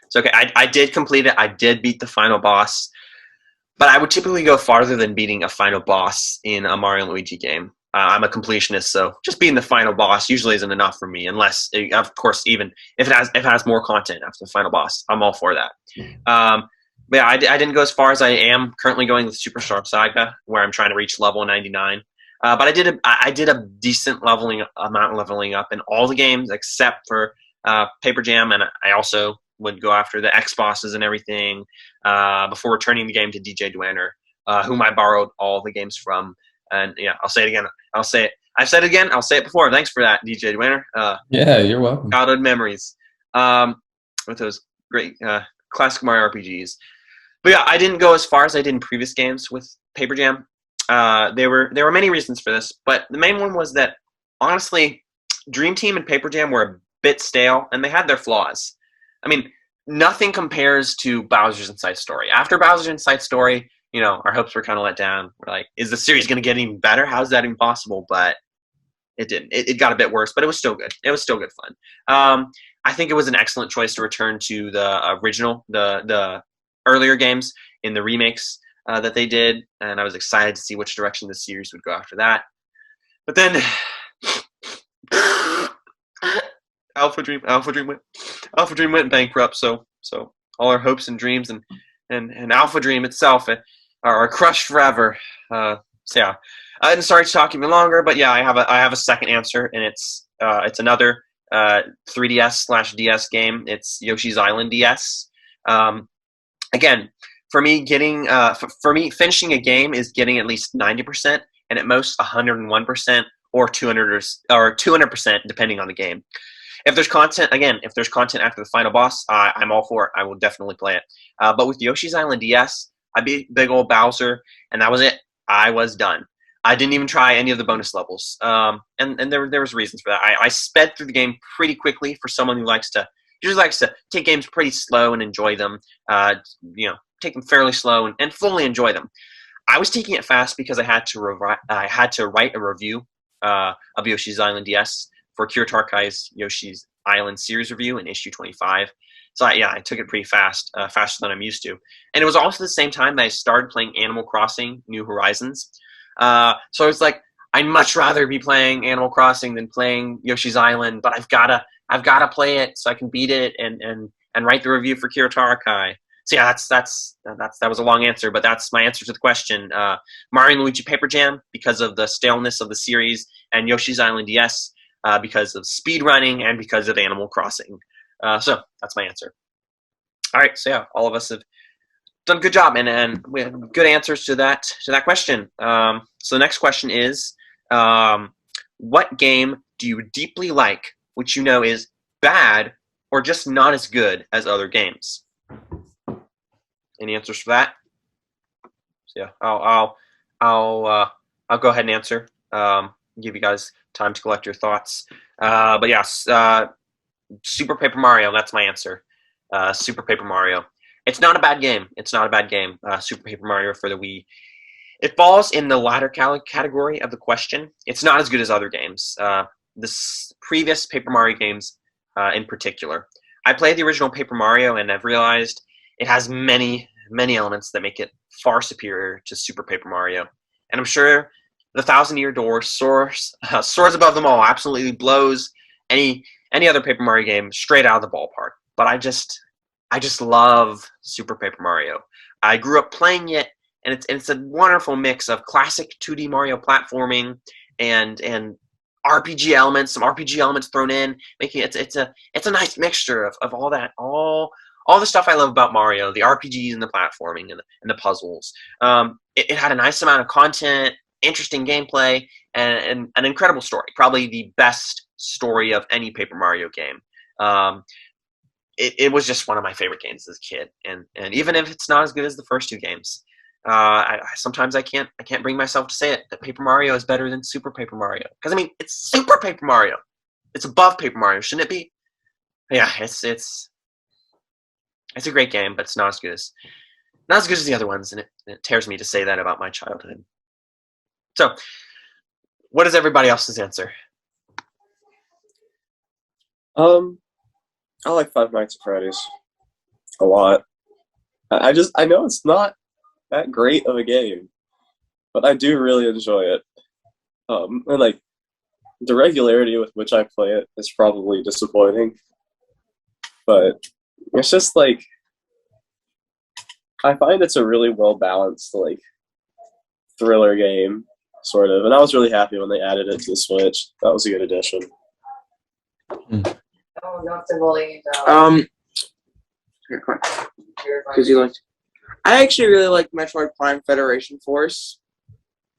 So okay, I did complete it. I did beat the final boss, but I would typically go farther than beating a final boss in a Mario and Luigi game. I'm a completionist, so just beating the final boss usually isn't enough for me, unless, of course, even if it has more content after the final boss, I'm all for that. But yeah, I didn't go as far as I am currently going with Superstar Saga, where I'm trying to reach level 99. But I did a decent leveling up in all the games except for Paper Jam, and I also would go after the X bosses and everything before returning the game to DJ Dwener, whom I borrowed all the games from. And yeah, I'll say it again. I've said it again. I'll say it before. Thanks for that, DJ Dwener. Yeah, you're welcome. Childhood memories with those great classic Mario RPGs. But yeah, I didn't go as far as I did in previous games with Paper Jam. There were many reasons for this, but the main one was that, honestly, Dream Team and Paper Jam were a bit stale, and they had their flaws. I mean, nothing compares to Bowser's Inside Story. After Bowser's Inside Story, our hopes were kind of let down. We're like, is the series going to get even better? How's that even possible? But it didn't. It got a bit worse, but it was still good. It was still good fun. I think it was an excellent choice to return to the original, the earlier games in the remakes that they did, and I was excited to see which direction the series would go after that. But then Alpha Dream went bankrupt. So all our hopes and dreams and Alpha Dream itself are crushed forever. So yeah, and sorry to talk even longer, but yeah, I have a second answer, and it's another 3DS/DS game. It's Yoshi's Island DS. Again, for me, finishing a game is getting at least 90%, and at most 101% or 200% depending on the game. If there's content after the final boss, I'm all for it. I will definitely play it. But with Yoshi's Island DS, I beat big old Bowser, and that was it. I was done. I didn't even try any of the bonus levels, and there was reasons for that. I sped through the game pretty quickly for someone who usually likes to take games pretty slow and enjoy them. Take them fairly slow and fully enjoy them. I was taking it fast because I had to write a review of Yoshi's Island DS for Kiro Tarakai's Yoshi's Island series review in issue 25. So I took it pretty fast, faster than I'm used to. And it was also the same time that I started playing Animal Crossing New Horizons. So it's like, I'd much rather be playing Animal Crossing than playing Yoshi's Island, but I've gotta play it so I can beat it and write the review for Kiro Tarakai. So yeah, that was a long answer, but that's my answer to the question. Mario and Luigi Paper Jam because of the staleness of the series, and Yoshi's Island DS because of speed running and because of Animal Crossing. So that's my answer. All right, so yeah, all of us have done a good job and we have good answers to that question. So the next question is, what game do you deeply like, which you know is bad or just not as good as other games? Any answers for that? So yeah, I'll go ahead and answer. Give you guys time to collect your thoughts. But yes, Super Paper Mario. That's my answer. Super Paper Mario. It's not a bad game. Super Paper Mario for the Wii. It falls in the latter category of the question. It's not as good as other games. This previous Paper Mario games, in particular. I played the original Paper Mario, and I've realized it has many elements that make it far superior to Super Paper Mario. And I'm sure the Thousand-Year Door soars above them all. Absolutely blows any other Paper Mario game straight out of the ballpark. But I just love Super Paper Mario. I grew up playing it, and it's a wonderful mix of classic 2D Mario platforming and RPG elements, some RPG elements thrown in, making it's a nice mixture of all that, all the stuff I love about Mario, the RPGs and the platforming and the puzzles. It had a nice amount of content, interesting gameplay, and an incredible story. Probably the best story of any Paper Mario game. It was just one of my favorite games as a kid, and even if it's not as good as the first two games, sometimes I can't bring myself to say it that Paper Mario is better than Super Paper Mario, because I mean it's Super Paper Mario, it's above Paper Mario, shouldn't it be? Yeah, it's a great game, but it's not as good as the other ones, and it tears me to say that about my childhood. So, what is everybody else's answer? I like Five Nights at Freddy's a lot. I know it's not that great of a game, but I do really enjoy it. And like the regularity with which I play it is probably disappointing, but it's just like I find it's a really well balanced like thriller game, sort of. And I was really happy when they added it to the Switch. That was a good addition. I actually really like Metroid Prime Federation Force.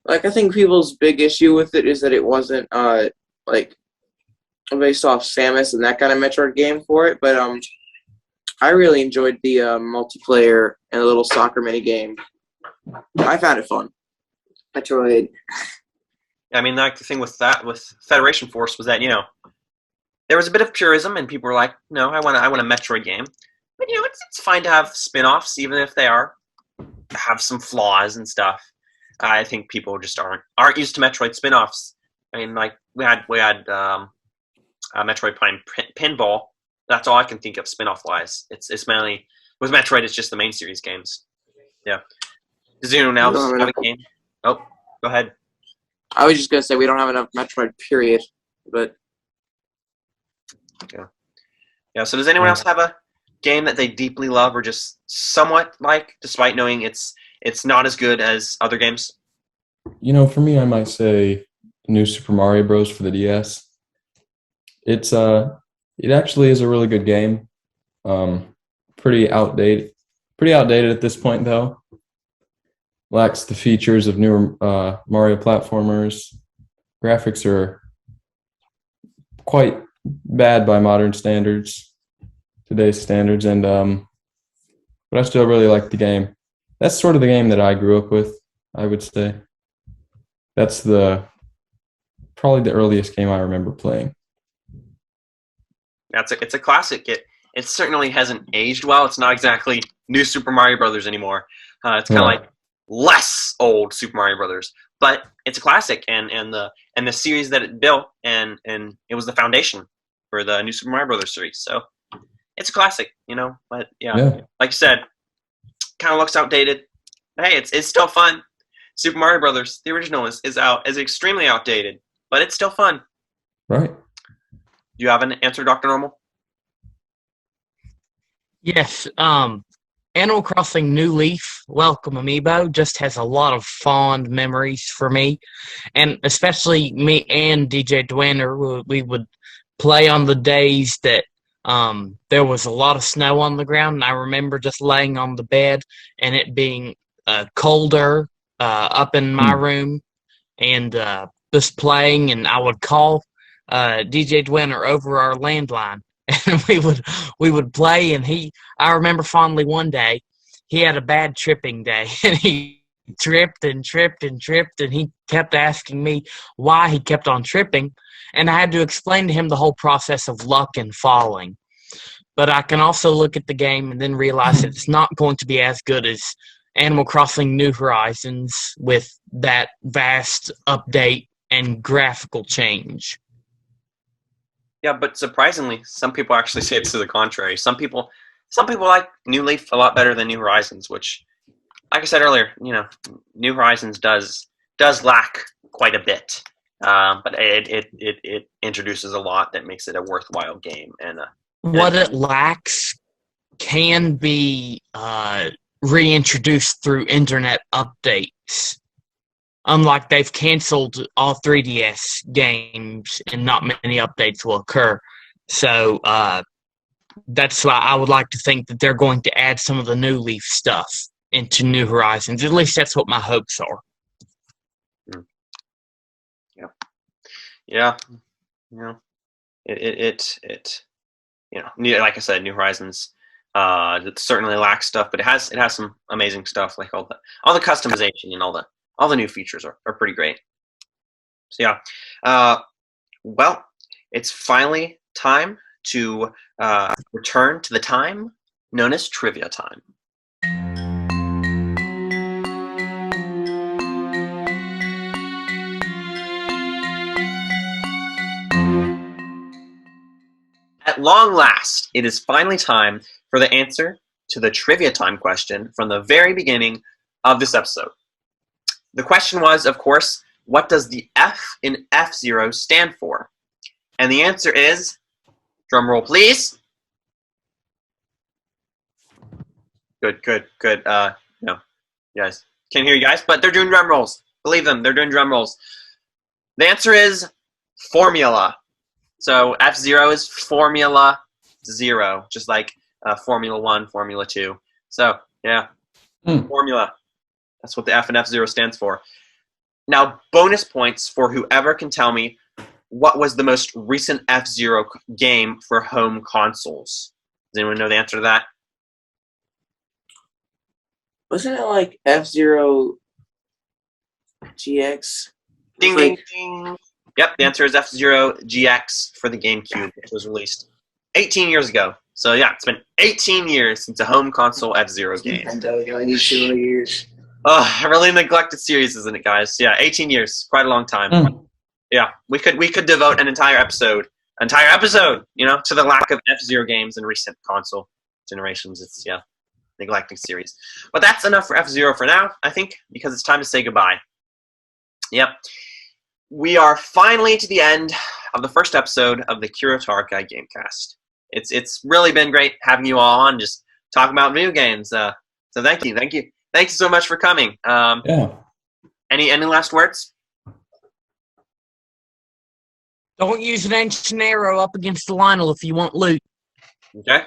Like, I think people's big issue with it is that it wasn't like based off Samus and that kind of Metroid game for it, but I really enjoyed the multiplayer and the little soccer mini game. I found it fun. Metroid. I mean, like the thing with Federation Force was that there was a bit of purism, and people were like, "No, I want a Metroid game." But it's fine to have spin-offs, even if they have some flaws and stuff. I think people just aren't used to Metroid spin-offs. I mean, like we had Metroid Prime Pinball. That's all I can think of spin-off wise. It's mainly with Metroid. It's just the main series games. Yeah. Does anyone else have a game? Oh, go ahead. I was just gonna say we don't have enough Metroid, period. But Yeah. So does anyone else have a game that they deeply love or just somewhat like, despite knowing it's not as good as other games? For me, I might say New Super Mario Bros. For the DS. It actually is a really good game. Pretty outdated at this point though. Lacks the features of newer Mario platformers. Graphics are quite bad by modern standards, today's standards, and but I still really like the game. That's sort of the game that I grew up with, I would say. That's probably the earliest game I remember playing. It's a classic. It certainly hasn't aged well. It's not exactly New Super Mario Brothers anymore. It's kind of like less old Super Mario Brothers, but it's a classic, and the series that it built, and it was the foundation for the New Super Mario Brothers series. So it's a classic, But like you said, kind of looks outdated. But hey, it's still fun. Super Mario Brothers, the original, is extremely outdated, but it's still fun. Right. Do you have an answer, Dr. Normal? Yes. Animal Crossing New Leaf, Welcome Amiibo, just has a lot of fond memories for me. And especially me and DJ Dwanner, we would play on the days that there was a lot of snow on the ground. And I remember just laying on the bed and it being colder up in my room and just playing. And I would call DJ Dwanner over our landline. And we would play, and I remember fondly one day, he had a bad tripping day, and he tripped and tripped and tripped, and he kept asking me why he kept on tripping, and I had to explain to him the whole process of luck and falling. But I can also look at the game and then realize that it's not going to be as good as Animal Crossing New Horizons with that vast update and graphical change. Yeah, but surprisingly, some people actually say it's to the contrary. Some people like New Leaf a lot better than New Horizons, which, like I said earlier, New Horizons does lack quite a bit, but it introduces a lot that makes it a worthwhile game. And what it lacks can be reintroduced through internet updates. Unlike they've canceled all 3DS games and not many updates will occur. So that's why I would like to think that they're going to add some of the New Leaf stuff into New Horizons. At least that's what my hopes are. Yeah. Like I said, New Horizons it certainly lacks stuff, but it has some amazing stuff, like all the customization and all the new features are pretty great. So yeah, well, it's finally time to return to the time known as trivia time. At long last, it is finally time for the answer to the trivia time question from the very beginning of this episode. The question was, of course, what does the F in F-Zero stand for? And the answer is, drum roll please. Good. No, you guys can't hear you guys, but they're doing drum rolls. Believe them, they're doing drum rolls. The answer is formula. So F-Zero is Formula Zero, just like Formula 1, Formula 2. So, yeah, formula. That's what the F in F-Zero stands for. Now, bonus points for whoever can tell me what was the most recent F-Zero game for home consoles. Does anyone know the answer to that? Wasn't it like F-Zero GX? Ding, ding, ding. Yep, the answer is F-Zero GX for the GameCube, which was released 18 years ago. So yeah, it's been 18 years since a home console F-Zero game. Nintendo, you only need 2 more years. Oh, a really neglected series, isn't it, guys? Yeah, 18 years, quite a long time. Yeah, we could devote an entire episode, to the lack of F-Zero games in recent console generations. It's neglecting series. But that's enough for F-Zero for now, I think, because it's time to say goodbye. Yep. We are finally to the end of the first episode of the Kiro Tarakai GameCast. It's really been great having you all on, just talking about video games. So thank you so much for coming. Yeah. Any last words? Don't use an ancient arrow up against the Lionel if you want loot. Okay.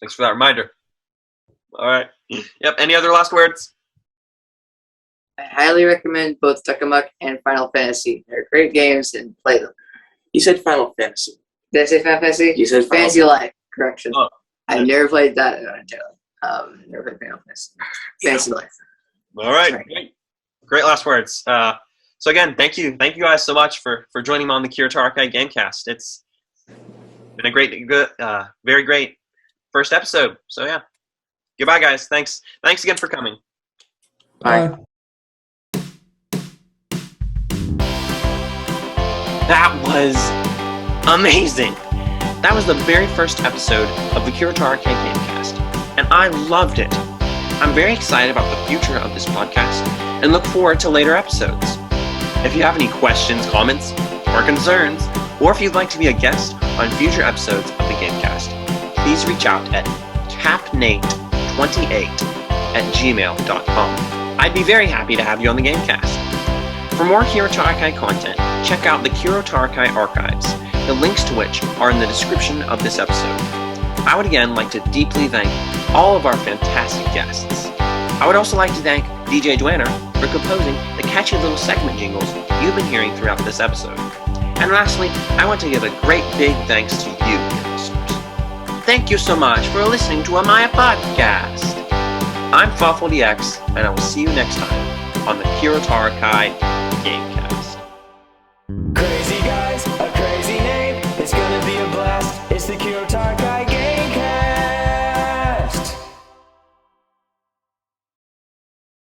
Thanks for that reminder. All right. Yep. Any other last words? I highly recommend both Tuckamuck and Final Fantasy. They're great games and play them. You said Final Fantasy. Did I say Final Fantasy? You said Final Fantasy Life. Correction. Oh. I've never played that never played Final Fantasy. Fantasy Life. All right. Great last words. So again, thank you guys so much for joining me on the Kiro Tarakai GameCast. It's been a very great first episode. So yeah, goodbye, guys. Thanks again for coming. Bye. That was amazing. That was the very first episode of the Kiro Tarakai GameCast, and I loved it. I'm very excited about the future of this podcast and look forward to later episodes. If you have any questions, comments, or concerns, or if you'd like to be a guest on future episodes of the GameCast, please reach out at capnate28@gmail.com. I'd be very happy to have you on the GameCast. For more Kiro Tarakai content, check out the Kiro Tarakai archives, the links to which are in the description of this episode. I would again like to deeply thank all of our fantastic guests. I would also like to thank DJ Dwanner for composing the catchy little segment jingles you've been hearing throughout this episode. And lastly, I want to give a great big thanks to you, dear listeners. Thank you so much for listening to my podcast. I'm FawfulDX, and I will see you next time on the Kiro Tarakai GameCast.